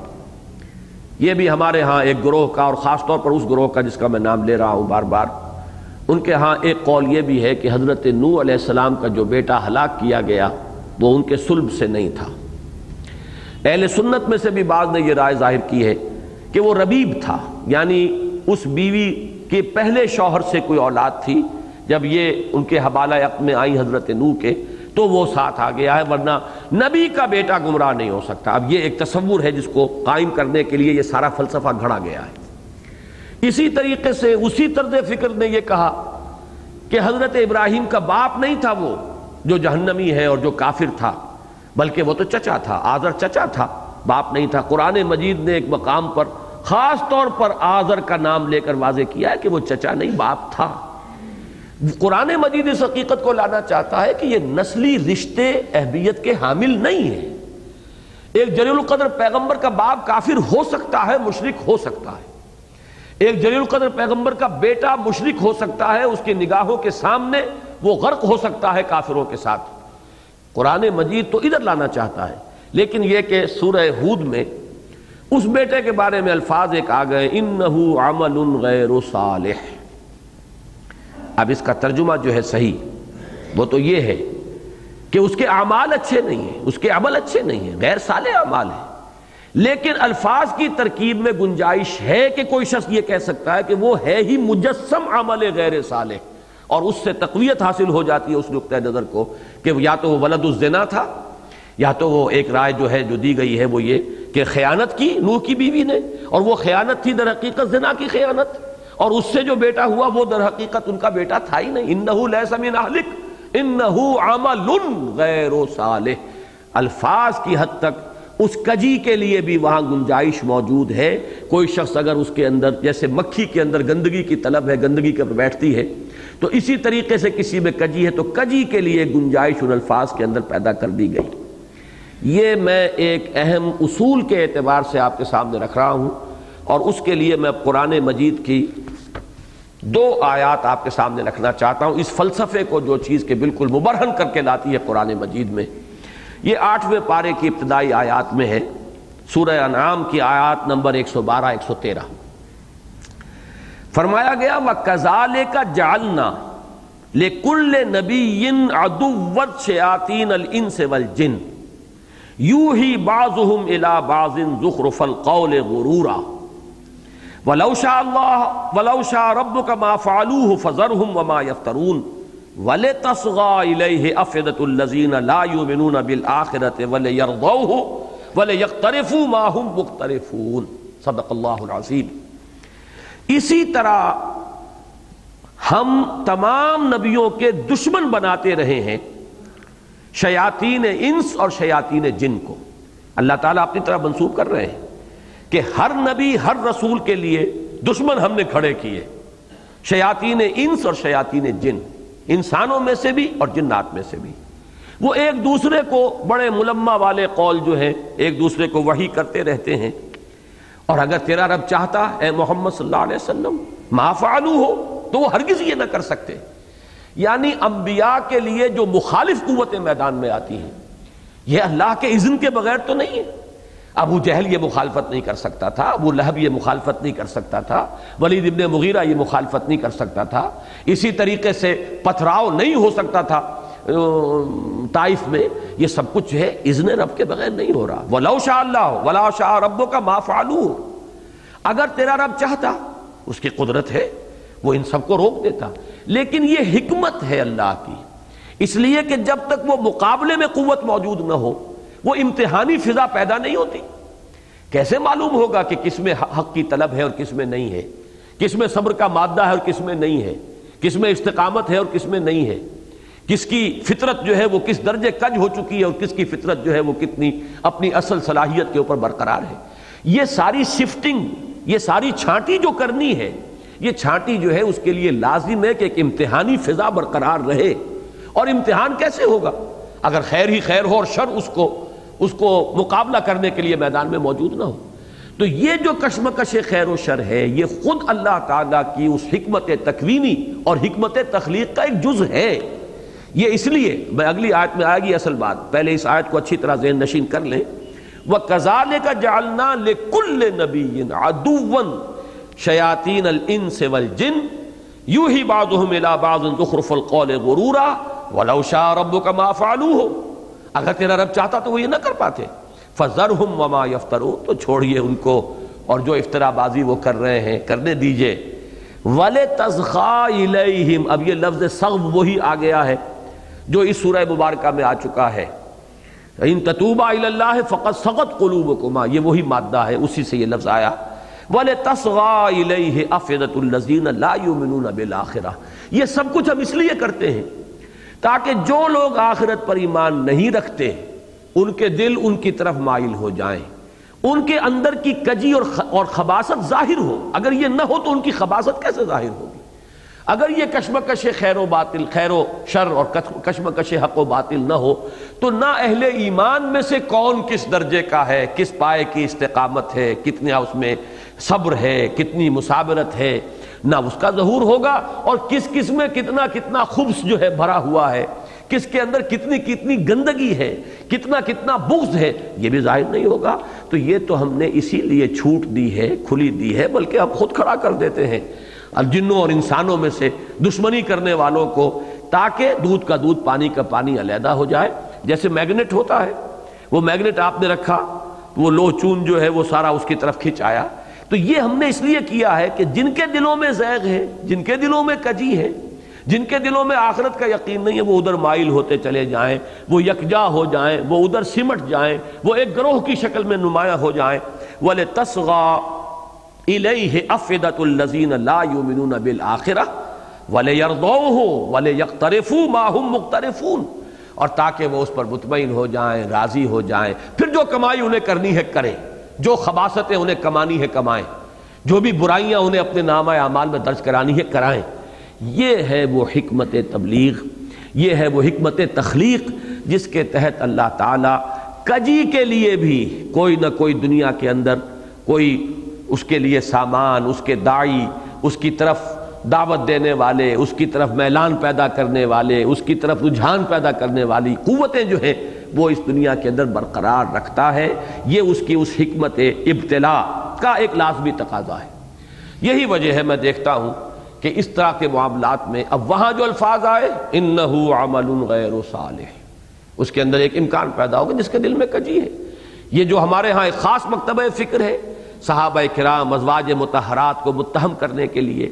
یہ بھی ہمارے ہاں ایک گروہ کا، اور خاص طور پر اس گروہ کا جس کا میں نام لے رہا ہوں بار بار، ان کے ہاں ایک قول یہ بھی ہے کہ حضرت نوح علیہ السلام کا جو بیٹا ہلاک کیا گیا وہ ان کے صلب سے نہیں تھا۔ اہل سنت میں سے بھی بعض نے یہ رائے ظاہر کی ہے کہ وہ ربیب تھا، یعنی اس بیوی کے پہلے شوہر سے کوئی اولاد تھی، جب یہ ان کے حبالہ عقد میں آئی حضرت نوح کے تو وہ ساتھ آ گیا ہے، ورنہ نبی کا بیٹا گمراہ نہیں ہو سکتا۔ اب یہ ایک تصور ہے جس کو قائم کرنے کے لیے یہ سارا فلسفہ گھڑا گیا ہے۔ اسی طریقے سے اسی طرز فکر نے یہ کہا کہ حضرت ابراہیم کا باپ نہیں تھا وہ جو جہنمی ہے اور جو کافر تھا، بلکہ وہ تو چچا تھا، آزر چچا تھا، باپ نہیں تھا۔ قرآن مجید نے ایک مقام پر خاص طور پر آزر کا نام لے کر واضح کیا ہے کہ وہ چچا نہیں باپ تھا۔ قرآن مجید اس حقیقت کو لانا چاہتا ہے کہ یہ نسلی رشتے اہمیت کے حامل نہیں ہیں۔ ایک جلیل القدر پیغمبر کا باپ کافر ہو سکتا ہے، مشرک ہو سکتا ہے، ایک جلیل القدر پیغمبر کا بیٹا مشرک ہو سکتا ہے، اس کی نگاہوں کے سامنے وہ غرق ہو سکتا ہے کافروں کے ساتھ۔ قرآن مجید تو ادھر لانا چاہتا ہے، لیکن یہ کہ سورہ ہود میں اس بیٹے کے بارے میں الفاظ ایک آ گئے، انہ عمل غیر صالح۔ اب اس کا ترجمہ جو ہے صحیح وہ تو یہ ہے کہ اس کے اعمال اچھے نہیں ہیں، اس کے عمل اچھے نہیں ہیں، غیر صالح اعمال ہیں، لیکن الفاظ کی ترکیب میں گنجائش ہے کہ کوئی شخص یہ کہہ سکتا ہے کہ وہ ہے ہی مجسم عمل غیر صالح، اور اس سے تقویت حاصل ہو جاتی ہے اس نقطہ نظر کو کہ یا تو وہ ولد الزنا تھا، یا تو وہ ایک رائے جو ہے جو دی گئی ہے وہ یہ کہ خیانت کی نوح کی بیوی نے، اور وہ خیانت تھی در حقیقت زنا کی خیانت، اور اس سے جو بیٹا ہوا وہ در حقیقت ان کا بیٹا تھا ہی نہیں۔ انہ لیس من اہلک انہ عمل غیر صالح، الفاظ کی حد تک اس کجی کے لیے بھی وہاں گنجائش موجود ہے۔ کوئی شخص اگر اس کے اندر جیسے مکھی کے اندر گندگی کی طلب ہے، گندگی کے پر بیٹھتی ہے، تو اسی طریقے سے کسی میں کجی ہے تو کجی کے لیے گنجائش ان الفاظ کے اندر پیدا کر دی گئی۔ یہ میں ایک اہم اصول کے اعتبار سے آپ کے سامنے رکھ رہا ہوں، اور اس کے لیے میں قرآن مجید کی 2 آیات آپ کے سامنے رکھنا چاہتا ہوں، اس فلسفے کو جو چیز کے بالکل مبرہن کر کے لاتی ہے قرآن مجید میں۔ یہ 8ویں پارے کی ابتدائی آیات میں ہے، سورہ انعام کی آیات نمبر 112-113۔ فرمایا گیا وَكَذَلِكَ جَعَلْنَا لِكُلِّ نَبِيٍّ عَدُوًّا شَيَاطِينَ الْإِنسِ وَالْجِنِّ یوحی بعضهم الی بعض زخرف القول غرورا ولو شاء ربک ما فعلوه فذرهم وما یفترون ولتصغى الیہ افئدۃ الذین لا یؤمنون بالآخرۃ وليرضوه وليقترفوا ما هم مقترفون۔ صدق اللہ العظیم۔ اسی طرح ہم تمام نبیوں کے دشمن بناتے رہے ہیں شیاطین انس اور شیاطین جن کو۔ اللہ تعالیٰ اپنی طرح منسوب کر رہے ہیں کہ ہر نبی ہر رسول کے لیے دشمن ہم نے کھڑے کیے، شیاطین انس اور شیاطین جن، انسانوں میں سے بھی اور جنات میں سے بھی۔ وہ ایک دوسرے کو بڑے ملمہ والے قول جو ہیں ایک دوسرے کو وحی کرتے رہتے ہیں، اور اگر تیرا رب چاہتا اے محمد صلی اللہ علیہ وسلم ما فعلوہ ہو تو وہ ہرگز یہ نہ کر سکتے۔ یعنی انبیاء کے لیے جو مخالف قوتیں میدان میں آتی ہیں یہ اللہ کے اذن کے بغیر تو نہیں ہے۔ ابو جہل یہ مخالفت نہیں کر سکتا تھا، ابو لہب یہ مخالفت نہیں کر سکتا تھا، ولید ابن مغیرہ یہ مخالفت نہیں کر سکتا تھا، اسی طریقے سے پتھراؤ نہیں ہو سکتا تھا طائف میں۔ یہ سب کچھ ہے اذن رب کے بغیر نہیں ہو رہا۔ وَلَوْ شَاءَ اللَّهُ وَلَا شَاءَ رَبُّكَ مَا فَعَلُوهُ، اگر تیرا رب چاہتا، اس کی قدرت ہے، وہ ان سب کو روک دیتا۔ لیکن یہ حکمت ہے اللہ کی، اس لیے کہ جب تک وہ مقابلے میں قوت موجود نہ ہو وہ امتحانی فضا پیدا نہیں ہوتی۔ کیسے معلوم ہوگا کہ کس میں حق کی طلب ہے اور کس میں نہیں ہے، کس میں صبر کا مادہ ہے اور کس میں نہیں ہے، کس میں استقامت ہے اور کس میں نہیں ہے، کس کی فطرت جو ہے وہ کس درجے کج ہو چکی ہے اور کس کی فطرت جو ہے وہ کتنی اپنی اصل صلاحیت کے اوپر برقرار ہے۔ یہ ساری شفٹنگ، یہ ساری چھانٹی جو کرنی ہے، یہ چھانٹی جو ہے اس کے لیے لازم ہے کہ ایک امتحانی فضا برقرار رہے۔ اور امتحان کیسے ہوگا اگر خیر ہی خیر ہو اور شر اس کو مقابلہ کرنے کے لیے میدان میں موجود نہ ہو۔ تو یہ جو کشمکش خیر و شر ہے یہ خود اللہ تعالیٰ کی اس حکمت تکوینی اور حکمت تخلیق کا ایک جز ہے۔ یہ اس لیے میں اگلی آیت میں آئے گی اصل بات، پہلے اس آیت کو اچھی طرح ذہن نشین کر لیں۔ وَكَذَلِكَ جَعَلْنَا لِكُلِّ نَبِيٍّ عَدُوًّا شیاطین الانس والجن یوحی بعضهم الی بعض زخرف القول غرورا ولو شاء ربک ما فعلوہ، اگر تیرا رب چاہتا تو وہ یہ نہ کر پاتے۔ فذرهم وما یفترون، تو چھوڑیے ان کو اور جو افترا بازی وہ کر رہے ہیں کرنے دیجئے۔ وَلِتَصْغَىٰ إِلَيْهِمْ، اب یہ لفظ صغو وہی آ گیا ہے جو اس سورہ مبارکہ میں آ چکا ہے، ان تتوبا الی اللہ فقد صغت قلوبکما، یہ وہی مادہ ہے، اسی سے یہ لفظ آیا۔ وَلِتَصْغَىٰ إِلَيْهِ أَفْئِدَةُ الَّذِينَ لَا يُؤْمِنُونَ بِالْآخِرَةِ، یہ سب کچھ ہم اس لیے کرتے ہیں تاکہ جو لوگ آخرت پر ایمان نہیں رکھتے ان کے دل ان کی طرف مائل ہو جائیں، ان کے اندر کی کجی اور خباثت ظاہر ہو۔ اگر یہ نہ ہو تو ان کی خباثت کیسے ظاہر ہوگی؟ اگر یہ کشمکش خیر و باطل، خیر و شر اور کشمکش حق و باطل نہ ہو تو نہ اہل ایمان میں سے کون کس درجے کا ہے، کس پائے کی استقامت ہے، کتنا اس میں صبر ہے، کتنی مثابرت ہے، نہ اس کا ظہور ہوگا، اور کس کس میں کتنا کتنا خبث جو ہے بھرا ہوا ہے، کس کے اندر کتنی کتنی گندگی ہے، کتنا کتنا بغض ہے، یہ بھی ظاہر نہیں ہوگا۔ تو یہ تو ہم نے اسی لیے چھوٹ دی ہے، کھلی دی ہے، بلکہ اب خود کھڑا کر دیتے ہیں جنوں اور انسانوں میں سے دشمنی کرنے والوں کو، تاکہ دودھ کا دودھ پانی کا پانی علیحدہ ہو جائے۔ جیسے میگنیٹ ہوتا ہے، وہ میگنیٹ آپ نے رکھا، وہ لوہ چون جو ہے وہ سارا اس کی طرف کھینچ آیا۔ تو یہ ہم نے اس لیے کیا ہے کہ جن کے دلوں میں زیغ ہے، جن کے دلوں میں کجی ہے، جن کے دلوں میں آخرت کا یقین نہیں ہے، وہ ادھر مائل ہوتے چلے جائیں، وہ یکجا ہو جائیں، وہ ادھر سمٹ جائیں، وہ ایک گروہ کی شکل میں نمایاں ہو جائیں۔ وَلِتَصْغَىٰ إِلَيْهِ أَفْئِدَةُ الَّذِينَ لَا يُؤْمِنُونَ بِالْآخِرَةِ، وَلِيَرْضَوْهُ وَلِيَقْتَرِفُوا مَا هُمْ مُقْتَرِفُونَ، اور تاکہ وہ اس پر مطمئن ہو جائیں، راضی ہو جائیں، پھر جو کمائی انہیں کرنی ہے کریں، جو خباثتیں انہیں کمانی ہے کمائیں، جو بھی برائیاں انہیں اپنے نامہ اعمال میں درج کرانی ہے کرائیں۔ یہ ہے وہ حکمت تبلیغ، یہ ہے وہ حکمت تخلیق جس کے تحت اللہ تعالیٰ کجی کے لیے بھی کوئی نہ کوئی دنیا کے اندر کوئی اس کے لیے سامان، اس کے داعی، اس کی طرف دعوت دینے والے، اس کی طرف میلان پیدا کرنے والے، اس کی طرف رجحان پیدا کرنے والی قوتیں جو ہیں وہ اس دنیا کے اندر برقرار رکھتا ہے۔ یہ اس کی اس حکمت ابتلاء کا ایک لازمی تقاضا ہے۔ یہی وجہ ہے میں دیکھتا ہوں کہ اس طرح کے معاملات میں اب وہاں جو الفاظ آئے انہ عمل غیر صالح، اس کے اندر ایک امکان پیدا ہوگا جس کے دل میں کجی ہے۔ یہ جو ہمارے ہاں ایک خاص مکتبہ فکر ہے صحابہ کرام ازواج مطہرات کو متہم کرنے کے لیے،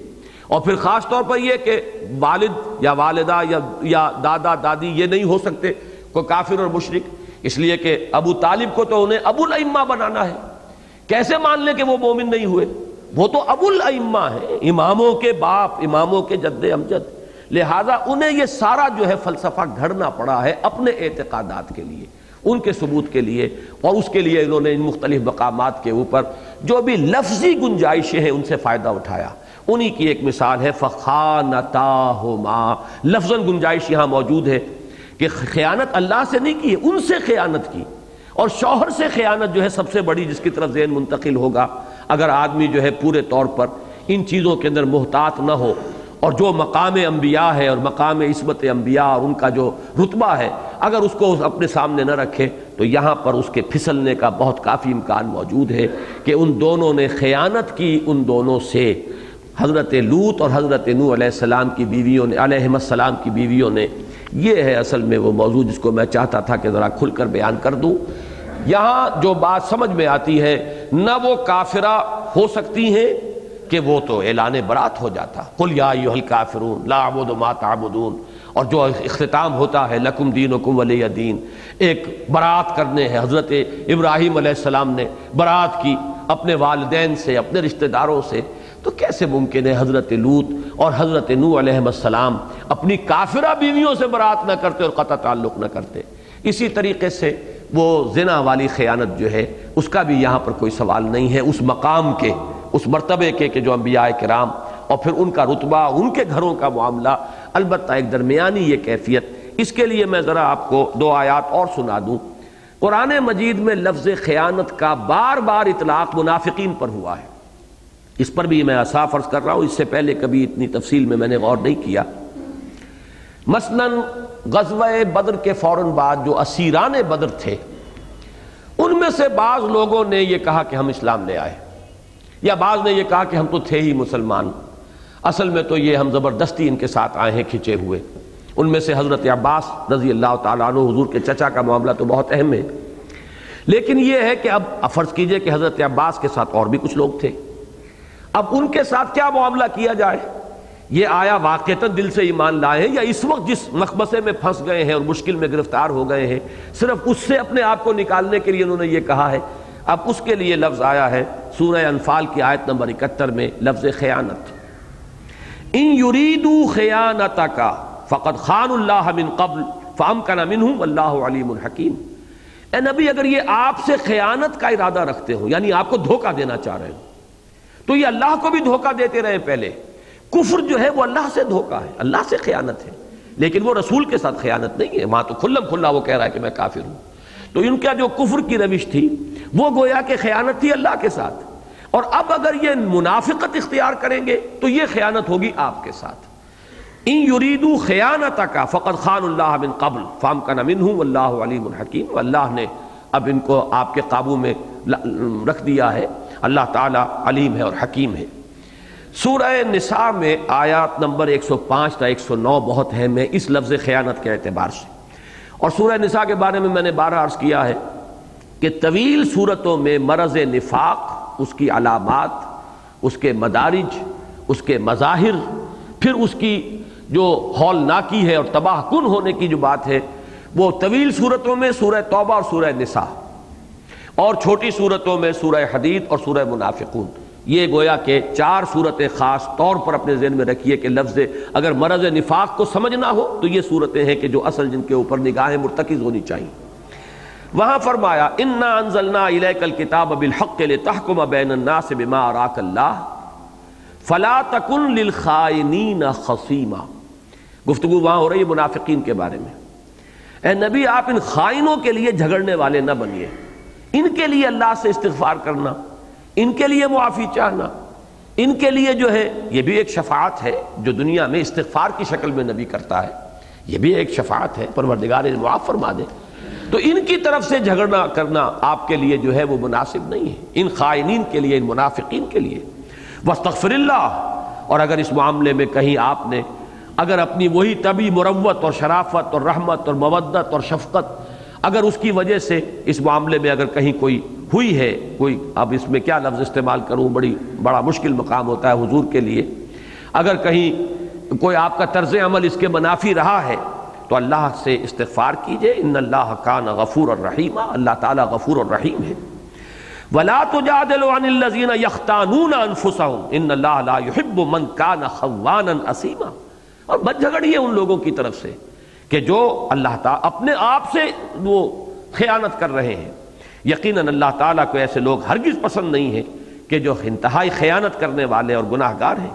اور پھر خاص طور پر یہ کہ والد یا والدہ یا دادا دادی یہ نہیں ہو سکتے کوئی کافر اور مشرک، اس لیے کہ ابو طالب کو تو انہیں ابو الائمہ بنانا ہے، کیسے مان لیں کہ وہ مومن نہیں ہوئے؟ وہ تو ابو الائمہ ہیں، اماموں کے باپ، اماموں کے جد امجد، لہذا انہیں یہ سارا جو ہے فلسفہ گھڑنا پڑا ہے اپنے اعتقادات کے لیے، ان کے ثبوت کے لیے، اور اس کے لیے انہوں نے ان مختلف مقامات کے اوپر جو بھی لفظی گنجائشیں ہیں ان سے فائدہ اٹھایا۔ انہی کی ایک مثال ہے فَخَانَتَاهُمَا، لفظاً گنجائش یہاں موجود ہے کہ خیانت اللہ سے نہیں کی ہے، ان سے خیانت کی، اور شوہر سے خیانت جو ہے سب سے بڑی جس کی طرف ذہن منتقل ہوگا اگر آدمی جو ہے پورے طور پر ان چیزوں کے اندر محتاط نہ ہو، اور جو مقام انبیاء ہے اور مقام عصمت انبیاء اور ان کا جو رتبہ ہے اگر اس کو اپنے سامنے نہ رکھے تو یہاں پر اس کے پھسلنے کا بہت کافی امکان موجود ہے کہ ان دونوں نے خیانت کی، ان دونوں سے حضرت لوط اور حضرت نوح علیہ السلام کی بیویوں نے، علیہم السلام کی بیویوں نے۔ یہ ہے اصل میں وہ موضوع جس کو میں چاہتا تھا کہ ذرا کھل کر بیان کر دوں۔ یہاں جو بات سمجھ میں آتی ہے، نہ وہ کافرہ ہو سکتی ہیں کہ وہ تو اعلان برات ہو جاتا، قل یا ایھا الکافرون لا اعبد ما تعبدون، اور جو اختتام ہوتا ہے لکم دینکم ولی دین، ایک برات کرنے ہے۔ حضرت ابراہیم علیہ السلام نے برات کی اپنے والدین سے، اپنے رشتہ داروں سے، تو کیسے ممکن ہے حضرت لوط اور حضرت نوح علیہ السلام اپنی کافرہ بیویوں سے برات نہ کرتے اور قطع تعلق نہ کرتے؟ اسی طریقے سے وہ زنا والی خیانت جو ہے اس کا بھی یہاں پر کوئی سوال نہیں ہے، اس مقام کے، اس مرتبے کے کہ جو انبیاء کرام اور پھر ان کا رتبہ، ان کے گھروں کا معاملہ، البتہ ایک درمیانی یہ کیفیت۔ اس کے لیے میں ذرا آپ کو دو آیات اور سنا دوں۔ قرآن مجید میں لفظ خیانت کا بار بار اطلاق منافقین پر ہوا ہے، اس پر بھی میں صاف عرض کر رہا ہوں، اس سے پہلے کبھی اتنی تفصیل میں نے غور نہیں کیا۔ مثلاً غزوہ بدر کے فوراً بعد جو اسیران بدر تھے ان میں سے بعض لوگوں نے یہ کہا کہ ہم اسلام لے آئے، یا بعض نے یہ کہا کہ ہم تو تھے ہی مسلمان، اصل میں تو یہ ہم زبردستی ان کے ساتھ آئے ہیں کھنچے ہوئے۔ ان میں سے حضرت عباس رضی اللہ تعالیٰ عنہ، حضور کے چچا کا معاملہ تو بہت اہم ہے، لیکن یہ ہے کہ اب فرض کیجئے کہ حضرت عباس کے ساتھ اور بھی کچھ لوگ تھے، اب ان کے ساتھ کیا معاملہ کیا جائے؟ یہ آیا واقعتاً دل سے ایمان لائے ہیں، یا اس وقت جس مخمصے میں پھنس گئے ہیں اور مشکل میں گرفتار ہو گئے ہیں صرف اس سے اپنے آپ کو نکالنے کے لیے انہوں نے یہ کہا ہے؟ اب اس کے لیے لفظ آیا ہے سورہ انفال کی آیت نمبر 71 میں، لفظ خیانت۔ ان یریدوا خیانتک فقد خانوا اللہ من قبل فامکن منہم واللہ علیم حکیم۔ اے نبی، اگر یہ آپ سے خیانت کا ارادہ رکھتے ہو، یعنی آپ کو دھوکہ دینا چاہ رہے ہو، تو یہ اللہ کو بھی دھوکہ دیتے رہے پہلے۔ کفر جو ہے وہ اللہ سے دھوکہ ہے، اللہ سے خیانت ہے، لیکن وہ رسول کے ساتھ خیانت نہیں ہے۔ وہاں تو کھلم کھلا وہ کہہ رہا ہے کہ میں کافر ہوں، تو ان کا جو کفر کی روش تھی وہ گویا کہ خیانت تھی اللہ کے ساتھ، اور اب اگر یہ منافقت اختیار کریں گے تو یہ خیانت ہوگی آپ کے ساتھ۔ ان یریدوا خیانتک فقد خانوا اللہ من قبل فامکن منہم واللہ علیم حکیم۔ اللہ نے اب ان کو آپ کے قابو میں رکھ دیا ہے، اللہ تعالیٰ علیم ہے اور حکیم ہے۔ سورہ نساء میں آیات نمبر 105 تا 109 بہت اہم ہے اس لفظ خیانت کے اعتبار سے، اور سورہ نساء کے بارے میں نے بارہ عرض کیا ہے کہ طویل صورتوں میں مرض نفاق، اس کی علامات، اس کے مدارج، اس کے مظاہر، پھر اس کی جو ہولناکی ہے اور تباہ کن ہونے کی جو بات ہے، وہ طویل صورتوں میں سورہ توبہ اور سورہ نساء، اور چھوٹی صورتوں میں سورہ حدید اور سورہ منافقون، یہ گویا کہ 4 صورتیں خاص طور پر اپنے ذہن میں رکھیے کہ لفظ اگر مرض نفاق کو سمجھنا ہو تو یہ صورتیں ہیں کہ جو اصل جن کے اوپر نگاہیں مرتکز ہونی چاہیے۔ وہاں فرمایا انا انزلنا الیک الکتاب بالحق لتحکم بین الناس بما اراک اللہ فلا تکن للخائنین خصیما۔ گفتگو وہاں ہو رہی ہے منافقین کے بارے میں۔ اے نبی آپ ان خائنوں کے لیے جھگڑنے والے نہ بنیے، ان کے لیے اللہ سے استغفار کرنا، ان کے لیے معافی چاہنا، ان کے لیے جو ہے یہ بھی ایک شفاعت ہے جو دنیا میں استغفار کی شکل میں نبی کرتا ہے، یہ بھی ایک شفاعت ہے، پروردگار معاف فرما دے۔ تو ان کی طرف سے جھگڑنا کرنا آپ کے لیے جو ہے وہ مناسب نہیں ہے، ان خائنین کے لیے، ان منافقین کے لیے۔ واستغفر اللہ، اور اگر اس معاملے میں کہیں آپ نے اگر اپنی وہی طبی مروت اور شرافت اور رحمت اور مودت اور شفقت اگر اس کی وجہ سے اس معاملے میں اگر کہیں کوئی ہوئی ہے، کوئی اب اس میں کیا لفظ استعمال کروں، بڑا مشکل مقام ہوتا ہے حضور کے لیے، اگر کہیں کوئی آپ کا طرز عمل اس کے منافی رہا ہے تو اللہ سے استغفار کیجئے، ان اللہ کان غفور الرحیم، اللہ تعالیٰ غفور الرحیم ہے۔ ولا تجادلوا عن الذین یختانون انفسهم ان اللہ لا يحب من کان خوانا اثیما، اور مت جھگڑیے ان لوگوں کی طرف سے کہ جو اللہ تعالیٰ اپنے آپ سے وہ خیانت کر رہے ہیں۔ یقیناً اللہ تعالیٰ کو ایسے لوگ ہرگز پسند نہیں ہیں کہ جو انتہائی خیانت کرنے والے اور گناہ گار ہیں۔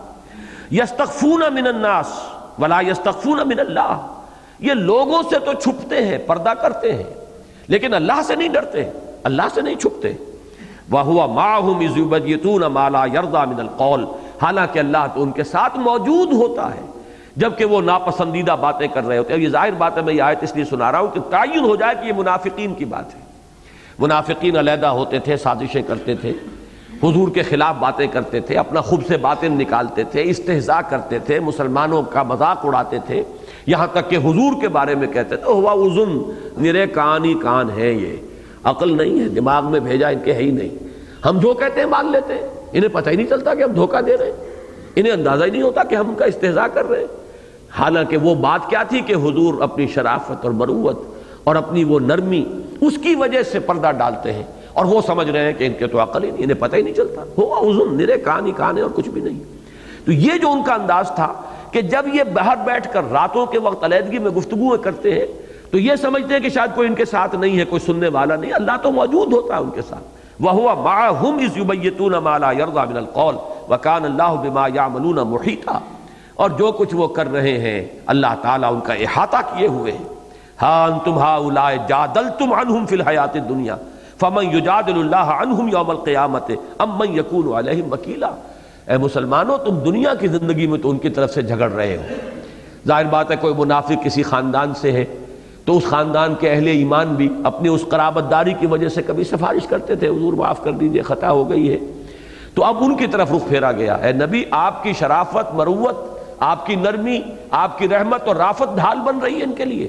یستخفون من الناس ولا یستخفون من اللہ، یہ لوگوں سے تو چھپتے ہیں، پردہ کرتے ہیں، لیکن اللہ سے نہیں ڈرتے، اللہ سے نہیں چھپتے۔ وَهُوَ مَعَهُمْ إِذْ يُبَيِّتُونَ مَا لَا يَرْضَى مِنَ الْقَوْلِ، حالانکہ اللہ تو ان کے ساتھ موجود ہوتا ہے جبکہ وہ ناپسندیدہ باتیں کر رہے ہوتے ہیں۔ یہ ظاہر بات ہے، میں یہ آیت اس لیے سنا رہا ہوں کہ تعین ہو جائے کہ یہ منافقین کی بات ہے۔ منافقین علیحدہ ہوتے تھے، سازشیں کرتے تھے، حضور کے خلاف باتیں کرتے تھے، اپنا خب سے باتیں نکالتے تھے، استہزاء کرتے تھے، مسلمانوں کا مذاق اڑاتے تھے، یہاں تک کہ حضور کے بارے میں کہتے تھے ہوا اذن، نرے کان ہی کان ہے، یہ عقل نہیں ہے، دماغ میں بھیجا ان کے ہے ہی نہیں، ہم جو کہتے ہیں مان لیتے ہیں، انہیں پتہ ہی نہیں چلتا کہ ہم دھوکہ دے رہے ہیں، انہیں اندازہ ہی نہیں ہوتا کہ ہم ان کا استہزاء کر رہے ہیں۔ حالانکہ وہ بات کیا تھی کہ حضور اپنی شرافت اور مروت اور اپنی وہ نرمی اس کی وجہ سے پردہ ڈالتے ہیں، اور وہ سمجھ رہے ہیں کہ ان کے تو عقل ہی نہیں، انہیں پتہ ہی نہیں چلتا، ہوا اذن، نرے کان ہی کان ہے اور کچھ بھی نہیں۔ تو یہ جو ان کا انداز تھا کہ جب یہ باہر بیٹھ کر راتوں کے وقت علیحدگی میں گفتگو کرتے ہیں تو یہ سمجھتے ہیں کہ شاید کوئی ان کے ساتھ نہیں ہے، کوئی سننے والا نہیں، اللہ تو موجود ہوتا ہے ان کے ساتھ۔ وَهُوَ مَعَهُمْ إِذْ يُبَيِّتُونَ مَا لَا يَرْضَى مِنَ الْقَوْلِ وَكَانَ اللَّهُ بِمَا يَعْمَلُونَ مُحِيطًا، اور جو کچھ وہ کر رہے ہیں اللہ تعالیٰ ان کا احاطہ کیے ہوئے ہیں۔ ہاں انتم ہؤلاء جادلتم عنہم فی الحیات الدنیا فمن یجادل اللہ عنہم یوم القیامت ام من یکون علیہم وکیلا، اے مسلمانوں تم دنیا کی زندگی میں تو ان کی طرف سے جھگڑ رہے ہو۔ ظاہر بات ہے کوئی منافق کسی خاندان سے ہے تو اس خاندان کے اہل ایمان بھی اپنی اس قرابت داری کی وجہ سے کبھی سفارش کرتے تھے، حضور معاف کر دیجئے خطا ہو گئی ہے، تو اب ان کی طرف رخ پھیرا گیا۔ اے نبی آپ کی شرافت، مروت، آپ کی نرمی، آپ کی رحمت اور رافت ڈھال بن رہی ہے ان کے لیے،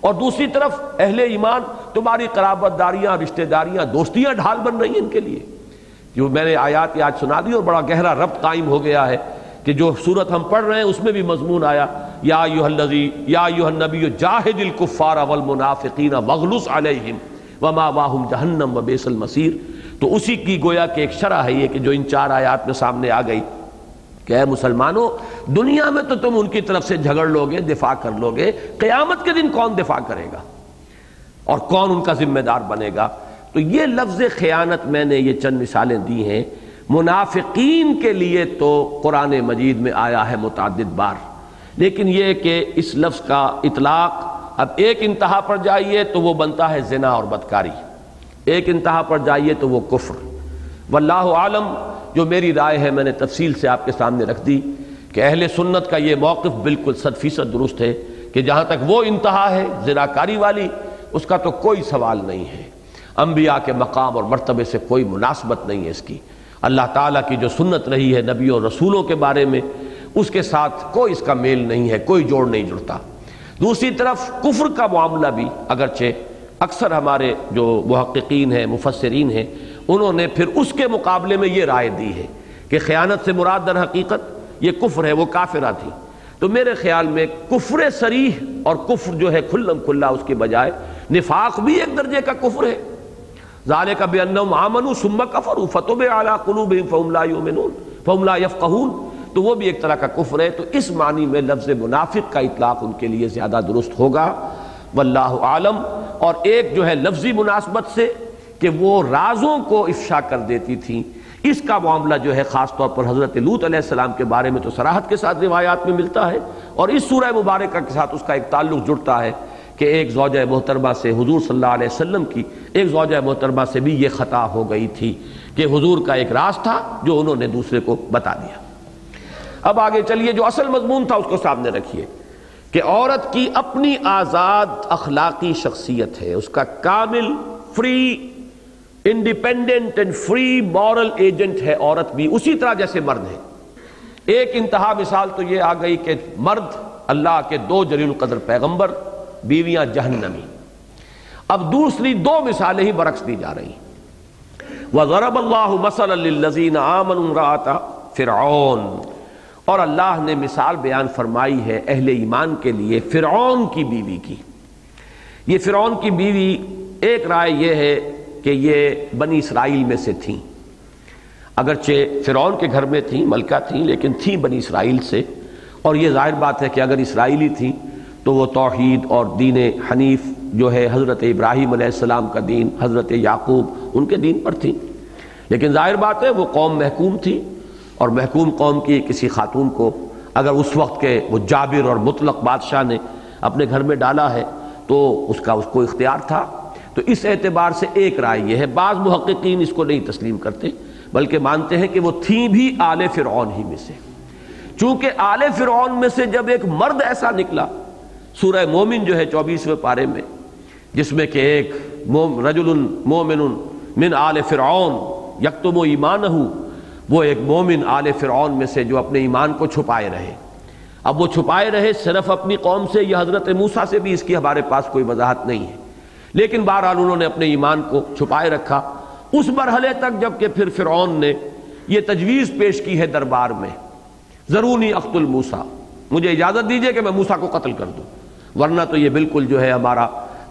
اور دوسری طرف اہل ایمان تمہاری قرابت داریاں، رشتہ داریاں، دوستیاں ڈھال بن رہی ہیں ان کے لیے۔ جو میں نے آیات آج سنا دی اور بڑا گہرا ربط قائم ہو گیا ہے کہ جو سورت ہم پڑھ رہے ہیں اس میں بھی مضمون آیا یا ایھا النبی جاہد الکفار والمنافقین واغلظ علیہم ومأواہم جہنم وبئس المصیر۔ تو اسی کی گویا کہ ایک شرح ہے یہ کہ جو ان 4 آیات میں سامنے آ گئی کہ اے مسلمانوں دنیا میں تو تم ان کی طرف سے جھگڑ لوگے، دفاع کر لوگے، قیامت کے دن کون دفاع کرے گا اور کون ان کا ذمہ دار بنے گا؟ تو یہ لفظ خیانت میں نے یہ چند مثالیں دی ہیں، منافقین کے لیے تو قرآن مجید میں آیا ہے متعدد بار، لیکن یہ کہ اس لفظ کا اطلاق اب ایک انتہا پر جائیے تو وہ بنتا ہے زنا اور بدکاری، ایک انتہا پر جائیے تو وہ کفر۔ واللہ عالم، جو میری رائے ہے میں نے تفصیل سے آپ کے سامنے رکھ دی کہ اہل سنت کا یہ موقف بالکل 100% درست ہے کہ جہاں تک وہ انتہا ہے زناکاری والی اس کا تو کوئی سوال نہیں ہے، انبیاء کے مقام اور مرتبے سے کوئی مناسبت نہیں ہے اس کی، اللہ تعالیٰ کی جو سنت رہی ہے نبیوں اور رسولوں کے بارے میں اس کے ساتھ کوئی اس کا میل نہیں ہے، کوئی جوڑ نہیں جڑتا۔ دوسری طرف کفر کا معاملہ بھی اگرچہ اکثر ہمارے جو محققین ہیں، مفسرین ہیں، انہوں نے پھر اس کے مقابلے میں یہ رائے دی ہے کہ خیانت سے مراد در حقیقت یہ کفر ہے، وہ کافرہ تھی۔ تو میرے خیال میں کفر صریح اور کفر جو ہے کھلم کھلا اس کے بجائے نفاق بھی ایک درجے کا کفر ہے، ذالک بانہم آمنوا ثم کفروا فطبع علی قلوبہم فہم لا یؤمنون فہم لا یفقہون، تو وہ بھی ایک طرح کا کفر ہے۔ تو اس معنی میں لفظ منافق کا اطلاق ان کے لیے زیادہ درست ہوگا، واللہ عالم۔ اور ایک جو ہے لفظی مناسبت سے کہ وہ رازوں کو افشا کر دیتی تھیں، اس کا معاملہ جو ہے خاص طور پر حضرت لوط علیہ السلام کے بارے میں تو صراحت کے ساتھ روایات میں ملتا ہے، اور اس سورہ مبارکہ کے ساتھ اس کا ایک تعلق جڑتا ہے کہ ایک زوجہ محترمہ سے حضور صلی اللہ علیہ وسلم کی ایک زوجہ محترمہ سے بھی یہ خطا ہو گئی تھی کہ حضور کا ایک راز تھا جو انہوں نے دوسرے کو بتا دیا۔ اب آگے چلیے، جو اصل مضمون تھا اس کو سامنے رکھیے کہ عورت کی اپنی آزاد اخلاقی شخصیت ہے، اس کا کامل free independent and free moral agent ہے عورت بھی، اسی طرح جیسے مرد ہے۔ ایک انتہا مثال تو یہ آ گئی کہ مرد اللہ کے 2 جلیل القدر پیغمبر، بیویاں جہنمی۔ اب دوسری 2 مثالیں ہی برعکس دی جا رہی ہیں۔ وَضَرَبَ اللَّهُ مَثَلًا لِلَّذِينَ آمَنُوا امْرَأَتَ فِرْعَوْنَ، اور اللہ نے مثال بیان فرمائی ہے اہل ایمان کے لیے فرعون کی بیوی کی۔ یہ فرعون کی بیوی، ایک رائے یہ ہے کہ یہ بنی اسرائیل میں سے تھیں، اگرچہ فرعون کے گھر میں تھیں، ملکہ تھیں، لیکن تھیں بنی اسرائیل سے، اور یہ ظاہر بات ہے کہ اگر اسرائیلی تھیں تو وہ توحید اور دین حنیف جو ہے حضرت ابراہیم علیہ السلام کا دین، حضرت یعقوب ان کے دین پر تھیں، لیکن ظاہر بات ہے وہ قوم محکوم تھی، اور محکوم قوم کی کسی خاتون کو اگر اس وقت کے وہ جابر اور مطلق بادشاہ نے اپنے گھر میں ڈالا ہے تو اس کو اختیار تھا۔ تو اس اعتبار سے ایک رائے یہ ہے، بعض محققین اس کو نہیں تسلیم کرتے بلکہ مانتے ہیں کہ وہ تھیں بھی آل فرعون ہی میں سے، چونکہ آل فرعون میں سے جب ایک مرد ایسا نکلا، سورہ مومن جو ہے 24ویں پارے میں، جس میں کہ ایک رجل مومن من آل فرعون یکتم ایمانہ، وہ ایک مومن آل فرعون میں سے جو اپنے ایمان کو چھپائے رہے۔ اب وہ چھپائے رہے صرف اپنی قوم سے یا حضرت موسیٰ سے بھی، اس کی ہمارے پاس کوئی وضاحت نہیں ہے، لیکن بہرحال انہوں نے اپنے ایمان کو چھپائے رکھا اس مرحلے تک جب کہ پھر فرعون نے یہ تجویز پیش کی ہے دربار میں، ذرونی اقتل موسیٰ، مجھے اجازت دیجئے کہ میں موسیٰ کو قتل کر دوں، ورنہ تو یہ بالکل جو ہے ہمارا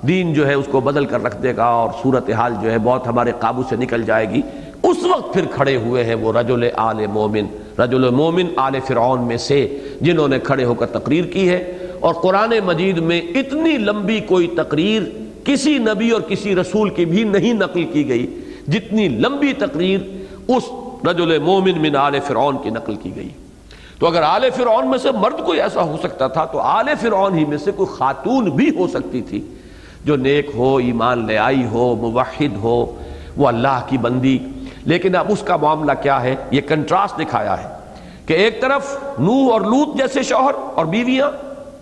دین جو ہے اس کو بدل کر رکھ دے گا اور صورتحال جو ہے بہت ہمارے قابو سے نکل جائے گی۔ اس وقت پھر کھڑے ہوئے ہیں وہ رجل مومن آل فرعون میں سے، جنہوں نے کھڑے ہو کر تقریر کی ہے، اور قرآن مجید میں اتنی لمبی کوئی تقریر کسی نبی اور کسی رسول کی بھی نہیں نقل کی گئی جتنی لمبی تقریر اس رجل مومن من آل فرعون کی نقل کی گئی۔ تو اگر آل فرعون میں سے مرد کوئی ایسا ہو سکتا تھا تو آل فرعون ہی میں سے کوئی خاتون بھی ہو سکتی تھی جو نیک ہو، ایمان لے آئی ہو، موحد ہو، وہ اللہ کی بندی۔ لیکن اب اس کا معاملہ کیا ہے، یہ کنٹراسٹ دکھایا ہے کہ ایک طرف نوح اور لوط جیسے شوہر اور بیویاں،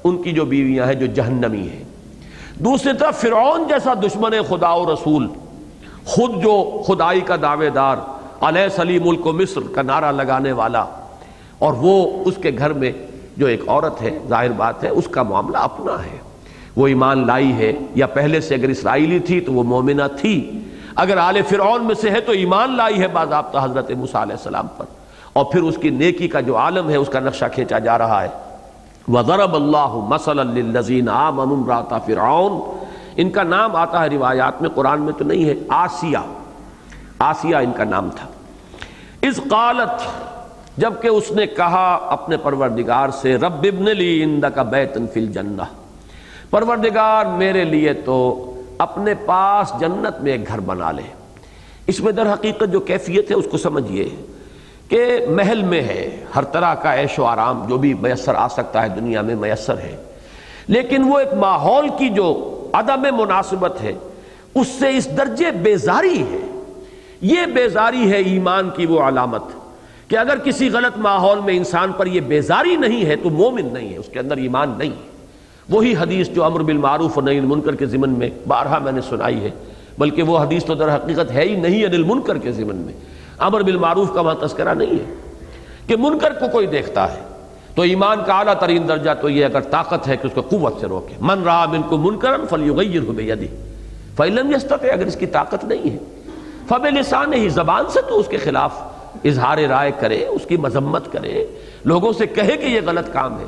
ان کی جو بیویاں ہیں جو جہنمی ہیں، دوسری طرف فرعون جیسا دشمن خدا و رسول، خود جو خدائی کا دعوے دار، الیس لی ملک مصر کا نعرہ لگانے والا، اور وہ اس کے گھر میں جو ایک عورت ہے، ظاہر بات ہے اس کا معاملہ اپنا ہے، وہ ایمان لائی ہے، یا پہلے سے اگر اسرائیلی تھی تو وہ مومنہ تھی، اگر آل فرعون میں سے ہے تو ایمان لائی ہے باضابطہ حضرت موسیٰ علیہ السلام پر، اور پھر اس کی نیکی کا جو عالم ہے اس کا نقشہ کھینچا جا رہا ہے۔ وَضَرَبَ اللَّهُ مَثَلًا لِلَّذِينَ آمَنُوا امْرَأَتَ فِرْعَوْنَ، ان کا نام آتا ہے روایات میں، قرآن میں تو نہیں ہے، آسیہ ان کا نام تھا۔ اذ قالت، جبکہ اس نے کہا اپنے پروردگار سے، رب ابن لی عندک بیتا فی الجنہ، پروردگار میرے لیے تو اپنے پاس جنت میں ایک گھر بنا لے۔ اس میں در حقیقت جو کیفیت ہے اس کو سمجھیے کہ محل میں ہے، ہر طرح کا عیش و آرام جو بھی میسر آ سکتا ہے دنیا میں میسر ہے، لیکن وہ ایک ماحول کی جو عدم مناسبت ہے اس سے اس درجے بیزاری ہے۔ یہ بیزاری ہے ایمان کی وہ علامت کہ اگر کسی غلط ماحول میں انسان پر یہ بیزاری نہیں ہے تو مومن نہیں ہے، اس کے اندر ایمان نہیں ہے۔ وہی حدیث جو امر بالمعروف و نہی عن المنکر کے ضمن میں بارہا میں نے سنائی ہے، بلکہ وہ حدیث تو در حقیقت ہے ہی نہیں عن المنکر کے ضمن میں، امر بالمعروف کا وہاں تذکرہ نہیں ہے کہ منکر کو کوئی دیکھتا ہے تو ایمان کا اعلیٰ ترین درجہ تو یہ اگر طاقت ہے کہ اس کو قوت سے روکے، من رأى منکم منکرا فلیغیرہ بیدہ فإن لم یستطع، اگر اس کی طاقت نہیں ہے فبلسانہ، زبان سے تو اس کے خلاف اظہار رائے کرے، اس کی مذمت کرے، لوگوں سے کہے کہ یہ غلط کام ہے۔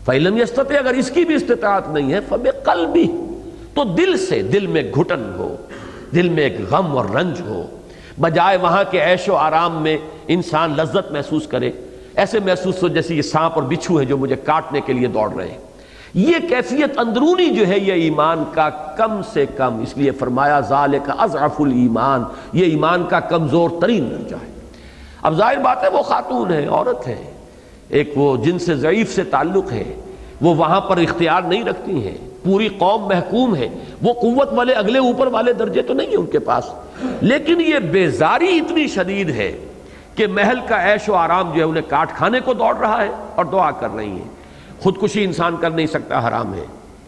فإن لم یستطع، اگر اس کی بھی استطاعت نہیں ہے فبقلبہ، تو دل سے، دل میں گھٹن ہو، دل میں ایک غم اور رنج ہو، بجائے وہاں کے عیش و آرام میں انسان لذت محسوس کرے، ایسے محسوس ہو جیسے یہ سانپ اور بچھو ہے جو مجھے کاٹنے کے لیے دوڑ رہے ہیں۔ یہ کیفیت اندرونی جو ہے یہ ایمان کا کم سے کم، اس لیے فرمایا ذالک اضعف الایمان، یہ ایمان کا کمزور ترین درجہ ہے۔ اب ظاہر بات ہے وہ خاتون ہے، عورت ہے، ایک وہ جن سے ضعیف سے تعلق ہے، وہ وہاں پر اختیار نہیں رکھتی ہیں، پوری قوم محکوم ہے، وہ قوت والے اگلے اوپر والے درجے تو نہیں ہیں ان کے پاس، لیکن یہ بیزاری اتنی شدید ہے کہ محل کا عیش و آرام جو ہے انہیں کاٹ کھانے کو دوڑ رہا ہے اور دعا کر رہی ہیں۔ خودکشی انسان کر نہیں سکتا، حرام ہے،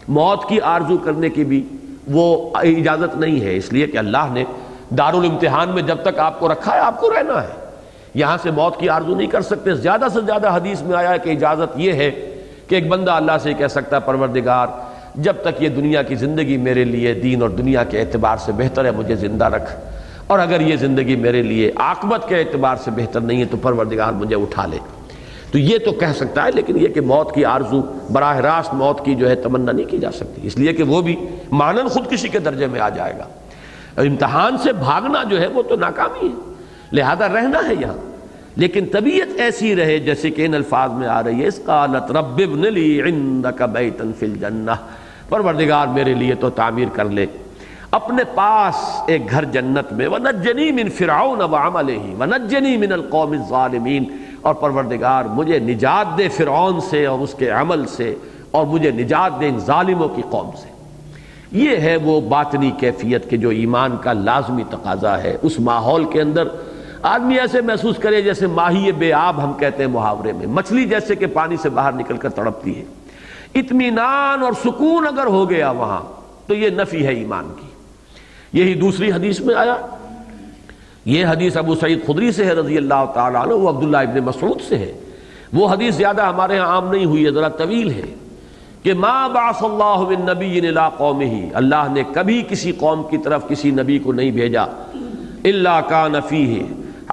موت کی آرزو کرنے کی بھی وہ اجازت نہیں ہے، اس لیے کہ اللہ نے دارالامتحان میں جب تک آپ کو رکھا ہے آپ کو رہنا ہے، یہاں سے موت کی آرزو نہیں کر سکتے۔ زیادہ سے زیادہ حدیث میں آیا ہے کہ اجازت یہ ہے کہ ایک بندہ اللہ سے کہہ سکتا پروردگار جب تک یہ دنیا کی زندگی میرے لیے دین اور دنیا کے اعتبار سے بہتر ہے مجھے زندہ رکھ، اور اگر یہ زندگی میرے لیے عاقبت کے اعتبار سے بہتر نہیں ہے تو پروردگار مجھے اٹھا لے۔ تو یہ تو کہہ سکتا ہے، لیکن یہ کہ موت کی آرزو، براہ راست موت کی جو ہے تمنا نہیں کی جا سکتی، اس لیے کہ وہ بھی مانن خودکشی کے درجے میں آ جائے گا۔ امتحان سے بھاگنا جو ہے وہ تو ناکامی ہے، لہذا رہنا ہے یہاں، لیکن طبیعت ایسی رہے جیسے کہ ان الفاظ میں آ رہی ہے، اس قالت رب ابن لی عندک بیتا فی الجنہ، پروردگار میرے لیے تو تعمیر کر لے اپنے پاس ایک گھر جنت میں، ونجنی من فرعون وعملہ ونجنی من القوم الظالمین، اور پروردگار مجھے نجات دے فرعون سے اور اس کے عمل سے، اور مجھے نجات دے ان ظالموں کی قوم سے۔ یہ ہے وہ باطنی کیفیت کہ جو ایمان کا لازمی تقاضا ہے۔ اس ماحول کے اندر آدمی ایسے محسوس کرے جیسے ماہی بے آب ہم کہتے ہیں محاورے میں، مچھلی جیسے کہ پانی سے باہر نکل کر تڑپتی ہے، اطمینان اور سکون اگر ہو گیا وہاں تو یہ نفی ہے ایمان کی۔ یہی دوسری حدیث میں آیا، یہ حدیث ابو سعید خدری سے ہے رضی اللہ تعالیٰ عنہ، وہ عبداللہ ابن مسعود سے ہے، وہ حدیث زیادہ ہمارے ہاں عام نہیں ہوئی ہے، ذرا طویل ہے، کہ ما بعث اللہ من نبی الی قومہ، اللہ نے کبھی کسی قوم کی طرف کسی نبی کو نہیں بھیجا، الا کان فیہ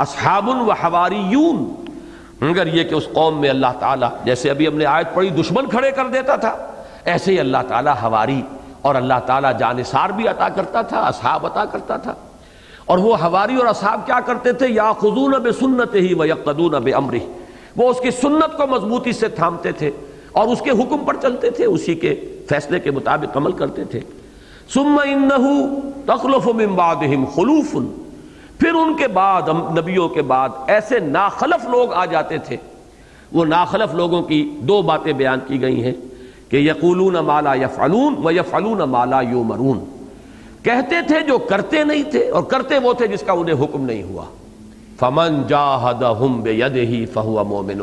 اصحاب و حواریون، مگر یہ کہ اس قوم میں اللہ تعالیٰ، جیسے ابھی ہم نے آیت پڑھی دشمن کھڑے کر دیتا تھا، ایسے ہی اللہ تعالیٰ حواری اور اللہ تعالیٰ جانثار بھی عطا کرتا تھا، اصحاب عطا کرتا تھا۔ اور وہ حواری اور اصحاب کیا کرتے تھے؟ یاخذون بسنتہ ویقتدون بامرہ، وہ اس کی سنت کو مضبوطی سے تھامتے تھے اور اس کے حکم پر چلتے تھے، اسی کے فیصلے کے مطابق عمل کرتے تھے۔ ثم انہ تخلف من بعدہم خلوف، پھر ان کے بعد نبیوں کے بعد ایسے ناخلف لوگ آ جاتے تھے۔ وہ ناخلف لوگوں کی دو باتیں بیان کی گئی ہیں کہ یقولون ما لا یفعلون ویفعلون ما لا یؤمرون، کہتے تھے جو کرتے نہیں تھے اور کرتے وہ تھے جس کا انہیں حکم نہیں ہوا۔ فمن جاہدہم بیدہ فہو مومن،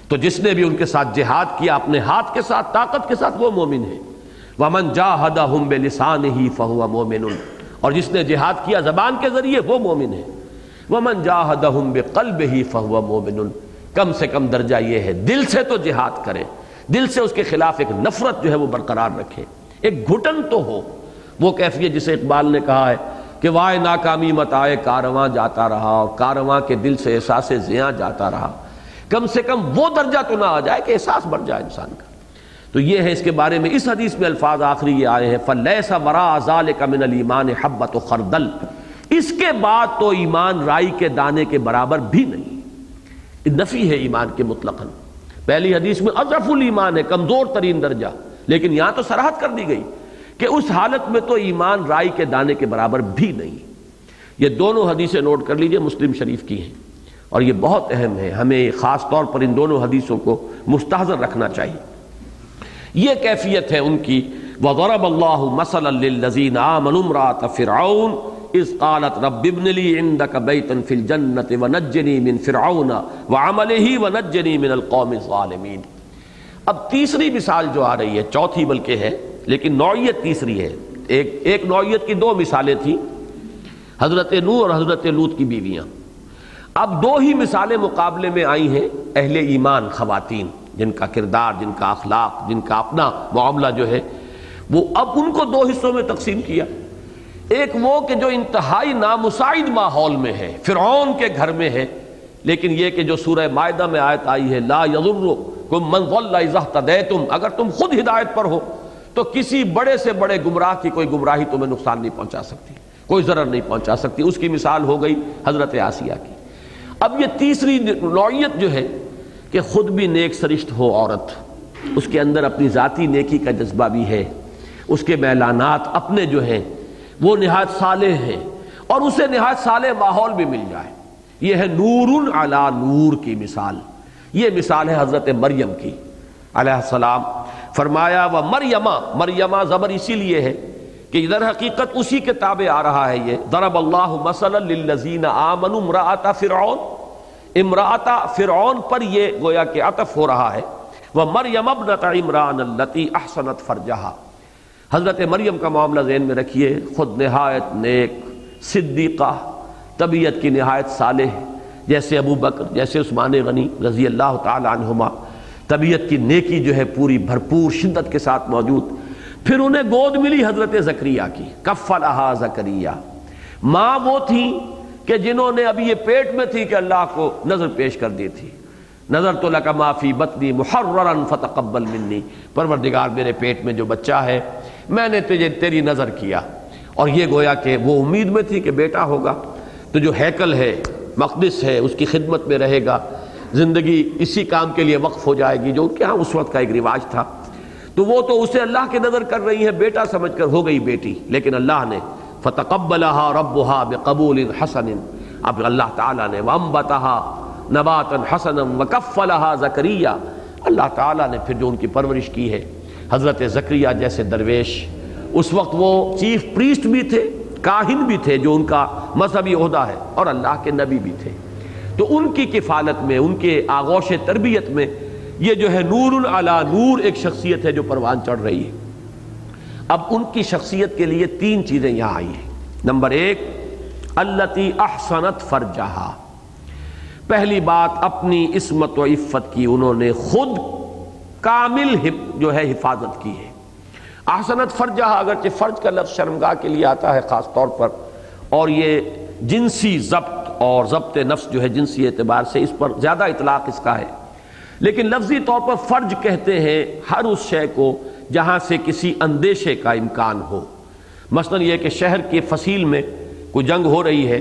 تو جس نے بھی ان کے ساتھ جہاد کیا اپنے ہاتھ کے ساتھ، طاقت کے ساتھ، وہ مومن ہے۔ ومن جاہدہم بلسانہ فہو مومن، اور جس نے جہاد کیا زبان کے ذریعے وہ مومن ہے۔ ومن جاہدہم بقلبہ فہو مومن، کم سے کم درجہ یہ ہے دل سے تو جہاد کرے، دل سے اس کے خلاف ایک نفرت جو ہے وہ برقرار رکھے، ایک گھٹن تو ہو۔ وہ کیفیت جسے اقبال نے کہا ہے کہ وائے ناکامی مت آئے کارواں جاتا رہا، اور کارواں کے دل سے احساس زیاں جاتا رہا، کم سے کم وہ درجہ تو نہ آ جائے کہ احساس بڑھ جائے انسان کا۔ تو یہ ہے اس کے بارے میں اس حدیث میں الفاظ آخری یہ آئے ہیں فَلَيْسَ وَرَاءَ ذَلِكَ مِنَ الْإِيمَانِ حَبَّةُ خَرْدَلٍ، اس کے بعد تو ایمان رائی کے دانے کے برابر بھی نہیں، نفی ہے ایمان کے مطلقاً۔ پہلی حدیث میں اضعف الایمان ہے، کمزور ترین درجہ، لیکن یہاں تو صراحت کر دی گئی کہ اس حالت میں تو ایمان رائی کے دانے کے برابر بھی نہیں۔ یہ دونوں حدیثیں نوٹ کر لیجئے، مسلم شریف کی ہیں، اور یہ بہت اہم ہے، ہمیں خاص طور پر ان دونوں حدیثوں کو مستحضر رکھنا چاہیے۔ یہ کیفیت ہے ان کی۔ وَضَرَبَ اللَّهُ مَثَلًا لِلَّذِينَ آمَنُوا امْرَأَتَ فِرْعَوْنَ إِذْ قَالَتْ رَبِّ ابْنِ لِي عِندَكَ بَيْتًا فِي الْجَنَّةِ وَنَجِّنِي مِنْ فِرْعَوْنَ وَعَمَلِهِ وَنَجِّنِي مِنَ الْقَوْمِ الظَّالِمِينَ۔ اب تیسری مثال جو آ رہی ہے، چوتھی بلکہ ہے لیکن نوعیت تیسری ہے۔ ایک نوعیت کی دو مثالیں تھیں، حضرت نوح اور حضرت لوط کی بیویاں۔ اب دو ہی مثالیں مقابلے میں آئی ہیں اہل ایمان خواتین، جن کا کردار، جن کا اخلاق، جن کا اپنا معاملہ جو ہے وہ اب ان کو دو حصوں میں تقسیم کیا۔ ایک وہ کہ جو انتہائی نامساعد ماحول میں ہے، فرعون کے گھر میں ہے، لیکن یہ کہ جو سورہ مائدہ میں آیت آئی ہے لا یضرکم من ضل اذا اہتدیتم، اگر تم خود ہدایت پر ہو تو کسی بڑے سے بڑے گمراہ کی کوئی گمراہی تمہیں نقصان نہیں پہنچا سکتی، کوئی ضرر نہیں پہنچا سکتی۔ اس کی مثال ہو گئی حضرت آسیہ کی۔ اب یہ تیسری نوعیت جو ہے کہ خود بھی نیک سرشت ہو عورت، اس کے اندر اپنی ذاتی نیکی کا جذبہ بھی ہے، اس کے میلانات اپنے جو ہیں وہ نہایت صالح ہیں، اور اسے نہایت صالح ماحول بھی مل جائے۔ یہ ہے نور علی نور کی مثال۔ یہ مثال ہے حضرت مریم کی علیہ السلام۔ فرمایا و مریمہ زبر اسی لیے ہے کہ در حقیقت اسی کے تابع آ رہا ہے یہ ضرب اللہ مثلا للذین آمنوا امرأۃ فرعون، امرأۃ فرعون پر یہ گویا کہ عطف ہو رہا ہے۔ ومریم ابنۃ عمران التی احسنت فرجہا، حضرت مریم کا معاملہ ذہن میں رکھیے، خود نہایت نیک صدیقہ، طبیعت کی نہایت صالح، جیسے ابو بکر، جیسے عثمان غنی رضی اللہ تعالی عنہما، طبیعت کی نیکی جو ہے پوری بھرپور شدت کے ساتھ موجود۔ پھر انہیں گود ملی حضرت زکریا کی، کفلہا زکریا، ماں وہ تھیں کہ جنہوں نے ابھی یہ پیٹ میں تھی کہ اللہ کو نظر پیش کر دی تھی، نظرت لک ما فی بطنی محررا فتقبل منی، پروردگار میرے پیٹ میں جو بچہ ہے میں نے تیری نظر کیا، اور یہ گویا کہ وہ امید میں تھی کہ بیٹا ہوگا، تو جو ہیکل ہے، مقدس ہے، اس کی خدمت میں رہے گا، زندگی اسی کام کے لیے وقف ہو جائے گی جو کہ ہاں اس وقت کا ایک رواج تھا۔ تو وہ تو اسے اللہ کی نظر کر رہی ہے، بیٹا سمجھ کر ہو گئی بیٹی، لیکن اللہ نے فتقبلها ربها بقبول حسن، اب اللہ تعالیٰ نے وانبتها نباتا حسنا وکفلها زکریا، اللہ تعالیٰ نے پھر جو ان کی پرورش کی ہے، حضرت زکریا جیسے درویش، اس وقت وہ چیف پریسٹ بھی تھے، کاہن بھی تھے جو ان کا مذہبی عہدہ ہے، اور اللہ کے نبی بھی تھے، تو ان کی کفالت میں، ان کے آغوش تربیت میں یہ جو ہے نور علی نور ایک شخصیت ہے جو پروان چڑھ رہی ہے۔ اب ان کی شخصیت کے لیے تین چیزیں یہاں آئی ہیں۔ نمبر ایک، التی احسنت فرجہا، پہلی بات اپنی عصمت و عفت کی انہوں نے خود کامل جو ہے حفاظت کی ہے۔ احسنت فرجہا، اگرچہ فرج کا لفظ شرمگاہ کے لیے آتا ہے خاص طور پر، اور یہ جنسی ضبط اور ضبط نفس جو ہے جنسی اعتبار سے اس پر زیادہ اطلاق اس کا ہے، لیکن لفظی طور پر فرج کہتے ہیں ہر اس شے کو جہاں سے کسی اندیشے کا امکان ہو۔ مثلا یہ کہ شہر کے فصیل میں کوئی جنگ ہو رہی ہے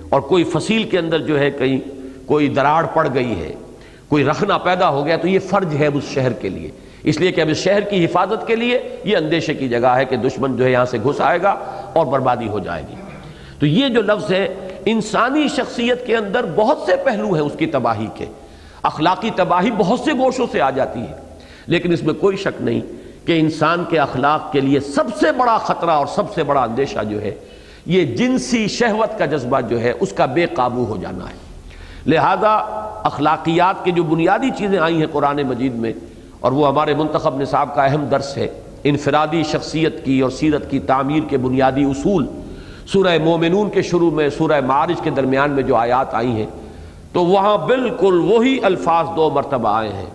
اور کوئی فصیل کے اندر جو ہے کہیں کوئی دراڑ پڑ گئی ہے، کوئی رخنہ پیدا ہو گیا، تو یہ فرج ہے اس شہر کے لیے، اس لیے کہ اب اس شہر کی حفاظت کے لیے یہ اندیشے کی جگہ ہے کہ دشمن جو ہے یہاں سے گھس آئے گا اور بربادی ہو جائے گی۔ تو یہ جو لفظ ہے انسانی شخصیت کے اندر بہت سے پہلو ہیں اس کی تباہی کے، اخلاقی تباہی بہت سے گوشوں سے آ جاتی ہے، لیکن اس میں کوئی شک نہیں کہ انسان کے اخلاق کے لیے سب سے بڑا خطرہ اور سب سے بڑا اندیشہ جو ہے یہ جنسی شہوت کا جذبہ جو ہے اس کا بے قابو ہو جانا ہے۔ لہذا اخلاقیات کی جو بنیادی چیزیں آئی ہیں قرآن مجید میں، اور وہ ہمارے منتخب نصاب کا اہم درس ہے، انفرادی شخصیت کی اور سیرت کی تعمیر کے بنیادی اصول، سورہ مومنون کے شروع میں سورہ معارج کے درمیان میں جو آیات آئی ہیں تو وہاں بالکل وہی الفاظ دو مرتبہ آئے ہیں،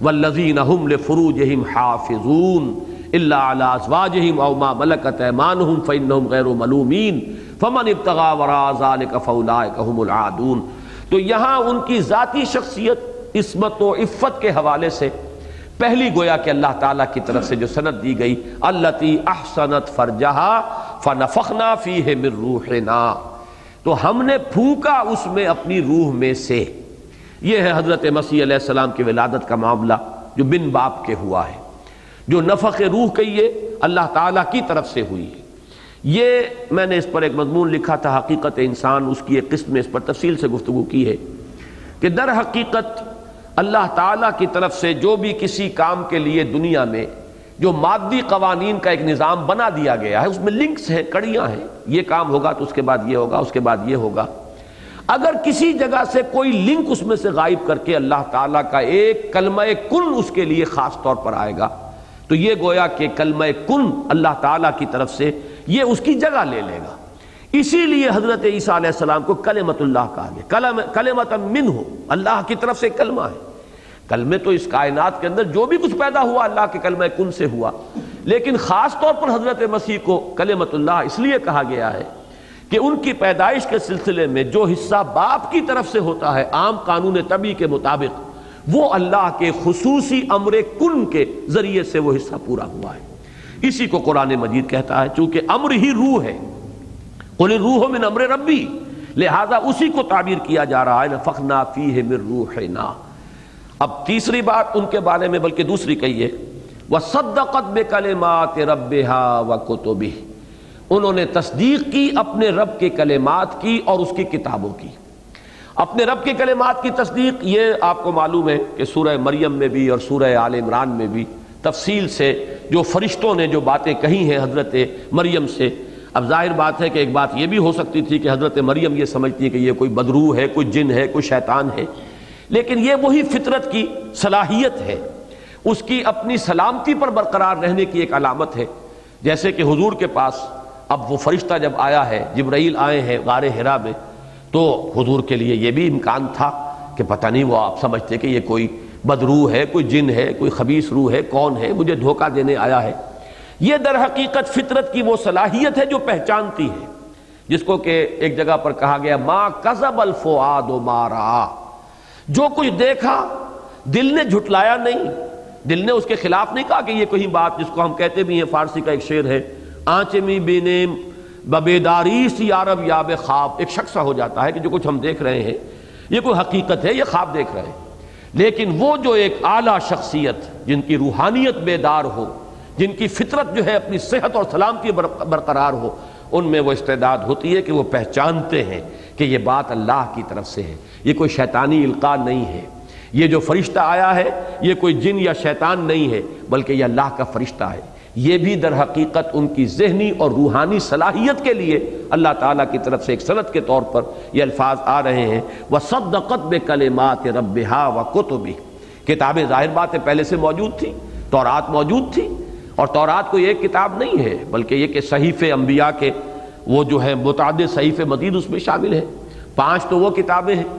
والذین هم لفروجہم حافظون الا علی ازواجہم او ما ملکت ایمانہم فانہم غیر ملومین فمن ابتغى وراء ذلک فاولئک هم العادون۔ تو یہاں ان کی ذاتی شخصیت، عصمت و عفت کے حوالے سے پہلی گویا کہ اللہ تعالیٰ کی طرف سے جو سند دی گئی، التی احسنت فرجہا فنفخنا فیہ من روحنا، تو ہم نے پھونکا اس میں اپنی روح میں سے۔ یہ ہے حضرت مسیح علیہ السلام کی ولادت کا معاملہ جو بن باپ کے ہوا ہے، جو نفخ روح کہیے اللہ تعالیٰ کی طرف سے ہوئی ہے۔ یہ میں نے اس پر ایک مضمون لکھا تھا، حقیقت انسان، اس کی ایک قسم میں اس پر تفصیل سے گفتگو کی ہے کہ در حقیقت اللہ تعالیٰ کی طرف سے جو بھی کسی کام کے لیے دنیا میں جو مادی قوانین کا ایک نظام بنا دیا گیا ہے، اس میں لنکس ہیں، کڑیاں ہیں، یہ کام ہوگا تو اس کے بعد یہ ہوگا، اس کے بعد یہ ہوگا۔ اگر کسی جگہ سے کوئی لنک اس میں سے غائب کر کے اللہ تعالیٰ کا ایک کلمہ کن اس کے لیے خاص طور پر آئے گا تو یہ گویا کہ کلمہ کن اللہ تعالیٰ کی طرف سے یہ اس کی جگہ لے لے گا۔ اسی لیے حضرت عیسیٰ علیہ السلام کو کلمۃ اللہ کہا گیا، کلمۃ منہ، اللہ کی طرف سے کلمہ ہے۔ کلمے تو اس کائنات کے اندر جو بھی کچھ پیدا ہوا اللہ کے کلمہ کن سے ہوا، لیکن خاص طور پر حضرت مسیح کو کلمۃ اللہ اس لیے کہا گیا ہے کہ ان کی پیدائش کے سلسلے میں جو حصہ باپ کی طرف سے ہوتا ہے عام قانون طبی کے مطابق، وہ اللہ کے خصوصی امر کن کے ذریعے سے وہ حصہ پورا ہوا ہے۔ اسی کو قرآن مجید کہتا ہے، چونکہ امر ہی روح ہے، قل الروح من امر ربی، لہذا اسی کو تعبیر کیا جا رہا ہے نفخنا فیہ من روحنا۔ اب تیسری بات ان کے بارے میں بلکہ دوسری کہیے، وصدقت بکلمات ربہا وکتبہ، انہوں نے تصدیق کی اپنے رب کے کلمات کی اور اس کی کتابوں کی۔ اپنے رب کے کلمات کی تصدیق، یہ آپ کو معلوم ہے کہ سورہ مریم میں بھی اور سورہ آل عمران میں بھی تفصیل سے جو فرشتوں نے جو باتیں کہی ہیں حضرت مریم سے۔ اب ظاہر بات ہے کہ ایک بات یہ بھی ہو سکتی تھی کہ حضرت مریم یہ سمجھتی ہے کہ یہ کوئی بدروح ہے، کوئی جن ہے، کوئی شیطان ہے، لیکن یہ وہی فطرت کی صلاحیت ہے، اس کی اپنی سلامتی پر برقرار رہنے کی ایک علامت ہے۔ جیسے کہ حضور کے پاس اب وہ فرشتہ جب آیا ہے، جبرائیل آئے ہیں غار حرا میں، تو حضور کے لیے یہ بھی امکان تھا کہ پتہ نہیں وہ آپ سمجھتے کہ یہ کوئی بدروح ہے، کوئی جن ہے، کوئی خبیث روح ہے، کون ہے مجھے دھوکہ دینے آیا ہے۔ یہ در حقیقت فطرت کی وہ صلاحیت ہے جو پہچانتی ہے، جس کو کہ ایک جگہ پر کہا گیا ما کذب الفؤاد ما رأى، جو کچھ دیکھا دل نے جھٹلایا نہیں، دل نے اس کے خلاف نہیں کہا کہ یہ کوئی بات، جس کو ہم کہتے بھی ہیں، فارسی کا ایک شعر ہے، آنچمی بینیم ببیداری سی یارب یاب خواب، ایک شخص ہو جاتا ہے کہ جو کچھ ہم دیکھ رہے ہیں یہ کوئی حقیقت ہے، یہ خواب دیکھ رہے ہیں۔ لیکن وہ جو ایک اعلیٰ شخصیت جن کی روحانیت بیدار ہو، جن کی فطرت جو ہے اپنی صحت اور سلامتی برقرار ہو، ان میں وہ استعداد ہوتی ہے کہ وہ پہچانتے ہیں کہ یہ بات اللہ کی طرف سے ہے، یہ کوئی شیطانی القاء نہیں ہے، یہ جو فرشتہ آیا ہے یہ کوئی جن یا شیطان نہیں ہے بلکہ یہ اللہ کا فرشتہ ہے۔ یہ بھی در حقیقت ان کی ذہنی اور روحانی صلاحیت کے لیے اللہ تعالیٰ کی طرف سے ایک سند کے طور پر یہ الفاظ آ رہے ہیں، وَصَدَّقَتْ بِكَلِمَاتِ رَبِّهَا وَكُتُبِهِ۔ کتابیں ظاہر بات ہے پہلے سے موجود تھی، تورات موجود تھی، اور تورات کوئی ایک کتاب نہیں ہے بلکہ یہ کہ صحیفے انبیاء کے وہ جو ہے متعدد صحیفے مزید اس میں شامل ہیں۔ 5 تو وہ کتابیں ہیں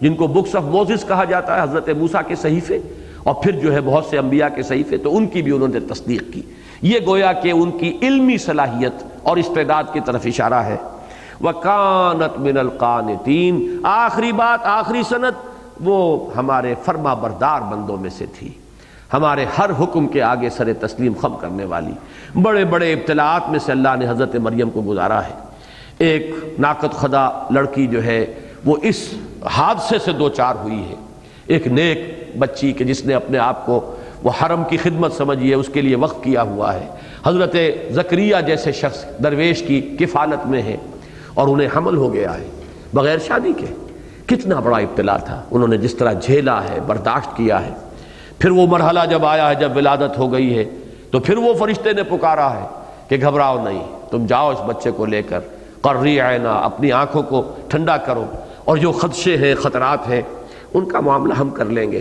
جن کو بکس آف موسیس کہا جاتا ہے، حضرت موسیٰ کے صحیفے، اور پھر جو ہے بہت سے انبیاء کے صحیفے، تو ان کی بھی انہوں نے تصدیق کی۔ یہ گویا کہ ان کی علمی صلاحیت اور استعداد کی طرف اشارہ ہے۔ وَكَانَتْ مِنَ الْقَانِتِينَ، آخری بات، آخری سند، وہ ہمارے فرما بردار بندوں میں سے تھی، ہمارے ہر حکم کے آگے سر تسلیم خم کرنے والی۔ بڑے بڑے ابتلاءات میں سے اللہ نے حضرت مریم کو گزارا ہے۔ ایک ناقد خدا لڑکی جو ہے وہ اس حادثے سے دوچار ہوئی ہے، ایک نیک بچی کہ جس نے اپنے آپ کو وہ حرم کی خدمت سمجھیے اس کے لیے وقف کیا ہوا ہے، حضرت زکریا جیسے شخص درویش کی کفالت میں ہے، اور انہیں حمل ہو گیا ہے بغیر شادی کے۔ کتنا بڑا ابتلاء تھا، انہوں نے جس طرح جھیلا ہے، برداشت کیا ہے۔ پھر وہ مرحلہ جب آیا ہے، جب ولادت ہو گئی ہے، تو پھر وہ فرشتے نے پکارا ہے کہ گھبراؤ نہیں، تم جاؤ اس بچے کو لے کر، قرری عینا، اپنی آنکھوں کو ٹھنڈا کرو، اور جو خدشے ہیں، خطرات ہیں، ان کا معاملہ ہم کر لیں گے۔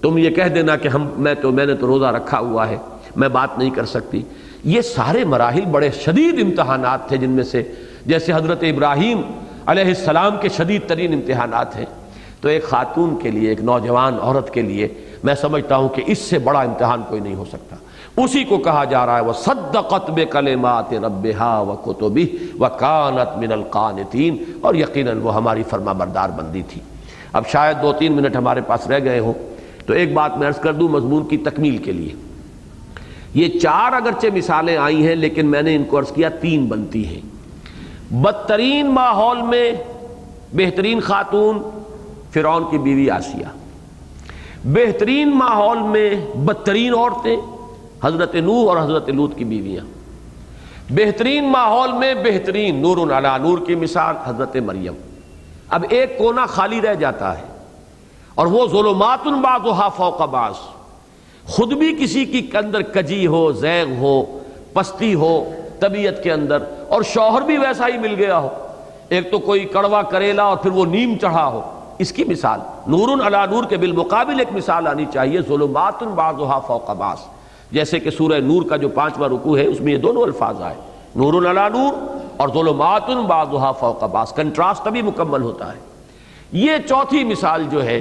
تم یہ کہہ دینا کہ میں نے تو روزہ رکھا ہوا ہے، میں بات نہیں کر سکتی۔ یہ سارے مراحل بڑے شدید امتحانات تھے، جن میں سے جیسے حضرت ابراہیم علیہ السلام کے شدید ترین امتحانات ہیں، تو ایک خاتون کے لیے، ایک نوجوان عورت کے لیے میں سمجھتا ہوں کہ اس سے بڑا امتحان کوئی نہیں ہو سکتا۔ اسی کو کہا جا رہا ہے وَصَدَّقَتْ بِكَلِمَاتِ رَبِّهَا وَكُتُبِهِ وَكَانَتْ مِنَ الْقَانِتِينَ، اور یقیناً وہ ہماری فرما بردار بندی تھی۔ اب شاید 2-3 منٹ ہمارے پاس رہ گئے ہوں، تو ایک بات میں عرض کر دوں مضمون کی تکمیل کے لیے۔ یہ 4 اگرچہ مثالیں آئی ہیں، لیکن میں نے ان کو عرض کیا 3 بنتی ہیں۔ بدترین ماحول میں بہترین خاتون فرعون کی بیوی آسیہ، بہترین ماحول میں بدترین عورتیں حضرت نوح اور حضرت لوط کی بیویاں، بہترین ماحول میں بہترین نور علی نور کی مثال حضرت مریم۔ اب ایک کونا خالی رہ جاتا ہے، اور وہ ظلمات بعضها فوق بعض، خود بھی کسی کی اندر کجی ہو، زیغ ہو، پستی ہو طبیعت کے اندر، اور شوہر بھی ویسا ہی مل گیا ہو، ایک تو کوئی کڑوا کریلا اور پھر وہ نیم چڑھا ہو۔ اس کی مثال نور علی نور کے بالمقابل ایک مثال آنی چاہیے، ظلمات بعضها فوق بعض، جیسے کہ سورہ نور کا جو 5واں رکوع ہے اس میں یہ دونوں الفاظ آئے، نور علی نور اور ظلمات بعضها فوق بعض، کنٹراسٹ تبھی مکمل ہوتا ہے۔ یہ چوتھی مثال جو ہے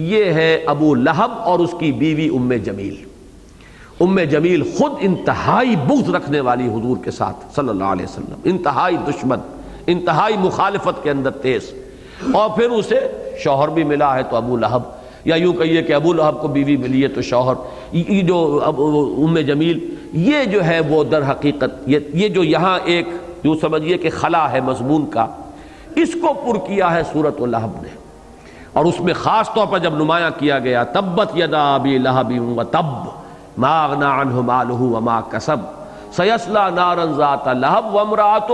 یہ ہے ابو لہب اور اس کی بیوی ام جمیل۔ ام جمیل خود انتہائی بغض رکھنے والی حضور کے ساتھ صلی اللہ علیہ وسلم، انتہائی دشمن، انتہائی مخالفت کے اندر تیز، اور پھر اسے شوہر بھی ملا ہے تو ابو لہب، یا یوں کہیے کہ ابو لہب کو بیوی ملی ہے تو شوہر۔ یہ جو ام جمیل، یہ جو ہے وہ در حقیقت یہ جو یہاں ایک جو سمجھیے کہ خلا ہے مضمون کا، اس کو پر کیا ہے سورۃ لہب نے، اور اس میں خاص طور پر جب نمایاں کیا گیا تبت یدا ابی لہب وتب ما اغنی عنہ مالہ وما کسب سیصلی نارا ذات لہب وامرأتہ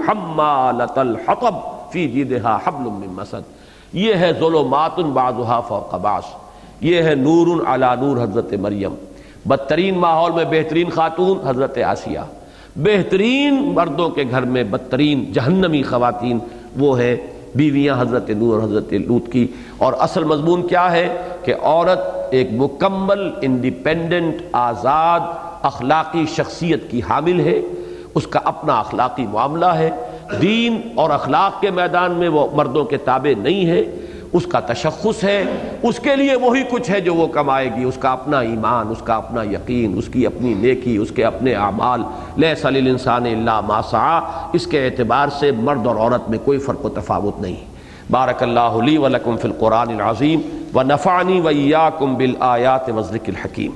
حمالۃ الحطب فی جیدہا حبل من مسد۔ یہ ہے ظلمات بعضھا فوق بعض، یہ ہے نور علی نور حضرت مریم۔ بدترین ماحول میں بہترین خاتون حضرت آسیہ، بہترین مردوں کے گھر میں بدترین جہنمی خواتین وہ ہے بیویاں حضرت نور اور حضرت لوط کی۔ اور اصل مضمون کیا ہے کہ عورت ایک مکمل انڈیپینڈنٹ آزاد اخلاقی شخصیت کی حامل ہے، اس کا اپنا اخلاقی معاملہ ہے، دین اور اخلاق کے میدان میں وہ مردوں کے تابع نہیں ہے، اس کا تشخص ہے، اس کے لیے وہی کچھ ہے جو وہ کمائے گی، اس کا اپنا ایمان، اس کا اپنا یقین، اس کی اپنی نیکی، اس کے اپنے اعمال۔ لیس للانسان الا ما سعی، اس کے اعتبار سے مرد اور عورت میں کوئی فرق و تفاوت نہیں۔ بارک اللہ لی ولکم فی القرآن العظیم ونفعنی وإیاکم بالآیات والذکر الحکیم۔